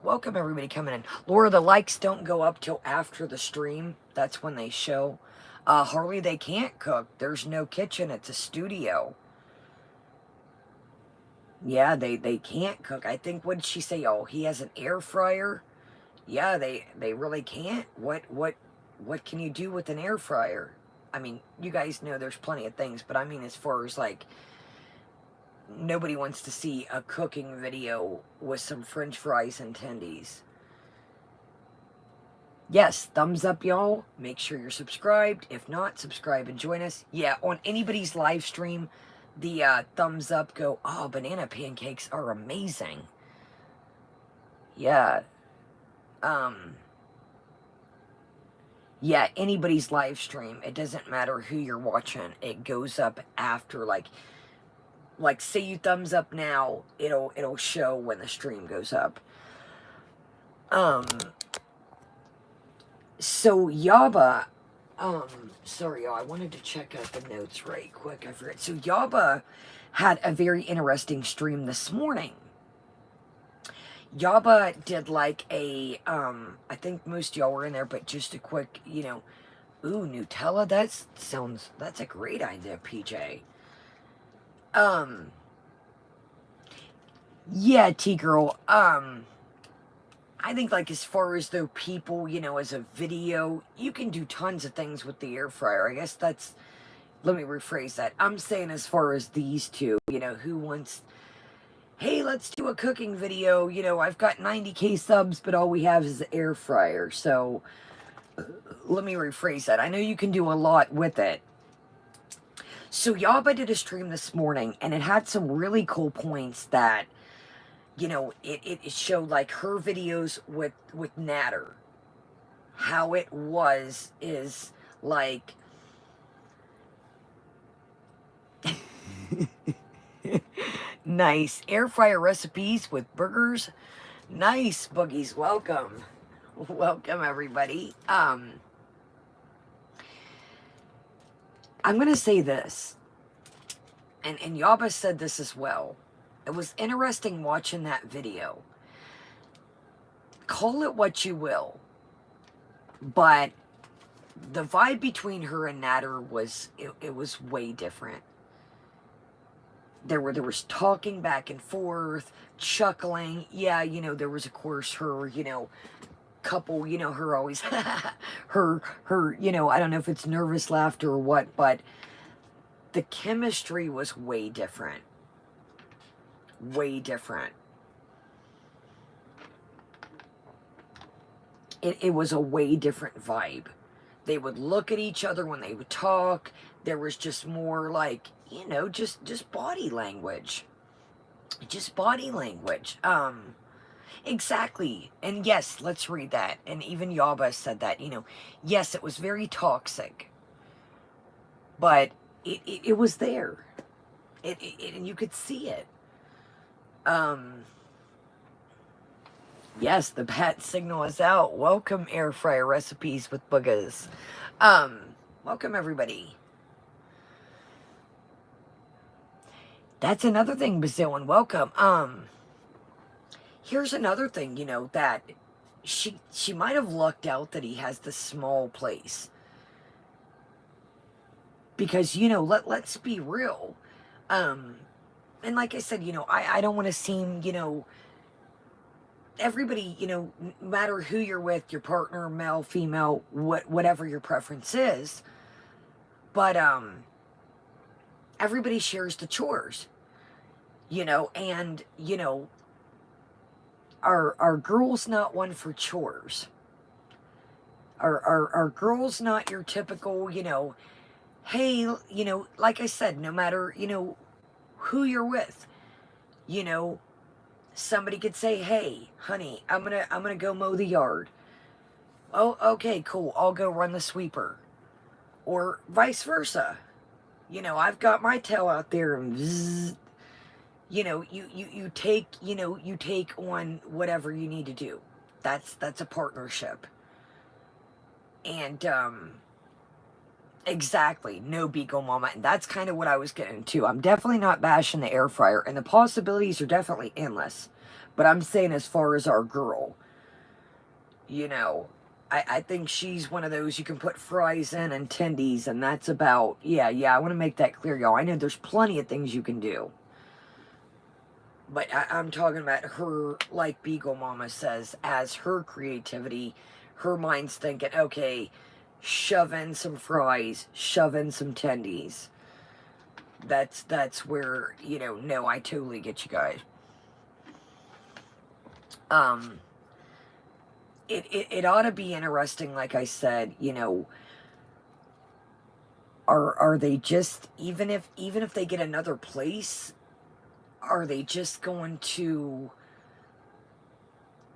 Welcome everybody coming in. Laura, the likes don't go up till after the stream. That's when they show. Harley, they can't cook. There's no kitchen. It's a studio. Yeah, they can't cook. I think, what did she say? Oh, he has an air fryer. Yeah, they really can't. What can you do with an air fryer? I mean, you guys know there's plenty of things, but I mean, as far as like, nobody wants to see a cooking video with some French fries and tendies. Yes, thumbs up, y'all. Make sure you're subscribed. If not, subscribe and join us. Yeah, on anybody's live stream, the thumbs up go, oh, banana pancakes are amazing. Yeah. Yeah, anybody's live stream, it doesn't matter who you're watching. It goes up after, like say you thumbs up now, it'll show when the stream goes up. So Yaba, sorry y'all, I wanted to check out the notes right quick. I forgot. So Yaba had a very interesting stream this morning. Yaba did like a, I think most of y'all were in there, but just a quick, ooh, Nutella, that's a great idea, PJ. Yeah, T-Girl, I think, like, as far as though people, as a video, you can do tons of things with the air fryer. I guess that's, let me rephrase that. I'm saying as far as these two, who wants, hey, let's do a cooking video. I've got 90K subs, but all we have is the air fryer. So let me rephrase that. I know you can do a lot with it. So Yaba did a stream this morning, and it had some really cool points that, it showed like her videos with Natter. How it is like nice air fryer recipes with burgers. Nice, Boogies. Welcome. Welcome, everybody. I'm gonna say this, and Yaba said this as well. It was interesting watching that video. Call it what you will, but the vibe between her and Natter was, it was way different. There was talking back and forth, chuckling. Yeah, there was, of course, her, couple, her always, her, I don't know if it's nervous laughter or what, but the chemistry was way different. Way different. It was a way different vibe. They would look at each other when they would talk. There was just more like, just body language. Just body language. Exactly. And yes, let's read that. And even Yaba said that, yes, it was very toxic. But it was there. And you could see it. Yes, the bat signal is out. Welcome, air fryer recipes with boogas. Welcome, everybody. That's another thing, Bazillin. Welcome. Here's another thing, that she might have lucked out that he has this small place. Because, let's be real. And like I said, I don't want to seem, everybody, no matter who you're with, your partner, male, female, whatever your preference is, but everybody shares the chores, and our girl's not one for chores. Our girl's not your typical, hey, like I said, no matter, who you're with, somebody could say, hey, honey, I'm gonna go mow the yard. Oh, okay, cool. I'll go run the sweeper. Or vice versa. I've got my tail out there and bzzz, you take on whatever you need to do. That's a partnership. And exactly, no Beagle Mama. And that's kind of what I was getting to. I'm definitely not bashing the air fryer, and the possibilities are definitely endless. But I'm saying as far as our girl, I think she's one of those you can put fries in and tendies, and that's about, yeah, I want to make that clear, y'all. I know there's plenty of things you can do. But I'm talking about her, like Beagle Mama says, as her creativity, her mind's thinking, okay, shove in some fries, shove in some tendies. That's where, no, I totally get you guys. It ought to be interesting, like I said, are they just, even if they get another place, are they just going to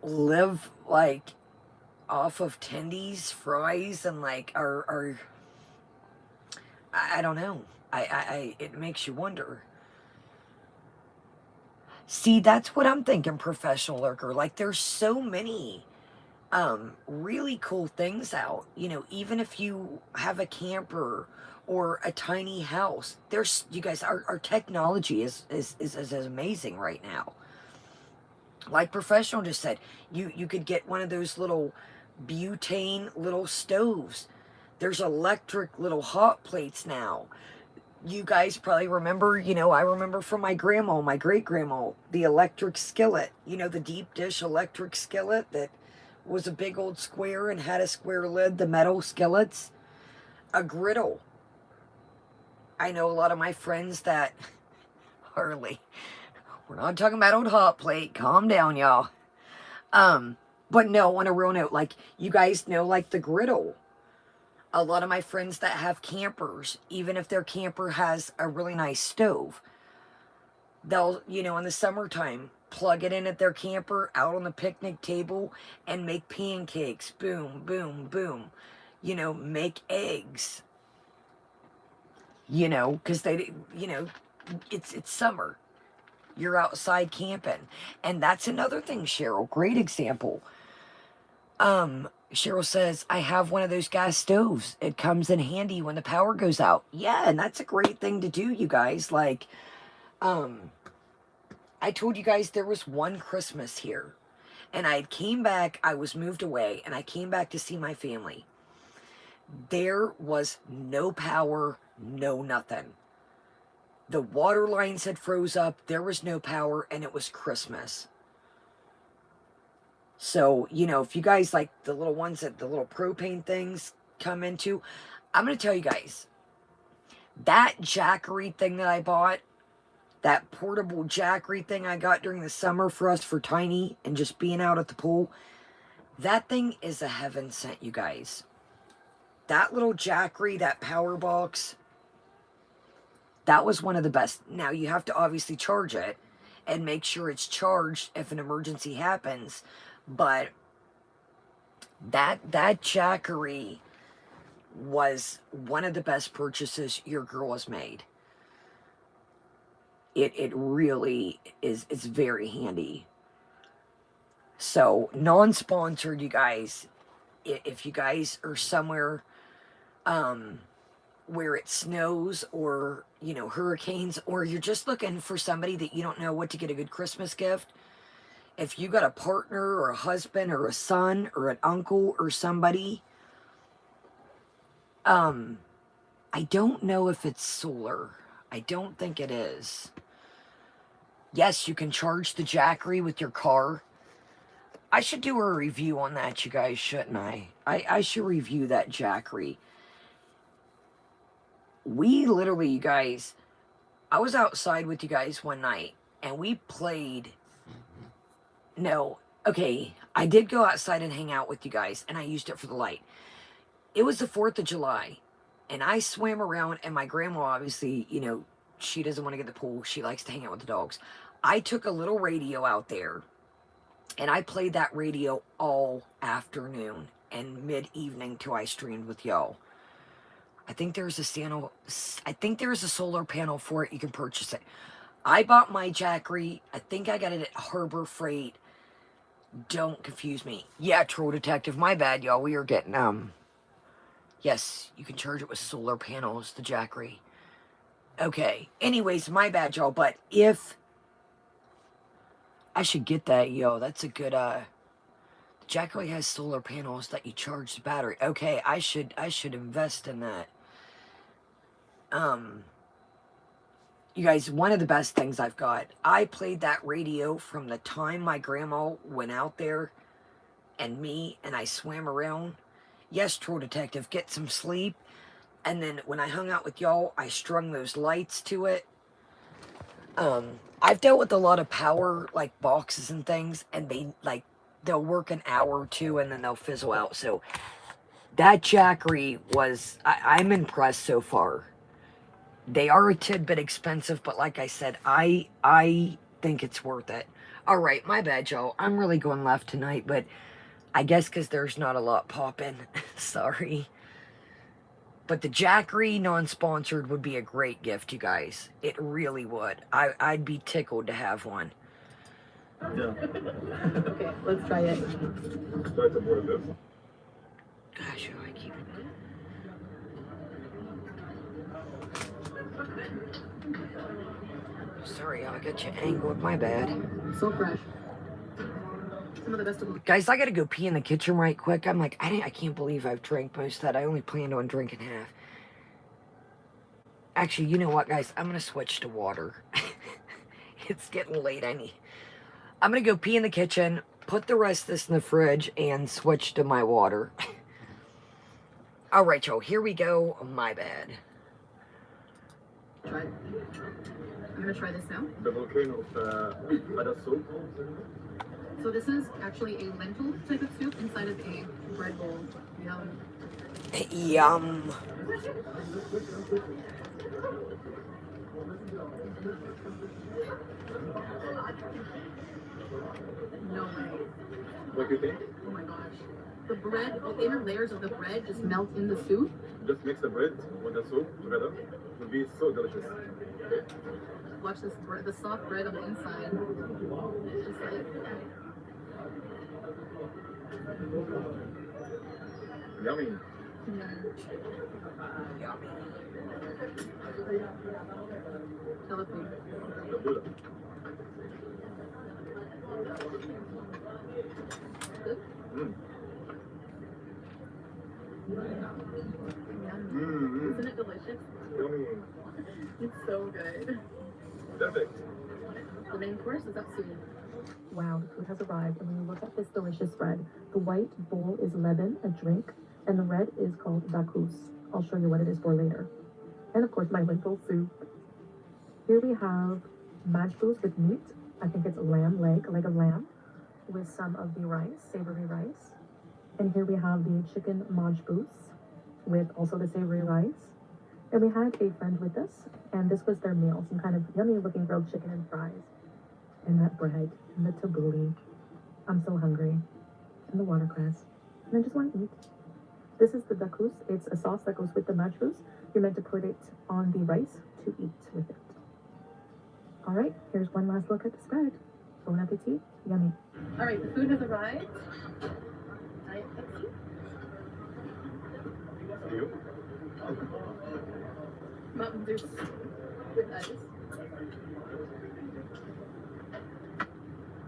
live like off of tendies, fries, and like are I don't know. It makes you wonder. See, that's what I'm thinking, Professional Lurker. Like, there's so many really cool things out. Even if you have a camper or a tiny house, you guys, our technology is amazing right now. Like Professional just said, you could get one of those little butane little stoves. There's electric little hot plates now. You guys probably remember, I remember from my grandma, my great grandma, the electric skillet, the deep dish electric skillet that was a big old square and had a square lid, the metal skillets, a griddle. I know a lot of my friends that, Harley, we're not talking about old hot plate, calm down, y'all. But no, on a real note, like, you guys know, like, the griddle. A lot of my friends that have campers, even if their camper has a really nice stove, they'll, in the summertime, plug it in at their camper out on the picnic table and make pancakes. Boom, boom, boom. Make eggs. Because it's summer. You're outside camping. And that's another thing, Cheryl. Great example. Cheryl says, I have one of those gas stoves. It comes in handy when the power goes out. Yeah, and that's a great thing to do, you guys. Like, I told you guys there was one Christmas here. And I came back, I was moved away, and I came back to see my family. There was no power, no nothing. The water lines had froze up, there was no power, and it was Christmas. So, if you guys like the little ones that the little propane things come into, I'm going to tell you guys, that Jackery thing that I bought, that portable Jackery thing I got during the summer for us for Tiny and just being out at the pool, that thing is a heaven sent, you guys. That little Jackery, that power box, that was one of the best. Now, you have to obviously charge it and make sure it's charged if an emergency happens. But that Jackery was one of the best purchases your girl has made. It really is. It's very handy. So, non-sponsored, you guys. If you guys are somewhere where it snows or hurricanes, or you're just looking for somebody that you don't know what to get a good Christmas gift. If you got a partner or a husband or a son or an uncle or somebody, I don't know if it's solar. I don't think it is. Yes, you can charge the Jackery with your car. I should do a review on that, you guys, shouldn't I? I should review that Jackery. We literally, you guys, I was outside with you guys one night and we played. No, okay, I did go outside and hang out with you guys, and I used it for the light. It was the 4th of July, and I swam around, and my grandma, obviously, she doesn't want to get in the pool. She likes to hang out with the dogs. I took a little radio out there, and I played that radio all afternoon and mid-evening till I streamed with y'all. I think there's a solar panel for it. You can purchase it. I bought my Jackery. I think I got it at Harbor Freight. Don't confuse me. Yeah, Troll Detective. My bad, y'all. We are getting, yes, you can charge it with solar panels, the Jackery. Okay. Anyways, my bad, y'all. But if... I should get that, yo. That's a good, the Jackery has solar panels that you charge the battery. Okay, I should invest in that. You guys, one of the best things I've got, I played that radio from the time my grandma went out there and I swam around. Yes, Troll Detective, get some sleep. And then when I hung out with y'all, I strung those lights to it. I've dealt with a lot of power, like boxes and things, and they'll work an hour or two and then they'll fizzle out. So that Jackery was, I'm impressed so far. They are a tidbit expensive, but like I said, I think it's worth it. All right, my bad, y'all. I'm really going left tonight, but I guess because there's not a lot popping. Sorry. But the Jackery non-sponsored would be a great gift, you guys. It really would. I'd be tickled to have one. Yeah. Okay, let's try it. Try to boil this. Gosh, I keep... Sorry, I got you angled. My bad. So fresh. Some of the vegetables. Guys, I gotta go pee in the kitchen right quick. I'm like, I can't believe I've drank most of that. I only planned on drinking half. Actually, you know what, guys? I'm gonna switch to water. It's getting late. I'm gonna go pee in the kitchen, put the rest of this in the fridge, and switch to my water. All right, y'all. Here we go. My bad. Try it. I'm gonna try this now. The volcano of other soup. So this is actually a lentil type of soup inside of a bread bowl. Yum. Yum. No way. What do you think? Oh my gosh. The bread, the inner layers of the bread just melt in the soup. Just mix the bread with the soup together. It will be so delicious. Watch this, the soft bread on the inside. It's just like, Yummy. Yummy. Philippine. The Buddha. Good? Mm. Yum. Isn't it delicious? Yummy. It's so good. Perfect. The main course is up soon. Wow, the food has arrived, and when you look at this delicious spread, the white bowl is leban, a drink, and the red is called dakus. I'll show you what it is for later. And of course, my lentil soup. Here we have majboos with meat. I think it's lamb leg of lamb, with some of the rice, savory rice. And here we have the chicken majboos with also the savory rice. And we had a friend with us, and this was their meal, some kind of yummy looking grilled chicken and fries. And that bread, and the tabbouleh. I'm so hungry. And the watercress. And I just want to eat. This is the dakus. It's a sauce that goes with the majboos. You're meant to put it on the rice to eat with it. All right, here's one last look at the spread. Bon appetit. Yummy. All right, the food has arrived. Diet Pepsi. You? Mountain Dew with ice.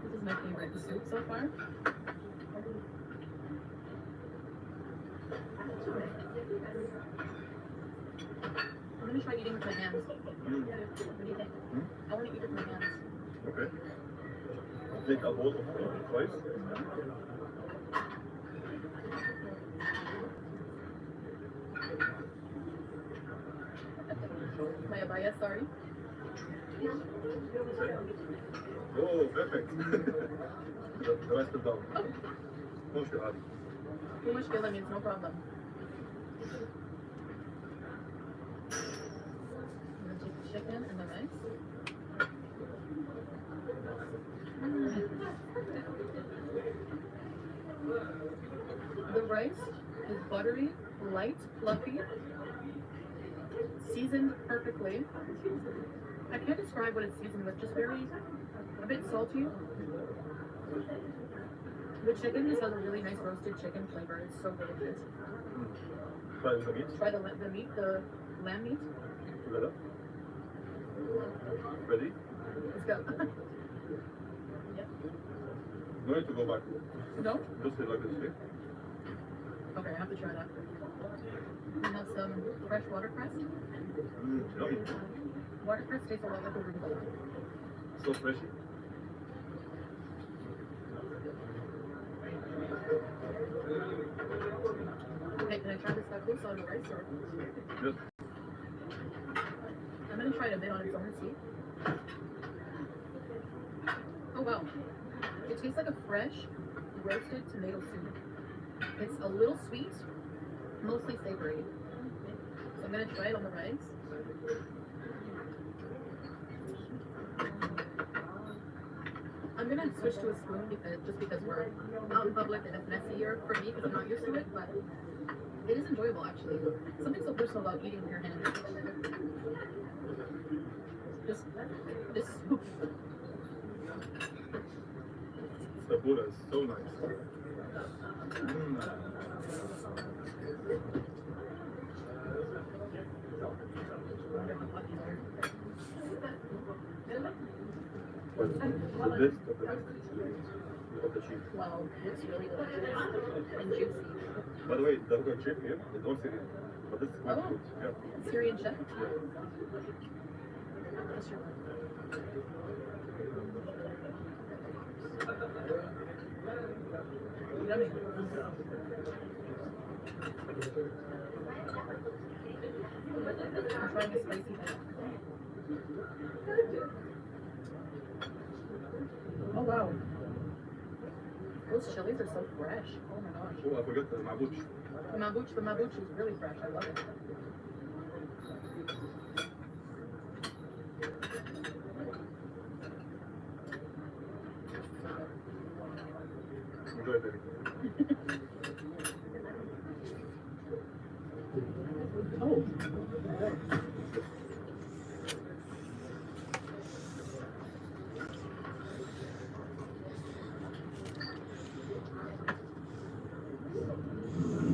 This is my favorite soup so far. I'm gonna try eating with my hands. What do you think? I want to eat with my hands. Okay. Take a bowl of rice. My abaya, sorry. Oh, perfect. the rest is done. No mushkil عادي. Too much killer means no problem. I'm gonna take the chicken and the rice. The rice is buttery, light, fluffy, seasoned perfectly. I can't describe what it's seasoned with, just a bit salty. The chicken just has a really nice roasted chicken flavor. It's so delicious. Try the meat Try the meat, the lamb meat. together. Ready? Let's go. Yep. No need to go back. No? Just like this, okay? Okay, I have to try that. We have some fresh watercress. Yummy. Watercress tastes a lot like arugula. So freshy. Okay, can I try this tacos on the rice? Or? Yes. I'm gonna try it a bit on its own, see. Oh wow. It tastes like a fresh, roasted tomato soup. It's a little sweet, mostly savory. So I'm gonna try it on the rice. I'm gonna switch to a spoon because we're out in public and it's messier for me because I'm not used to it, but it is enjoyable actually. Something so personal about eating with your hands. This soup. The Buddha is so nice. But the best of the best. of the cheese. Wow, looks really delicious and juicy. By the way, the hookah chip here is all Syrian, but this is quite Oh. good. Yeah. Syrian chef? Yeah. That's your yummy. I'm trying a spicy thing. Oh wow. Those chilies are so fresh. Oh my gosh. Oh, I forgot the mabuch. The mabuch is really fresh. I love it. Enjoy, baby. Oh.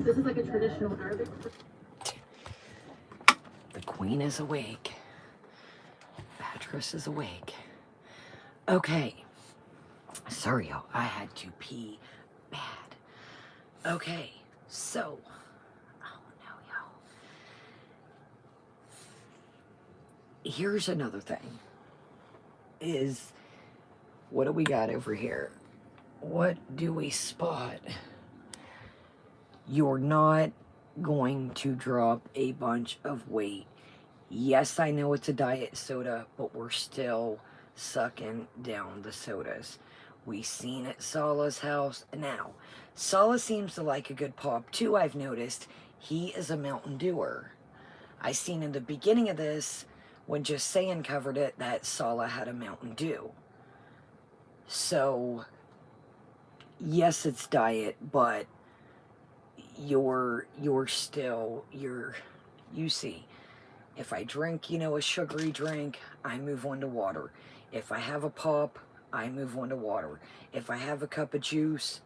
This is like a traditional Arabic. The queen is awake. Patris is awake. Okay. Sorry, y'all. I had to pee bad. Okay, so. Oh, no, y'all. Here's another thing. What do we got over here? What do we spot? You're not going to drop a bunch of weight. Yes, I know it's a diet soda, but we're still sucking down the sodas. We seen at Salah's house. Now, Salah seems to like a good pop too, I've noticed. He is a Mountain Dewer. I seen in the beginning of this, when Just Saying covered it, that Salah had a Mountain Dew. So, yes, it's diet, but you see, if I drink, a sugary drink, I move on to water. If I have a pop, I move on to water. If I have a cup of juice,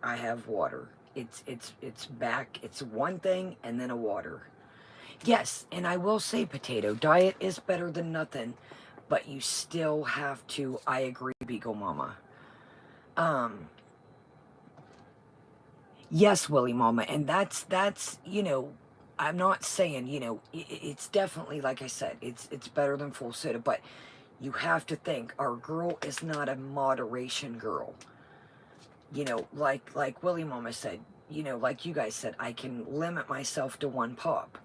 I have water. It's back. It's one thing and then a water. Yes, and I will say, potato diet is better than nothing, but you still have to. I agree, Beagle Mama. Yes, Willie Mama, and that's I'm not saying it's definitely, like I said, it's better than full soda, but you have to think our girl is not a moderation girl. Like Willie Mama said, like you guys said, I can limit myself to one pop.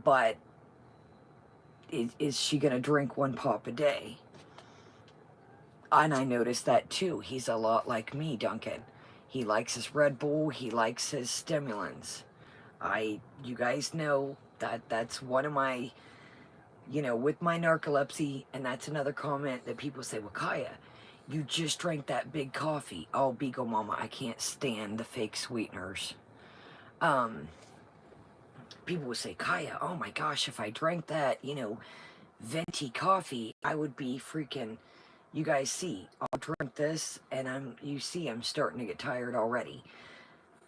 But is she gonna drink one pop a day? And I noticed that too. He's a lot like me, Duncan. He likes his Red Bull. He likes his stimulants. You guys know that's one of my, with my narcolepsy, and that's another comment that people say, well, Kaya, you just drank that big coffee. Oh, Beagle Mama, I can't stand the fake sweeteners. People would say, Kaya, oh my gosh, if I drank that, venti coffee, I would be freaking, you guys see, I'll drink this, and I'm starting to get tired already.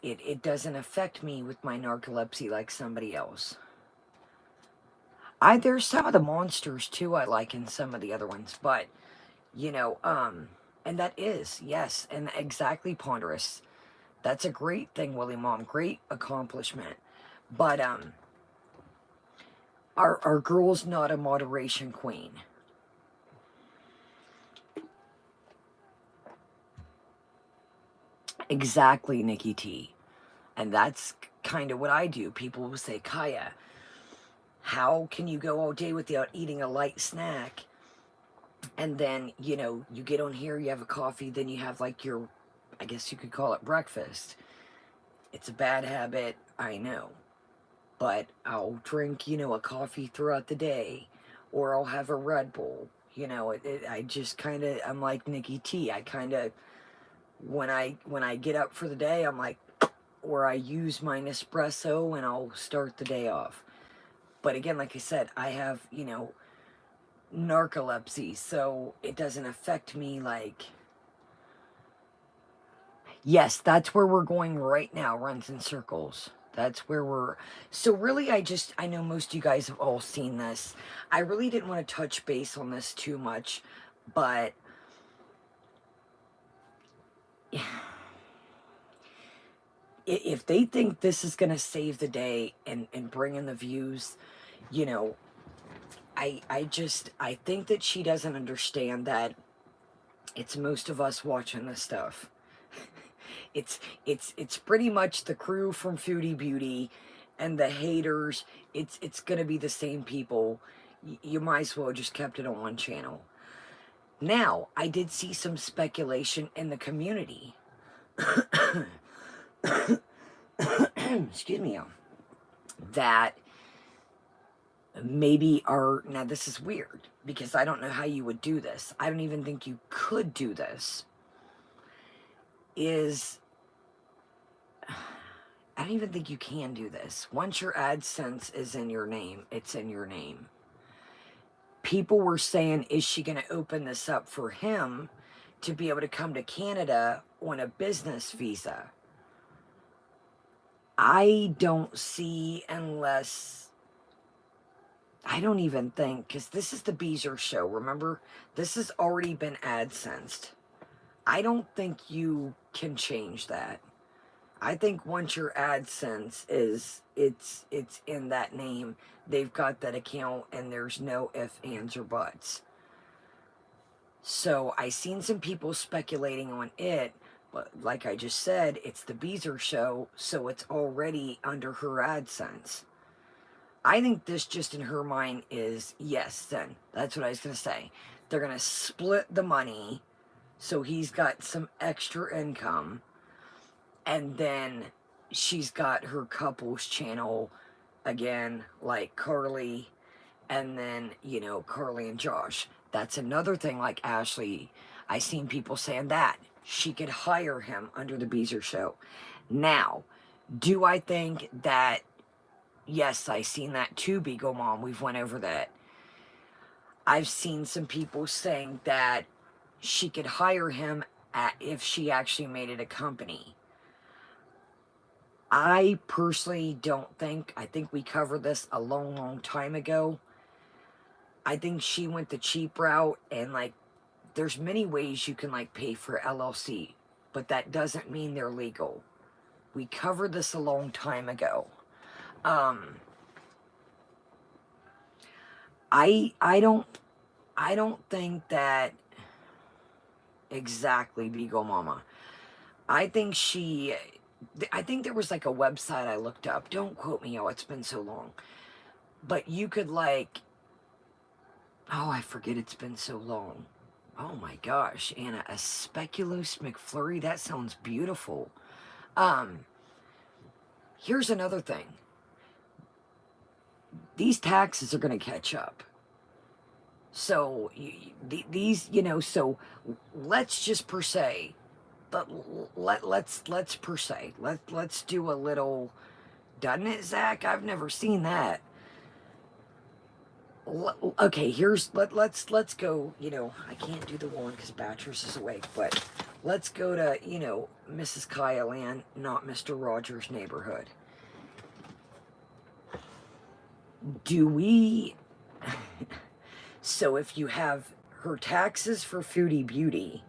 It doesn't affect me with my narcolepsy like somebody else. There's some of the monsters too I like in some of the other ones, but and that is, yes, and exactly, Ponderous. That's a great thing, Willie Mom, great accomplishment. But our girl's not a moderation queen. Exactly, Nikki T. And that's kind of what I do. People will say, Kaya, how can you go all day without eating a light snack? And then, you get on here, you have a coffee, then you have like your, I guess you could call it breakfast. It's a bad habit, I know. But I'll drink, a coffee throughout the day. Or I'll have a Red Bull. I just kind of, I'm like Nikki T. I kind of, when I get up for the day, I'm like, or I use my Nespresso and I'll start the day off. But again, like I said, I have, narcolepsy, so it doesn't affect me like... Yes, that's where we're going right now, runs in circles. That's where we're... So really, I know most of you guys have all seen this. I really didn't want to touch base on this too much, but if they think this is going to save the day and bring in the views, you know, I think that she doesn't understand that it's most of us watching this stuff. It's pretty much the crew from Foodie Beauty and the haters. It's gonna be the same people. You might as well just kept it on one channel. Now, I did see some speculation in the community. Excuse me, that maybe now this is weird because I don't know how you would do this. I don't even think you could do this. I don't even think you can do this. Once your AdSense is in your name, it's in your name. People were saying, is she going to open this up for him to be able to come to Canada on a business visa? I don't see, unless, I don't even think, because this is the Beezer show, remember? This has already been AdSensed. I don't think you can change that. I think once your AdSense is, it's in that name, they've got that account and there's no ifs, ands, or buts. So I seen some people speculating on it, but like I just said, it's the Beezer show, so it's already under her AdSense. I think this just in her mind is, yes, then, that's what I was going to say. They're going to split the money, so he's got some extra income. And then she's got her couples channel again, like Carly, and then, you know, Carly and Josh. That's another thing, like Ashley. I seen people saying that she could hire him under the Beezer show. Now, do I think that, yes, I seen that too, Beagle Mom. We've went over that. I've seen some people saying that she could hire him if she actually made it a company. I personally don't think, I think we covered this a long time ago. I think she went the cheap route, and like, there's many ways you can like pay for LLC, but that doesn't mean they're legal. We covered this a long time ago. I don't think that exactly, Beagle Mama. I think there was like a website I looked up. Don't quote me, oh, it's been so long. But you could like, oh, I forget, it's been so long. Oh my gosh, Anna, a speculoos McFlurry, that sounds beautiful. Here's another thing. These taxes are going to catch up. So these, you know, so let's just per se, but let's per se, let's do a little, doesn't it, Zach? I've never seen that. Okay, let's go, you know, I can't do the one because Batchers is awake, but let's go to, you know, Mrs. Kyle Ann, not Mr. Rogers' neighborhood. Do we, so if you have her taxes for Foodie Beauty,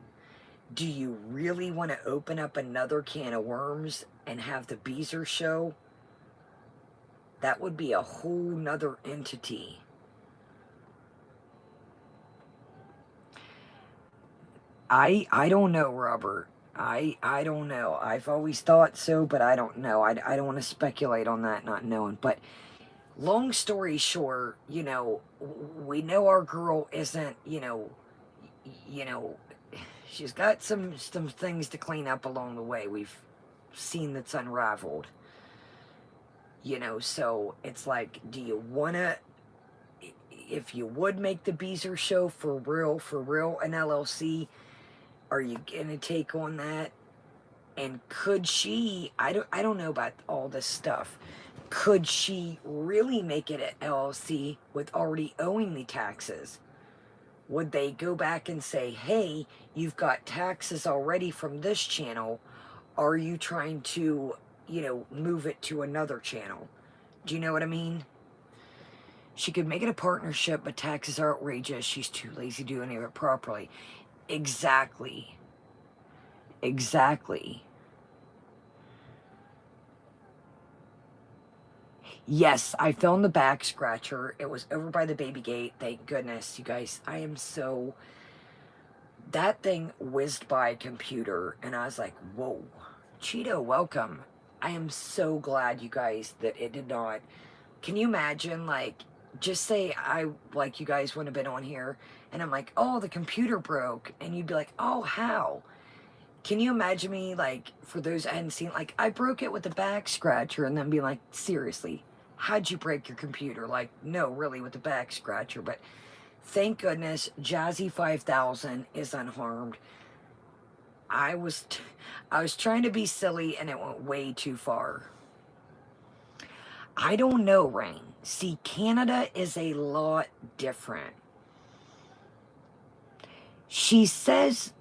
do you really want to open up another can of worms and have the Beezer show? That would be a whole nother entity. I don't know, Robert. I don't know. I've always thought so, but I don't know. I don't want to speculate on that, not knowing. But long story short, you know, we know our girl isn't, you know, she's got some things to clean up along the way. We've seen that's unraveled. You know, so it's like, do you want to, if you would make the Beezer show for real, an LLC, are you going to take on that? And could she, I don't know about all this stuff. Could she really make it an LLC with already owing the taxes? Would they go back and say, hey, you've got taxes already from this channel. Are you trying to, you know, move it to another channel? Do you know what I mean? She could make it a partnership, but taxes are outrageous. She's too lazy to do any of it properly. Exactly. Exactly. Yes, I filmed the back scratcher. It was over by the baby gate. Thank goodness, you guys. I am so... That thing whizzed by computer, and I was like, whoa. Cheeto, welcome. I am so glad, you guys, that it did not. Can you imagine, like, just say like, you guys wouldn't have been on here, and I'm like, oh, the computer broke, and you'd be like, oh, how? Can you imagine me, like, for those I hadn't seen, like, I broke it with a back scratcher, and then be like, seriously, how'd you break your computer? Like, no, really, with the back scratcher, but thank goodness Jazzy 5000 is unharmed. I was trying to be silly, and it went way too far. I don't know, Rain. See, Canada is a lot different. She says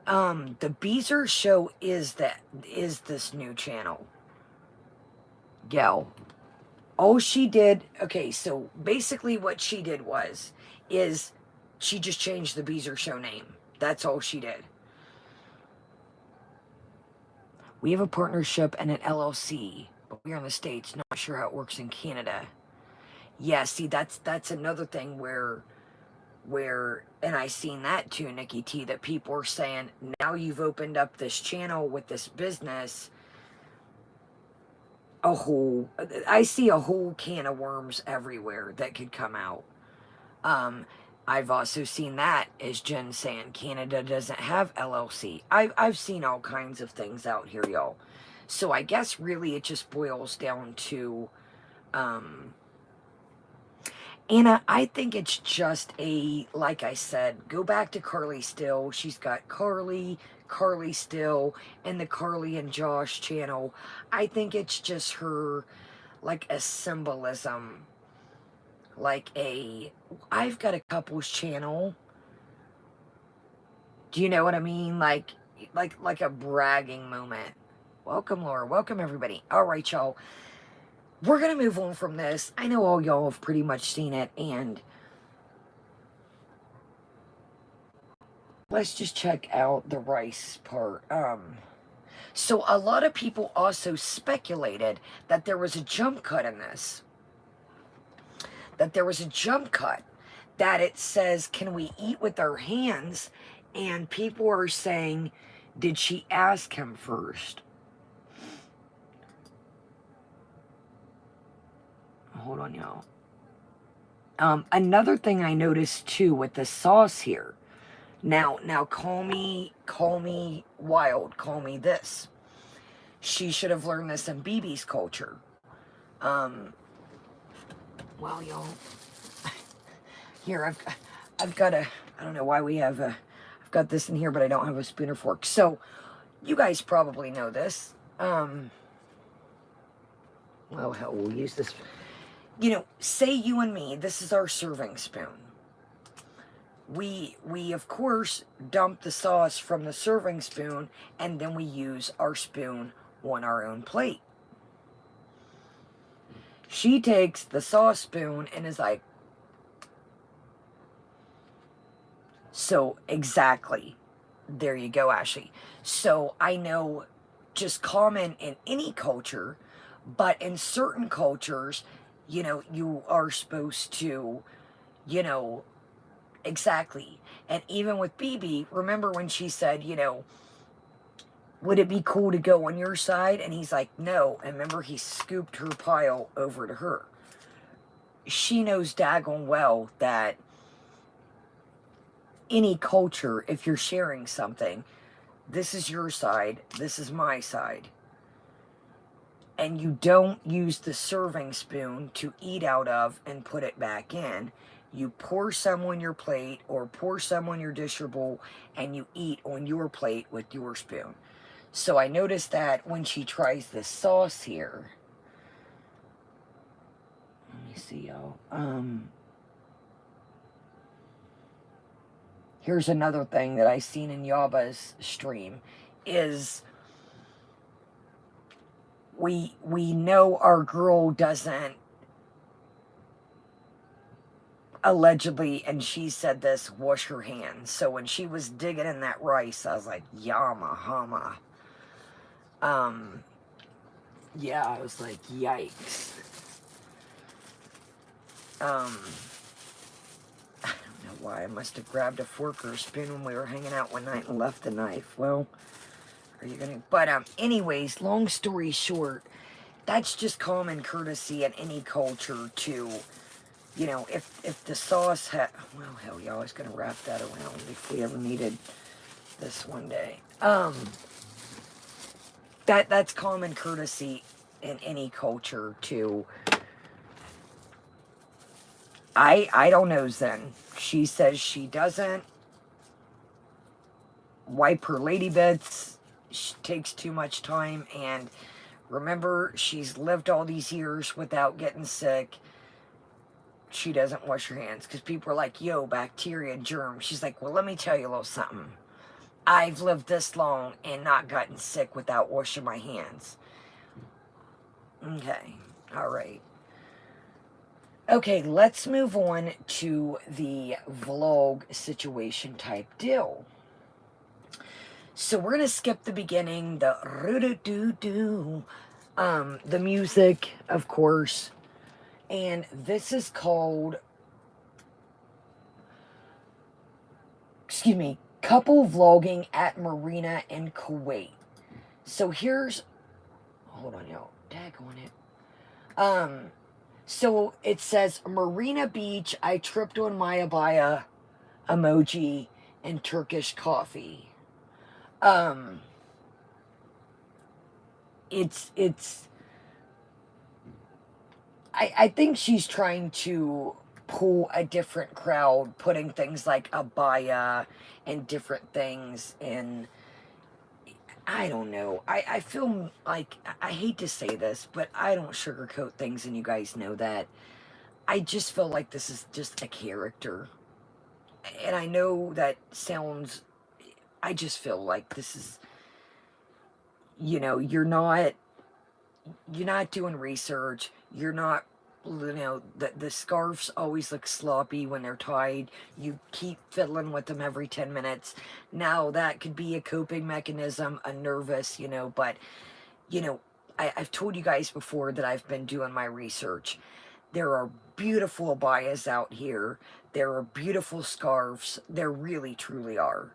the Beezer show is this new channel. Gal. All she did, okay, so basically what she did is she just changed the Beezer show name. That's all she did. We have a partnership and an LLC, but we're in the States, not sure how it works in Canada. Yeah, see, that's another thing where, and I seen that too, Nikki T, that people are saying, now you've opened up this channel with this business, I see a whole can of worms everywhere that could come out. I've also seen that, as Jen saying, Canada doesn't have LLC. I've seen all kinds of things out here, y'all. So I guess really it just boils down to, Anna, I think it's just like I said, go back to Carly Still. She's got Carly Still, and the Carly and Josh channel. I think it's just her, like a symbolism. I've got a couples channel. Do you know what I mean? Like a bragging moment. Welcome, Laura. Welcome, everybody. All right, y'all. We're going to move on from this. I know all y'all have pretty much seen it, and let's just check out the rice part. So a lot of people also speculated that there was a jump cut in this. That there was a jump cut. That it says, can we eat with our hands? And people are saying, did she ask him first? Hold on, y'all. Another thing I noticed too with the sauce here. Now call me wild, call me this. She should have learned this in BB's culture. Well, y'all, here I've got I don't know why we have I've got this in here, but I don't have a spoon or fork. So you guys probably know this. Well, hell, we'll use this. You know, say you and me, this is our serving spoon. We of course dump the sauce from the serving spoon, and then we use our spoon on our own plate. She takes the sauce spoon and is like, so exactly. There you go, Ashley. So I know, just common in any culture, but in certain cultures, you know, you are supposed to, you know, exactly. And even with BB, remember when she said, you know, would it be cool to go on your side? And he's like, no. And remember, he scooped her pile over to her. She knows daggone well that any culture, if you're sharing something, this is your side, this is my side. And you don't use the serving spoon to eat out of and put it back in. You pour some on your plate or pour some on your dish or bowl, and you eat on your plate with your spoon. So I noticed that when she tries this sauce here. Let me see, y'all. Here's another thing that I seen in Yaba's stream is we know our girl doesn't allegedly, and she said this, wash her hands. So when she was digging in that rice, I was like, yama hama. Yeah, I was like, yikes. I don't know why. I must have grabbed a fork or a spoon when we were hanging out one night and left the knife. Well, are you gonna? But anyways, long story short, that's just common courtesy in any culture to, you know, if the sauce had, well, hell yeah, I was gonna wrap that around if we ever needed this one day. That's common courtesy in any culture to. I don't know, Zen. She says she doesn't wipe her lady bits. She takes too much time, and remember, she's lived all these years without getting sick. She doesn't wash her hands because people are like, yo, bacteria, germs. She's like, well, let me tell you a little something. I've lived this long and not gotten sick without washing my hands. Okay, all right. Okay, let's move on to the vlog situation type deal. So we're gonna skip the beginning, the roo-doo-doo-doo, the music, of course, and this is called, excuse me, couple vlogging at marina in Kuwait. So here's, hold on, yo, daggone it. So it says Marina Beach, I tripped on my abaya emoji and Turkish coffee. I think she's trying to pull a different crowd, putting things like abaya and different things in. I don't know. I feel like, I hate to say this, but I don't sugarcoat things, and you guys know that. I just feel like this is just a character. And I know that sounds, I just feel like this is, you know, you're not doing research. You're not, you know, the scarves always look sloppy when they're tied. You keep fiddling with them every 10 minutes. Now that could be a coping mechanism, a nervous, you know, but, you know, I've told you guys before that I've been doing my research. There are beautiful abayas out here. There are beautiful scarves. There really, truly are.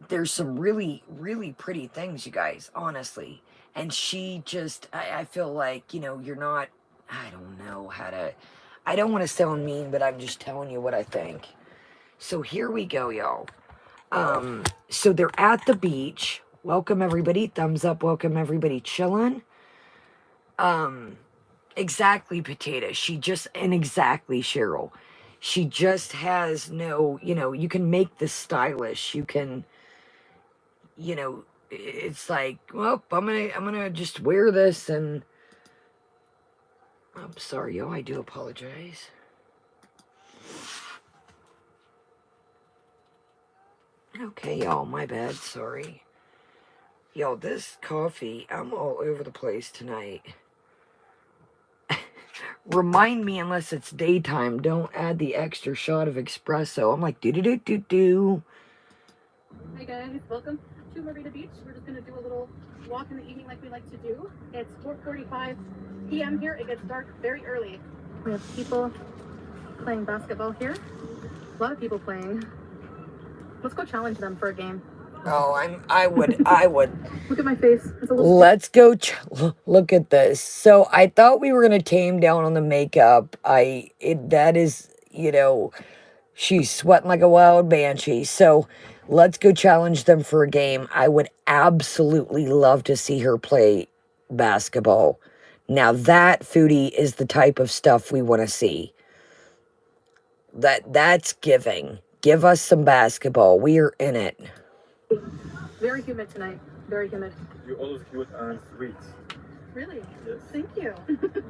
There's some really, really pretty things, you guys, honestly. And she just, I feel like, you know, you're not, I don't know how to, I don't want to sound mean, but I'm just telling you what I think. So here we go, y'all. So they're at the beach. Welcome, everybody. Thumbs up. Welcome, everybody. Chilling. Exactly, Potato. She just, and exactly, Cheryl. She just has no, you know, you can make this stylish. You can, you know, it's like, well, I'm gonna just wear this, and I'm sorry, yo, I do apologize. Okay, y'all, my bad, sorry. Yo, this coffee, I'm all over the place tonight. Remind me, unless it's daytime, don't add the extra shot of espresso. I'm like, do. Hey guys, welcome to Marina Beach. We're just gonna do a little walk in the evening like we like to do. It's 4:45 p.m. here. It gets dark very early. We have people playing basketball here. A lot of people playing. Let's go challenge them for a game. Oh, I would. Look at my face. It's a little. Let's go. Look at this. So I thought we were gonna tame down on the makeup. That is, you know, she's sweating like a wild banshee. So let's go challenge them for a game. I would absolutely love to see her play basketball. Now that, Foodie, is the type of stuff we want to see. That's giving. Give us some basketball. We are in it. Very humid tonight. Very humid. You're always cute and sweet. Really? Yes. Thank you.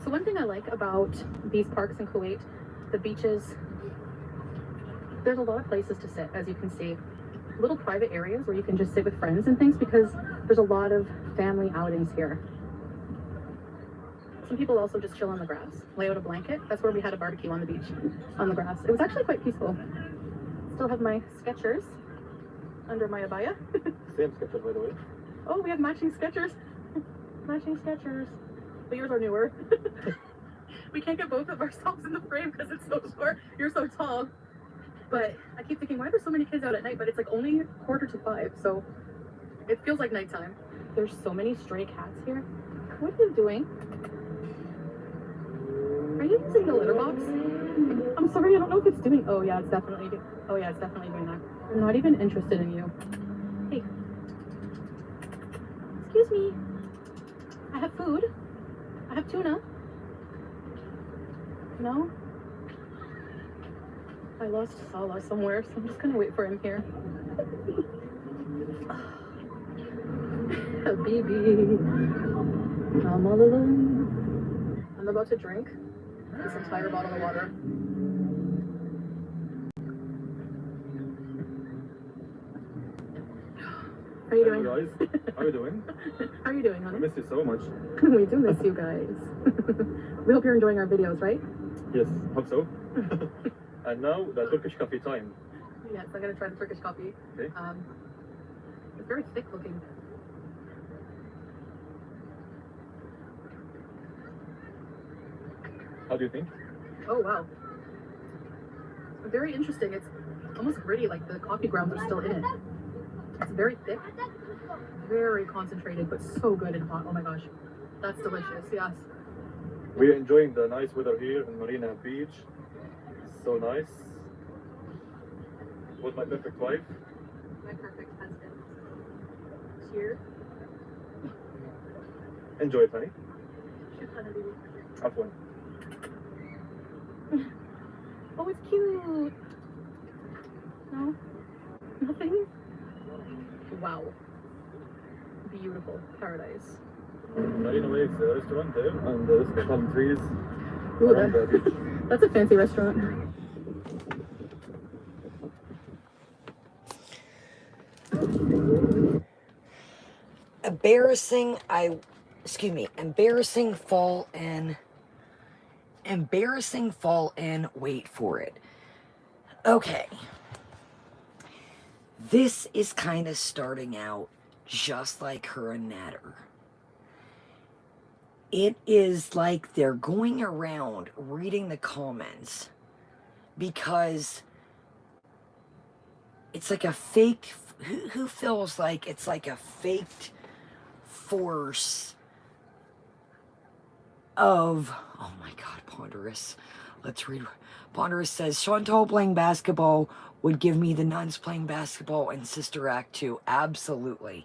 So one thing I like about these parks in Kuwait, the beaches, there's a lot of places to sit, as you can see. Little private areas where you can just sit with friends and things, because there's a lot of family outings here. Some people also just chill on the grass, lay out a blanket. That's where we had a barbecue on the beach, on the grass. It was actually quite peaceful. Still have my Skechers under my abaya. Same Skechers, by the way. Oh, we have matching Skechers. Matching Skechers. But yours are newer. We can't get both of ourselves in the frame because it's so short. You're so tall. But I keep thinking, why are there so many kids out at night? But it's like only 4:45, so it feels like nighttime. There's so many stray cats here. What are you doing? Are you using the litter box? I'm sorry, I don't know if it's doing. Oh yeah, it's definitely doing that. I'm not even interested in you. Hey. Excuse me. I have food. I have tuna. No? I lost Salah somewhere, so I'm just gonna wait for him here. Baby, I'm all alone. I'm about to drink this entire bottle of water. How are you doing? Hey guys, how are you doing? How are you doing, I honey? miss you so much. We do miss you guys. We hope you're enjoying our videos, right? Yes, hope so. And now the Turkish coffee time. Yes, I'm gonna try the Turkish coffee. Okay. It's very thick looking. How do you think? Oh wow. Very interesting. It's almost gritty, like the coffee grounds are still in it. It's very thick, very concentrated, but so good and hot. Oh my gosh. That's delicious, yes. We're enjoying the nice weather here in Marina Beach. So nice. With my perfect wife. My perfect husband. Cheers. Enjoy it, honey. Shukran, baby. Afwan. Oh, it's cute. No? Nothing? Wow. Beautiful. Paradise. Marina Waves restaurant there, and there's the palm trees. Ooh, around the beach. that's a fancy restaurant. Embarrassing fall in, wait for it. Okay. This is kind of starting out just like her and Natter. It is like they're going around reading the comments because it's like a fake, who feels like it's like a faked force of, oh my God, Ponderous. Let's read. Ponderous says, Chantal playing basketball would give me the nuns playing basketball in Sister Act 2. Absolutely.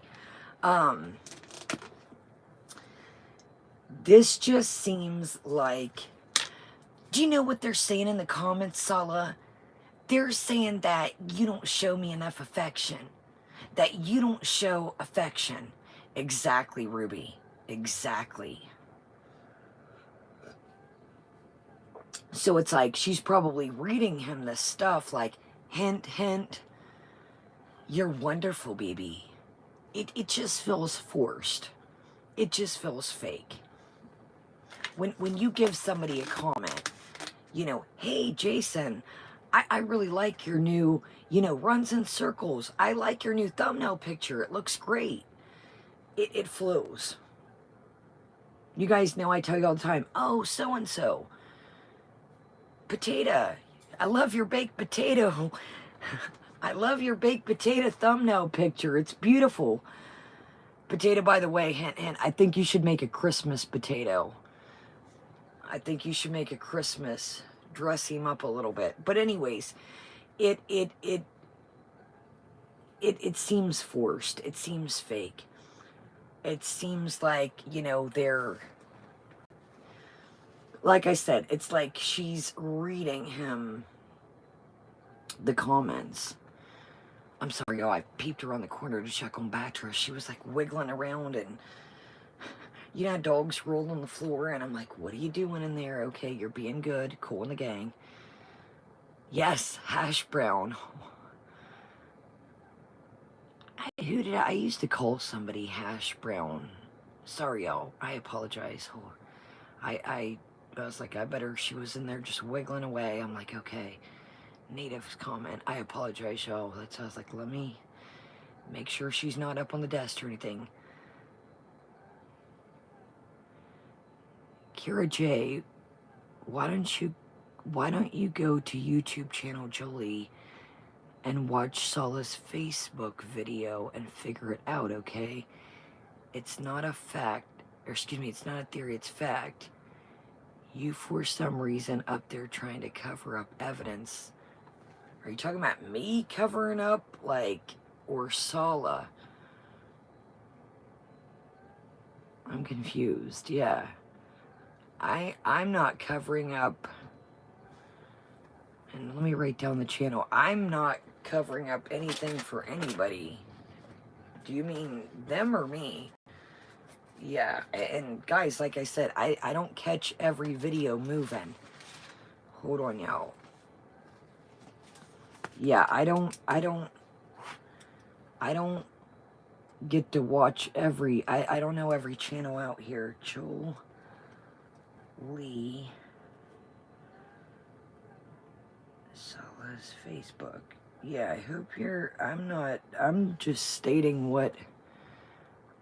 This just seems like, do you know what they're saying in the comments, Salah? They're saying that you don't show me enough affection. That you don't show affection. Exactly, Ruby. Exactly. So it's like she's probably reading him this stuff like, hint, hint, you're wonderful, baby. It just feels forced. It just feels fake. When you give somebody a comment, you know, hey, Jason, I really like your new, runs in circles. I like your new thumbnail picture. It looks great. It flows. You guys know I tell you all the time, oh, so-and-so. Potato. I love your baked potato. I love your baked potato thumbnail picture. It's beautiful. Potato, by the way, hint, hint, I think you should make a Christmas potato. I think you should make a Christmas. Dress him up a little bit. But anyways, it seems forced. It seems fake. It seems like, they're, like I said, it's like she's reading him the comments. I'm sorry, I peeped around the corner to check on Beatrice. She was like wiggling around and, dogs roll on the floor. And I'm like, what are you doing in there? Okay, you're being good. Cool in the gang. Yes, hash brown. I used to call somebody hash brown. Sorry, y'all. I apologize. I was like, I better, she was in there just wiggling away. I'm like, okay, Native's comment. I apologize, y'all. I was like, let me make sure she's not up on the desk or anything. Kira J, why don't you go to YouTube channel Jolie and watch Salah's Facebook video and figure it out, okay? It's not a fact, or excuse me, it's not a theory, it's fact. You, for some reason, up there trying to cover up evidence. Are you talking about me covering up, like, or Salah? I'm confused, yeah. I'm not covering up, and let me write down the channel. I'm not covering up anything for anybody. Do you mean them or me? Yeah, and guys, like I said, I don't catch every video moving. Hold on, y'all. Yeah, I don't get to watch every, I don't know every channel out here. Joel Lee Salah's Facebook. Yeah, I hope I'm just stating what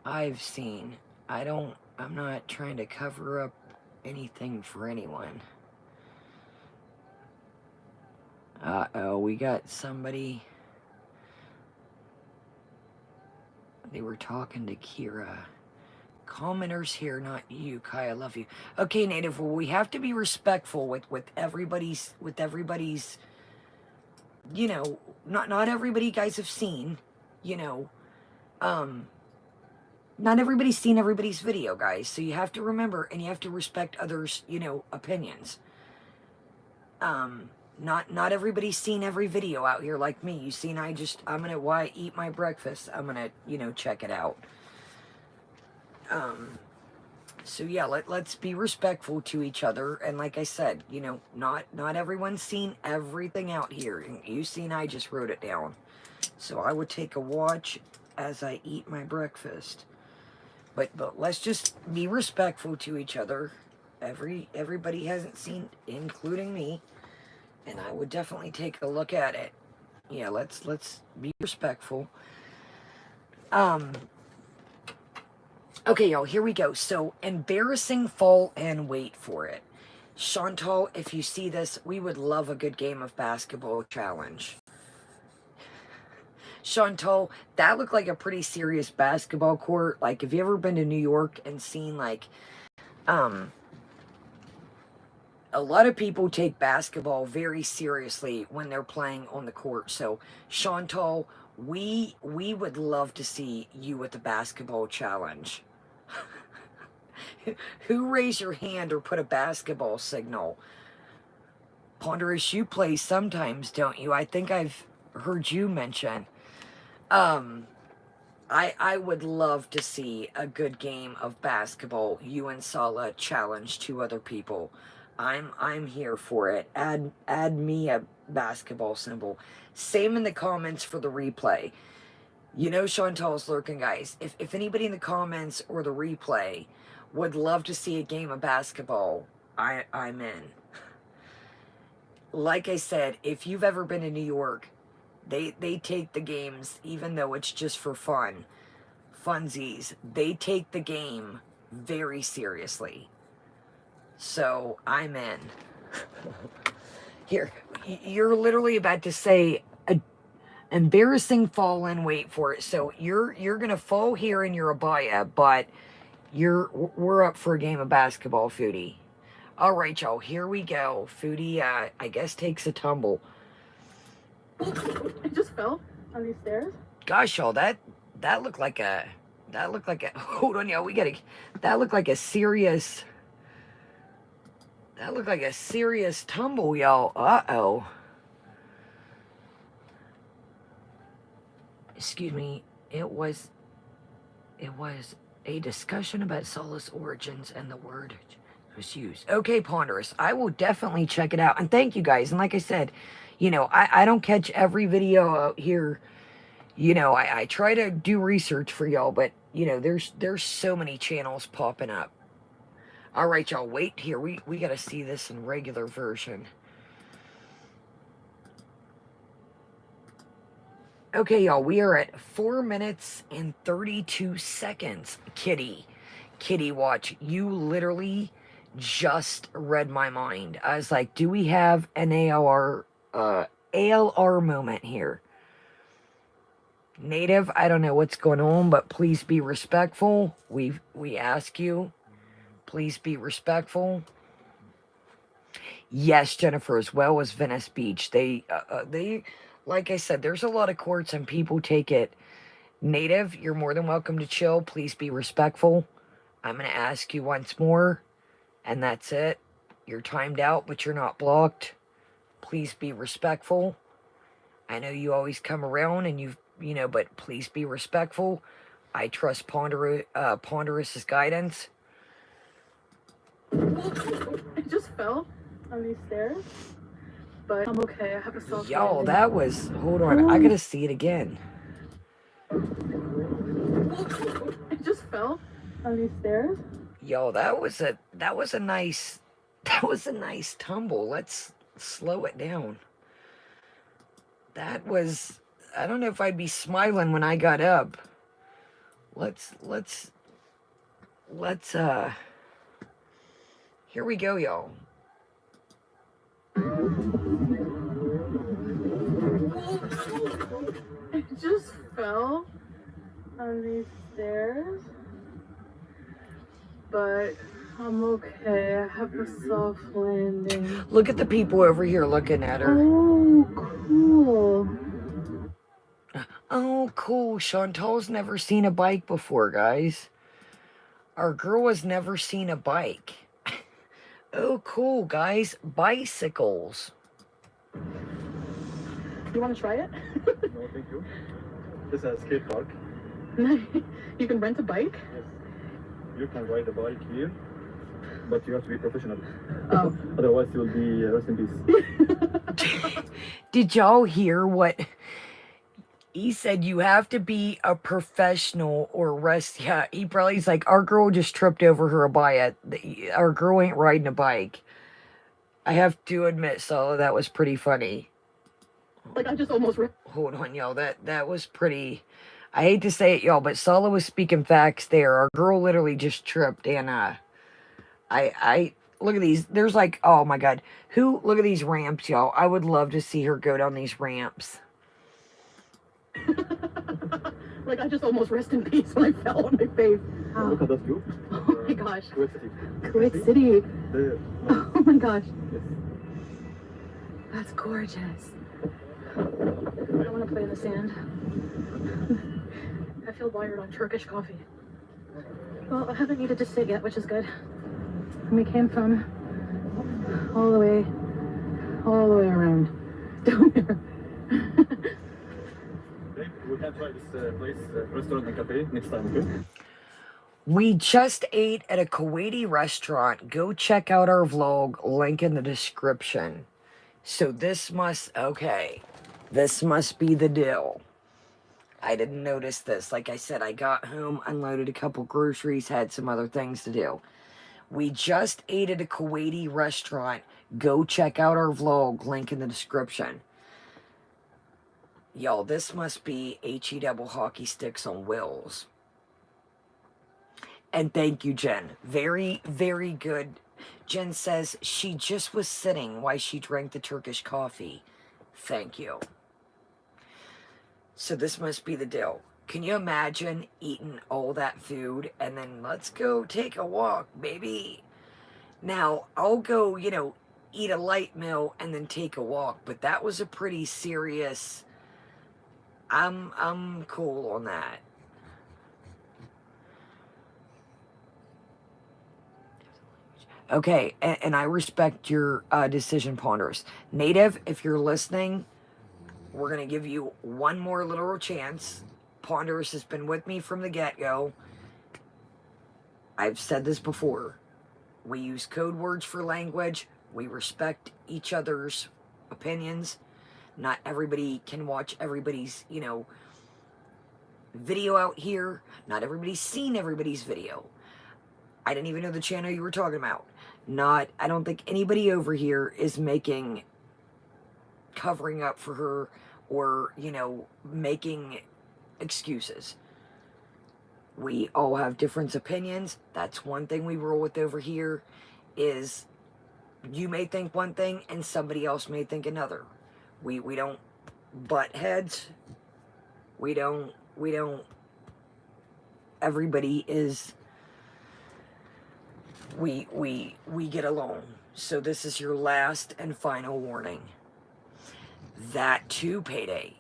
I've seen. I'm not trying to cover up anything for anyone. Uh-oh, we got somebody. They were talking to Kira. Commenters here, not you, Kai. I love you. Okay, Native. Well, we have to be respectful with everybody's. You know, not everybody guys have seen. You know, not everybody's seen everybody's video, guys. So you have to remember, and you have to respect others. You know, opinions. Not everybody's seen every video out here like me. You seen I'm gonna, why eat my breakfast? I'm gonna, you know, check it out. So yeah, let's be respectful to each other. And like I said, you know, not everyone's seen everything out here. And you seen, I just wrote it down. So I would take a watch as I eat my breakfast. But let's just be respectful to each other. Everybody hasn't seen, including me. And I would definitely take a look at it. Yeah, let's be respectful. Okay, y'all, here we go. So, embarrassing fall and wait for it. Chantal, if you see this, we would love a good game of basketball challenge. Chantal, that looked like a pretty serious basketball court. Like, have you ever been to New York and seen, like, a lot of people take basketball very seriously when they're playing on the court. So, Chantal, we would love to see you at the basketball challenge. Who raised your hand or put a basketball signal? Ponderous, you play sometimes, don't you? I think I've heard you mention. I would love to see a good game of basketball. You and Salah challenge two other people. I'm here for it. Add me a basketball symbol. Same in the comments for the replay. You know Chantal's lurking, guys. If anybody in the comments or the replay would love to see a game of basketball, I'm in. Like I said, if you've ever been to New York, they take the games, even though it's just for funsies, they take the game very seriously. So, I'm in. Here, you're literally about to say a embarrassing fall and wait for it. So, you're going to fall here in your abaya, but we're up for a game of basketball, Foodie. All right, y'all, here we go. Foodie, I guess, takes a tumble. I just fell on these stairs. Gosh, y'all, that looked like a, hold on, y'all, that looked like a serious... That looked like a serious tumble, y'all. Uh-oh. Excuse me. It was a discussion about Salah's origins and the word was used. Okay, Ponderous. I will definitely check it out. And thank you, guys. And like I said, you know, I don't catch every video out here. You know, I try to do research for y'all, but, you know, there's so many channels popping up. All right, y'all, wait here. We got to see this in regular version. Okay, y'all, we are at 4 minutes and 32 seconds. Kitty, watch. You literally just read my mind. I was like, do we have an ALR moment here? Native, I don't know what's going on, but please be respectful. We ask you, please be respectful. Yes, Jennifer, as well as Venice Beach. They, like I said, there's a lot of courts and people take it. Native, you're more than welcome to chill. Please be respectful. I'm going to ask you once more, and that's it. You're timed out, but you're not blocked. Please be respectful. I know you always come around and but please be respectful. I trust Ponderous's guidance. I just fell on these stairs, but I'm okay. I have a soft Y'all, landing. that was... Hold on. I got to see it again. I just fell on these stairs. Yo, that was a nice tumble. Let's slow it down. That was, I don't know if I'd be smiling when I got up. Let's here we go, y'all. I just fell on these stairs, but I'm okay. I have a soft landing. Look at the people over here looking at her. Oh, cool. Oh, cool. Chantal's never seen a bike before, guys. Our girl has never seen a bike. Oh, cool, guys. Bicycles. You want to try it? No, thank you. This is a skate park. You can rent a bike? Yes. You can ride a bike here, but you have to be professional. Oh. Otherwise, you will be rest in peace. Did y'all hear what he said? You have to be a professional or rest. Yeah, he's like, our girl just tripped over her abaya. Our girl ain't riding a bike. I have to admit, Salah, that was pretty funny. Like, I just almost... Hold on, y'all. That was pretty... I hate to say it, y'all, but Salah was speaking facts there. Our girl literally just tripped, and I look at these. There's like, oh my god, look at these ramps, y'all. I would love to see her go down these ramps. Like, I just almost rest in peace when I fell on my face. Oh. Look at that view. Oh my gosh. Kuwait City. Kuwait City. There. No. Oh my gosh. Yes. That's gorgeous. I want to play in the sand. I feel wired on Turkish coffee. Well, I haven't needed to sit yet, which is good. And we came from all the way around down there. Okay, we can try this place, restaurant and cafe next time, okay? We just ate at a Kuwaiti restaurant. Go check out our vlog, link in the description. So this must be the deal. I didn't notice this. Like I said, I got home, unloaded a couple groceries, had some other things to do. We just ate at a Kuwaiti restaurant. Go check out our vlog, link in the description. Y'all, this must be HE double hockey sticks on wheels. And thank you, Jen. Very, very good. Jen says she just was sitting while she drank the Turkish coffee. Thank you. So this must be the deal. Can you imagine eating all that food and then let's go take a walk, baby? Now, I'll go, eat a light meal and then take a walk, but that was a pretty serious... I'm cool on that. Okay, and I respect your decision, Ponders. Native, if you're listening, we're going to give you one more literal chance. Ponderous has been with me from the get-go. I've said this before. We use code words for language. We respect each other's opinions. Not everybody can watch everybody's, video out here. Not everybody's seen everybody's video. I didn't even know the channel you were talking about. I don't think anybody over here is covering up for her or, making excuses. We all have different opinions. That's one thing we roll with over here is you may think one thing and somebody else may think another. We don't butt heads. We don't, everybody is, we get along. So this is your last and final warning. That too, Payday.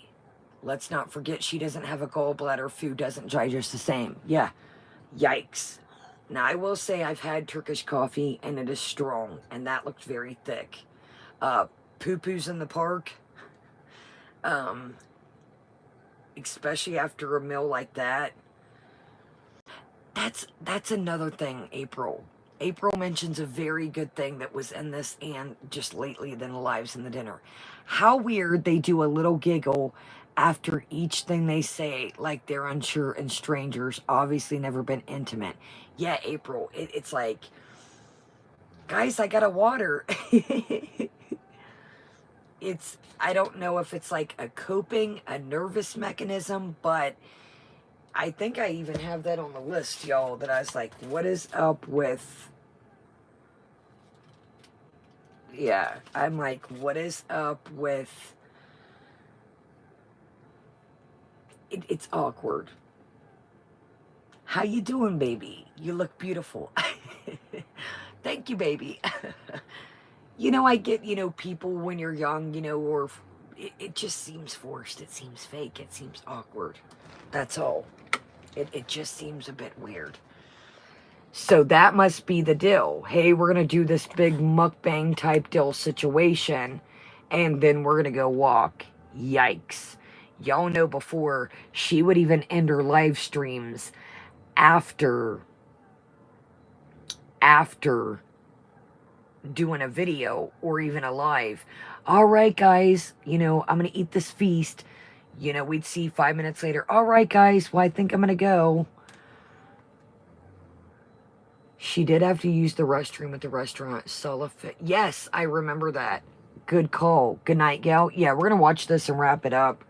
Let's not forget she doesn't have a gallbladder. Food doesn't digest the same. Yeah, yikes. Now, I will say I've had Turkish coffee, and it is strong, and that looked very thick. Poo-poos in the park, especially after a meal like that. That's another thing, April. April mentions a very good thing that was in this and just lately than the lives in the dinner. How weird they do a little giggle after each thing they say, like they're unsure and strangers, obviously never been intimate. Yeah, April, it's like, guys, I got a water. I don't know if it's like a nervous mechanism, but I think I even have that on the list, y'all, that I was like, what is up with... Yeah, I'm like, what is up with... It's awkward. How you doing, baby? You look beautiful. Thank you, baby. I get, people when you're young, or it just seems forced. It seems fake. It seems awkward. That's all. It just seems a bit weird. So that must be the deal. Hey, we're going to do this big mukbang type deal situation, and then we're going to go walk. Yikes. Y'all know before, she would even end her live streams after doing a video or even a live. All right, guys, I'm going to eat this feast. We'd see 5 minutes later. All right, guys, well, I think I'm going to go. She did have to use the restroom at the restaurant. Salah. Yes, I remember that. Good call. Good night, gal. Yeah, we're going to watch this and wrap it up.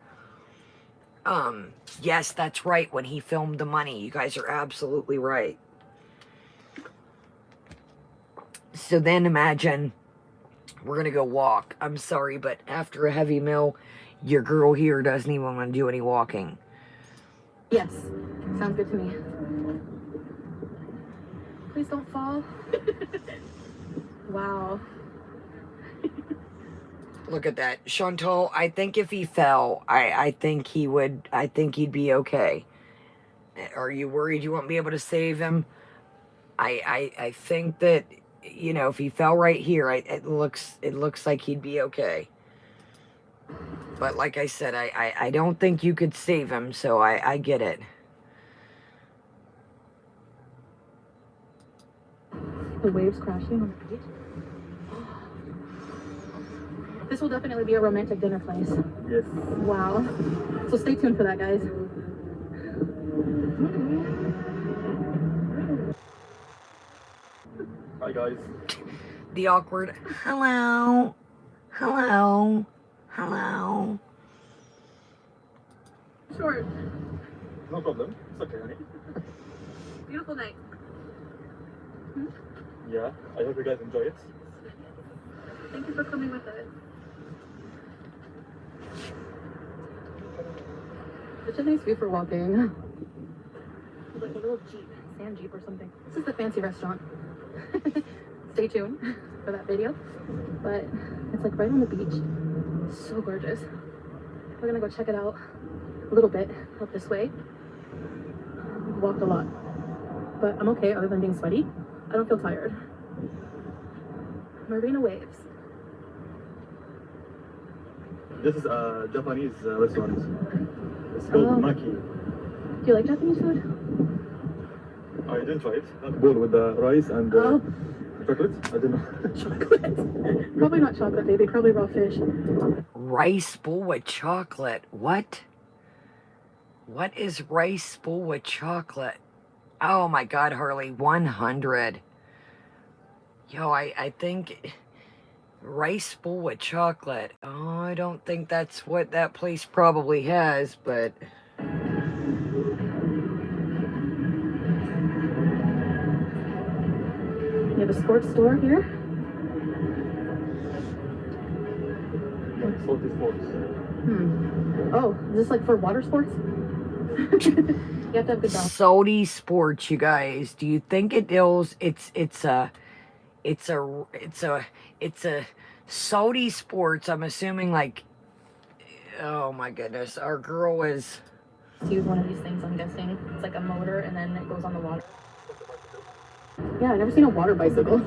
Yes, that's right. When he filmed the money. You guys are absolutely right. So then imagine we're going to go walk. I'm sorry, but after a heavy meal, your girl here doesn't even want to do any walking. Yes, sounds good to me. Please don't fall. Wow. Look at that. Chantal, I think if he fell, I think he'd be okay. Are you worried you won't be able to save him? I think that, if he fell right here, it looks like he'd be okay. But like I said, I don't think you could save him, so I get it. The waves crashing on the beach. This will definitely be a romantic dinner place. Yes. Wow. So stay tuned for that, guys. Hi, guys. The awkward, hello, hello, hello. Sure. No problem. It's okay, honey. Beautiful night. Yeah, I hope you guys enjoy it. Thank you for coming with us. Such a nice view for walking. Like a little jeep, sand jeep or something. This is the fancy restaurant. Stay tuned for that video. But it's like right on the beach. So gorgeous. We're gonna go check it out a little bit up this way. Walked a lot. But I'm okay other than being sweaty. I don't feel tired. Marina waves. This is a Japanese restaurant. It's called Maki. Do you like Japanese food? I didn't try it. That bowl with the rice and chocolate. I don't know. Chocolate? Probably not chocolate, baby. Probably raw fish. Rice bowl with chocolate. What? What is rice bowl with chocolate? Oh my God, Harley, 100. Yo, I think rice bowl with chocolate. Oh, I don't think that's what that place probably has, but You have a sports store here. Like salty sports. Oh, is this like for water sports? You have to have good balance. salty sports, you guys. Do you think it deals? It's a salty sports. I'm assuming like. Oh my goodness, our girl is. Use one of these things, I'm guessing. It's like a motor and then it goes on the water. Yeah, I've never seen a water bicycle.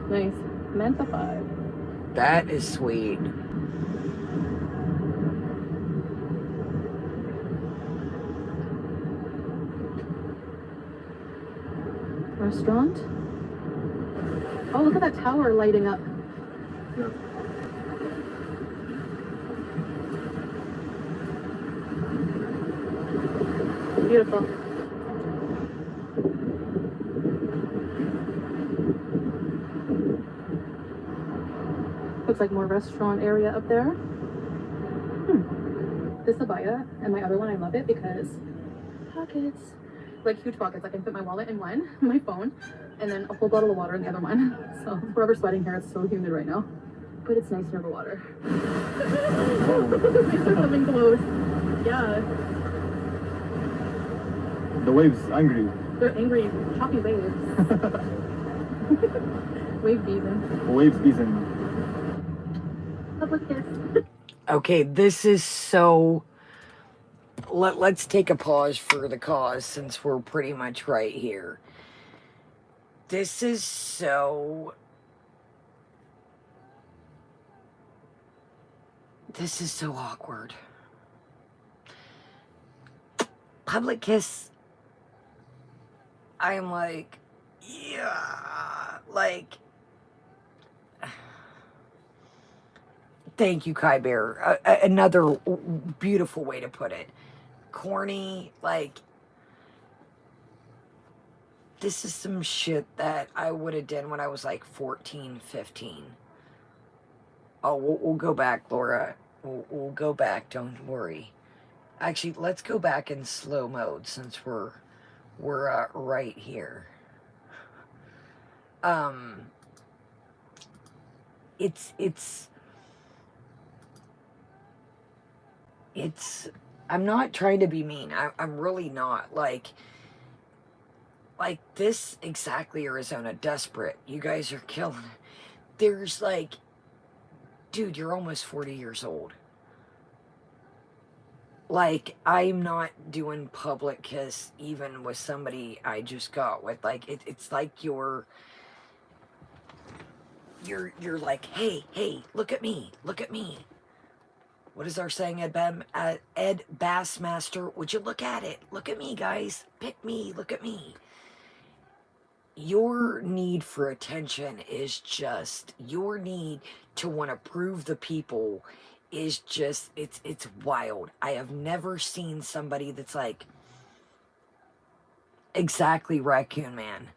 Nice. Manta 5. That is sweet. Restaurant. Oh, look at that tower lighting up. Yeah. Beautiful. Looks like more restaurant area up there. This abaya and my other one, I love it because pockets. Like huge pockets. I can fit my wallet in one, my phone, and then a whole bottle of water in the other one. So I'm forever sweating here. It's so humid right now. But it's nice near the water. There's something close. Yeah. The waves angry. They're angry, choppy waves. Wave season. Waves season. Public kiss. Okay, this is so. Let's take a pause for the cause since we're pretty much right here. This is so. This is so awkward. Public kiss. I am like, yeah, like. Thank you, Kai Bear. Another beautiful way to put it. Corny, like. This is some shit that I would have done when I was like 14, 15. Oh, we'll go back, Laura. We'll go back. Don't worry. Actually, let's go back in slow mode since we're right here. It's. I'm not trying to be mean. I'm really not. Like this exactly, Arizona. Desperate. You guys are killing it. There's like, dude, you're almost 40 years old. Like, I'm not doing public kiss even with somebody I just got with. Like, it's like you're like, hey, look at me. What is our saying, Ed Bassmaster? Would you look at it? Look at me, guys. Pick me. Look at me. Your need for attention is just, your need to want to prove the people is just, it's wild. I have never seen somebody that's like, exactly, Raccoon Man.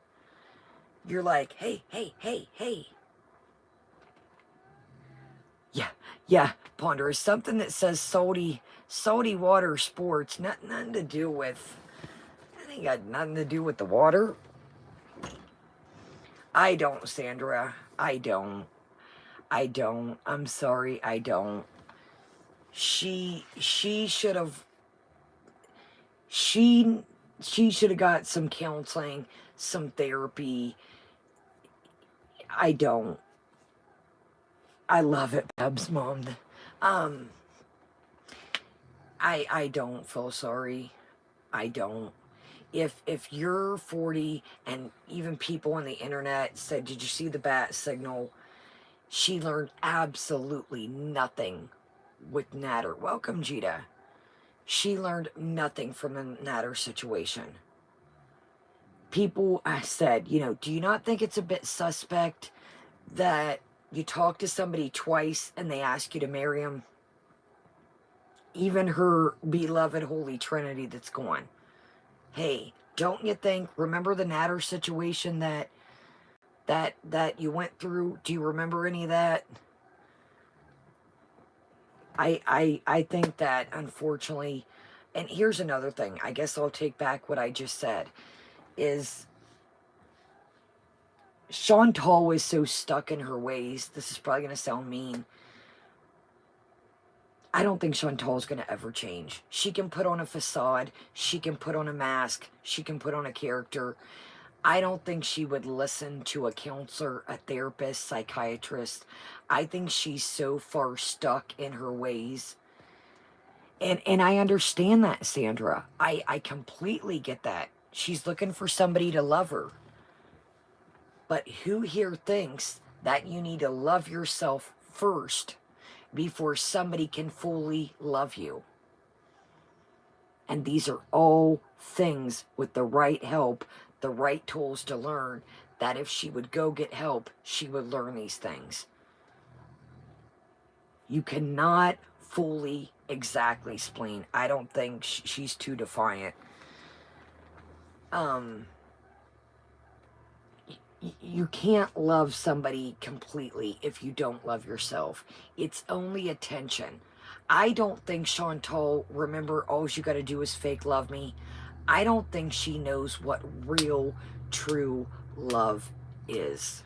You're like, hey. Yeah, Ponder, is something that says salty water sports, nothing to do with, it ain't got nothing to do with the water. I don't, Sandra. I don't. I'm sorry, I don't. She should have. She should have got some counseling, some therapy. I don't. I love it, Babs' mom. I don't feel sorry. I don't. If you're 40 and even people on the internet said, did you see the bat signal? She learned absolutely nothing with Natter. Welcome, Jita. She learned nothing from the Natter situation. People said, do you not think it's a bit suspect that you talk to somebody twice and they ask you to marry them? Even her beloved Holy Trinity that's gone. Hey, Don't you think? Remember the Natter situation that you went through? Do you remember any of that? I think that, unfortunately, and here's another thing. I guess I'll take back what I just said. Is Chantal is so stuck in her ways. This is probably going to sound mean. I don't think Chantal's going to ever change. She can put on a facade. She can put on a mask. She can put on a character. I don't think she would listen to a counselor, a therapist, psychiatrist. I think she's so far stuck in her ways. And I understand that, Sandra. I completely get that. She's looking for somebody to love her. But who here thinks that you need to love yourself first before somebody can fully love you? And these are all things with the right help, the right tools to learn, that if she would go get help, she would learn these things. You cannot fully exactly explain. I don't think she's too defiant. You can't love somebody completely if you don't love yourself. It's only attention. I don't think Chantal, remember, all you got to do is fake love me. I don't think she knows what real, true love is.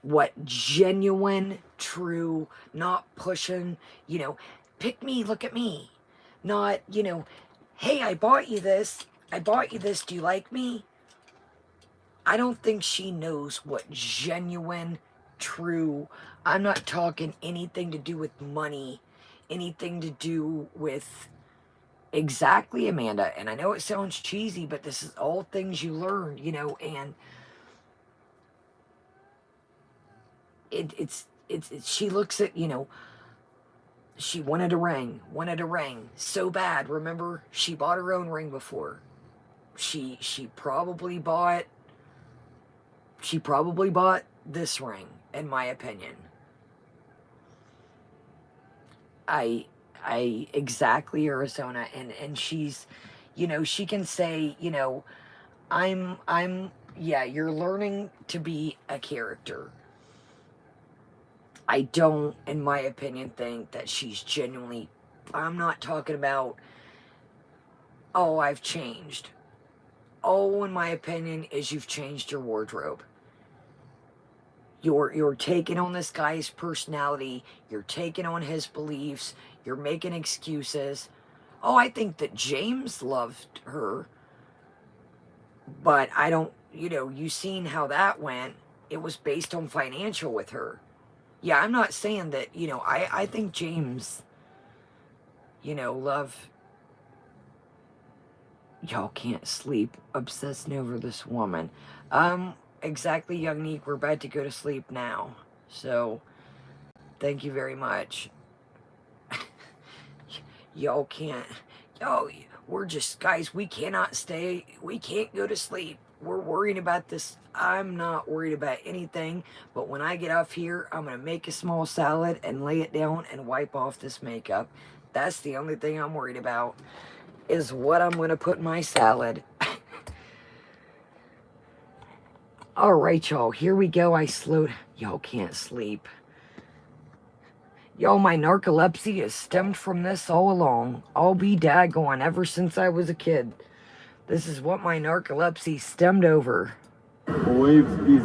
What genuine, true, not pushing, pick me, look at me. Not, hey, I bought you this. Do you like me? I don't think she knows what genuine, true, I'm not talking anything to do with money, anything to do with, exactly, Amanda, and I know it sounds cheesy, but this is all things you learn, and it's she looks at, she wanted a ring so bad. Remember, she bought her own ring before. She probably bought this ring, in my opinion. I exactly, Arizona, and she's, she can say, yeah, you're learning to be a character. I don't, in my opinion, think that she's genuinely, I'm not talking about, oh, I've changed. Oh, in my opinion, is you've changed your wardrobe. You're taking on this guy's personality. You're taking on his beliefs. You're making excuses. Oh, I think that James loved her. But I don't, you seen how that went. It was based on financial with her. Yeah, I'm not saying that, I think James, love. Y'all can't sleep, obsessing over this woman. Exactly, Young Neek, we're about to go to sleep now. So, thank you very much. Y'all can't, we're just, guys, we can't go to sleep. We're worrying about this. I'm not worried about anything, but when I get off here, I'm going to make a small salad and lay it down and wipe off this makeup. That's the only thing I'm worried about, is what I'm going to put in my salad. All right, y'all, here we go. Y'all can't sleep. Y'all, my narcolepsy has stemmed from this all along. I'll be daggone ever since I was a kid. This is what my narcolepsy stemmed over. Waves, please.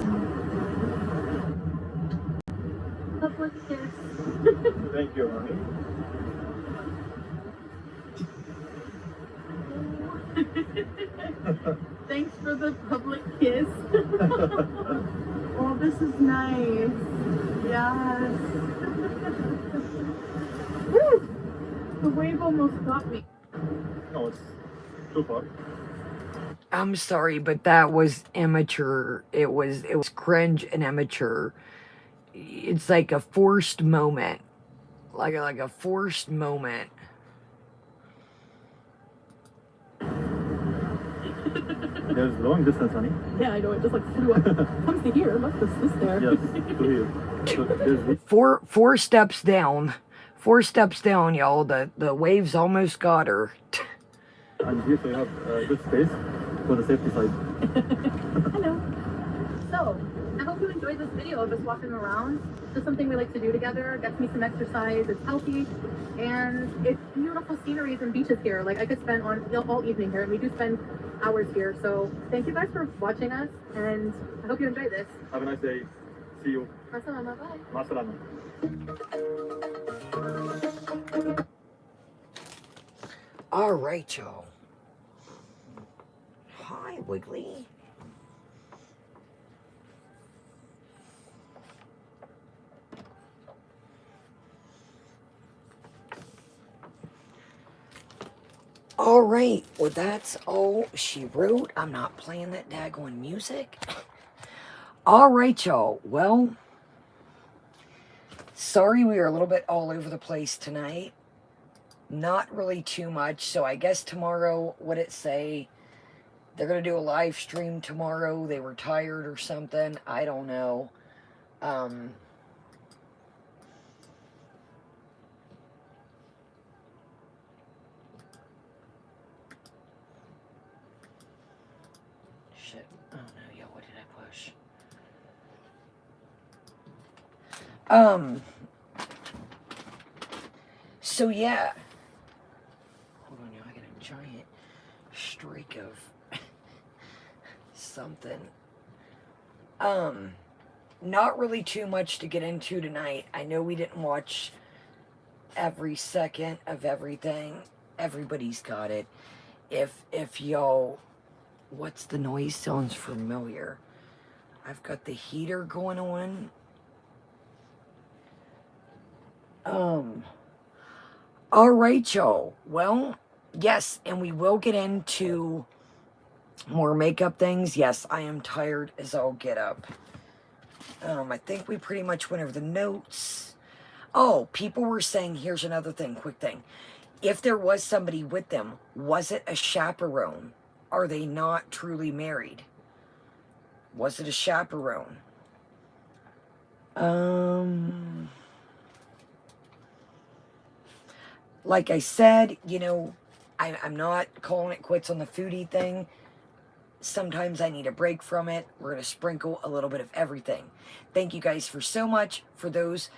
Public kiss. Thank you, honey. Thanks for the public kiss. Oh, this is nice. Yes. Woo! The wave almost got me. No, it's too far. I'm sorry, but that was immature. It was cringe and immature. It's like a forced moment. Like a forced moment. There's long distance, honey. Yeah, I know. It just flew up. Comes to here. Must persist there. Yes, to here. So there's Four steps down. 4 steps down, y'all. The waves almost got her. And here so you have good space for the safety side. Hello. So, I hope you enjoyed this video of us walking around. It's just something we like to do together. Gets me some exercise. It's healthy, and it's beautiful sceneries and beaches here. Like I could spend on all evening here, and we do spend hours here. So, thank you guys for watching us, and I hope you enjoyed this. Have a nice day. See you. Assalamu bye. مع السلامة. All right, y'all. Hi, Wiggly. All right, well, that's all she wrote. I'm not playing that daggone music. All right, y'all. Well, sorry we were a little bit all over the place tonight. Not really too much. So I guess tomorrow, what it say? They're going to do a live stream tomorrow. They were tired or something. I don't know. Shit. Oh no, yeah, what did I push? So yeah. Hold on, I got a giant streak of something. Not really too much to get into tonight. I know we didn't watch every second of everything. Everybody's got it. If y'all, what's the noise? Sounds familiar. I've got the heater going on. All right, y'all. Well, yes, and we will get into more makeup things. Yes, I am tired as all get up. I think we pretty much went over the notes. Oh, people were saying, here's another thing, quick thing. If there was somebody with them, was it a chaperone? Are they not truly married? Was it a chaperone? Like I said, you know, I'm not calling it quits on the foodie thing. Sometimes I need a break from it. We're going to sprinkle a little bit of everything. Thank you guys for so much. For those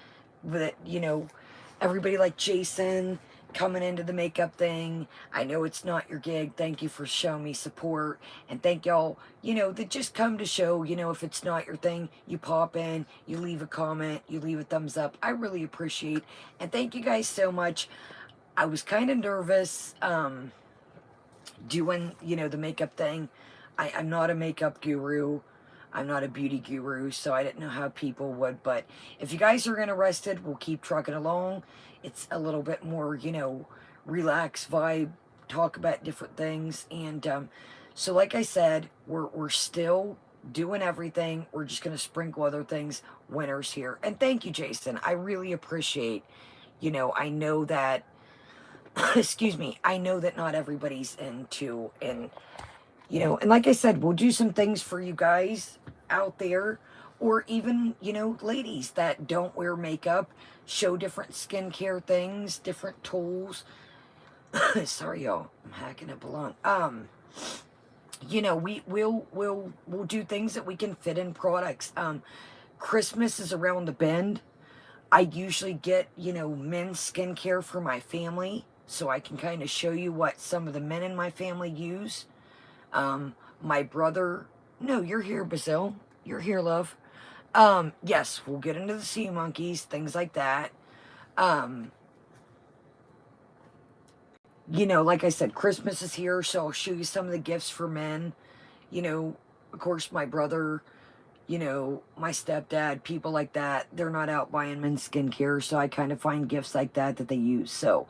that, you know, everybody like Jason coming into the makeup thing. I know it's not your gig. Thank you for showing me support. And thank y'all, you know, that just come to show, you know, if it's not your thing, you pop in, you leave a comment, you leave a thumbs up. I really appreciate. And thank you guys so much. I was kind of nervous doing, you know, the makeup thing. I'm not a makeup guru. I'm not a beauty guru, so I didn't know how people would. But if you guys are interested, we'll keep trucking along. It's a little bit more, you know, relaxed vibe, talk about different things. And so like I said, we're still doing everything. We're just going to sprinkle other things, winners here. And thank you, Jason. I really appreciate, you know, I know that, excuse me, I know that not everybody's into, and you know, and like I said, we'll do some things for you guys out there, or even, you know, ladies that don't wear makeup, show different skincare things, different tools. Sorry, y'all, I'm hacking up a lung. You know, we'll do things that we can fit in products. Christmas is around the bend. I usually get, you know, men's skincare for my family, so I can kind of show you what some of the men in my family use. My brother, no, you're here, Basil. You're here, love. Yes, we'll get into the sea monkeys, things like that. You know, like I said, Christmas is here, so I'll show you some of the gifts for men. You know, of course, my brother, you know, my stepdad, people like that, they're not out buying men's skincare, so I kind of find gifts like that they use. So,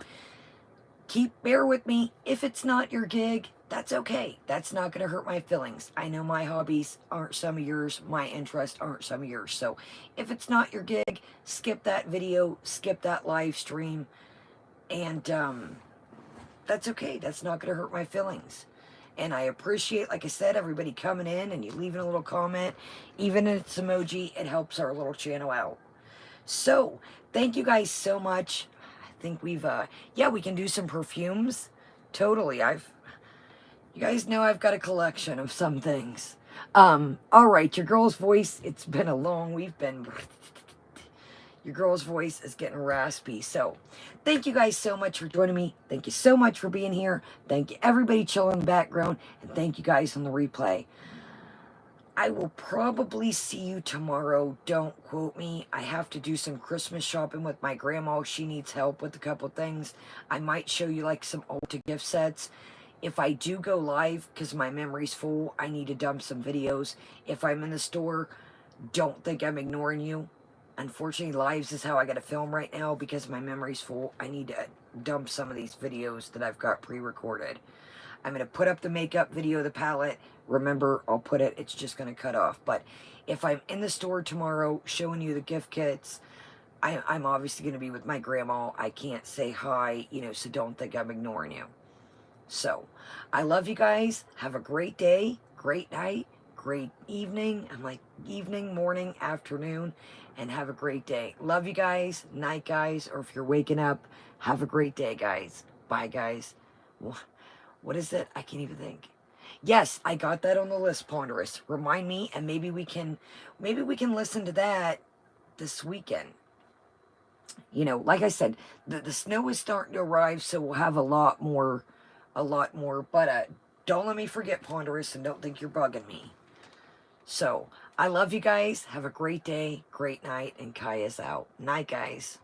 bear with me. If it's not your gig, that's okay. That's not going to hurt my feelings. I know my hobbies aren't some of yours. My interests aren't some of yours. So if it's not your gig, skip that video, skip that live stream. And that's okay. That's not going to hurt my feelings. And I appreciate, like I said, everybody coming in and you leaving a little comment. Even if it's emoji, it helps our little channel out. So thank you guys so much. I think we've, yeah, we can do some perfumes. Totally. You guys know I've got a collection of some things. All right, your girl's voice, it's been a long, your girl's voice is getting raspy. So thank you guys so much for joining me. Thank you so much for being here. Thank you everybody chilling in the background. And thank you guys on the replay. I will probably see you tomorrow. Don't quote me. I have to do some Christmas shopping with my grandma. She needs help with a couple things. I might show you like some Ulta gift sets. If I do go live, because my memory's full, I need to dump some videos. If I'm in the store, don't think I'm ignoring you. Unfortunately, lives is how I got to film right now because my memory's full. I need to dump some of these videos that I've got pre-recorded. I'm going to put up the makeup video, the palette. Remember, I'll put it, it's just going to cut off. But if I'm in the store tomorrow showing you the gift kits, I'm obviously going to be with my grandma. I can't say hi, so don't think I'm ignoring you. So, I love you guys. Have a great day, great night, great evening. I'm like evening, morning, afternoon, and have a great day. Love you guys, night guys, or if you're waking up, have a great day, guys. Bye, guys. What is it? I can't even think. Yes, I got that on the list, Ponderous. Remind me, and maybe we can listen to that this weekend. Like I said, the snow is starting to arrive, so we'll have a lot more. But don't let me forget, Ponderous, and don't think you're bugging me. So, I love you guys. Have a great day, great night, and Kaya's out. Night, guys.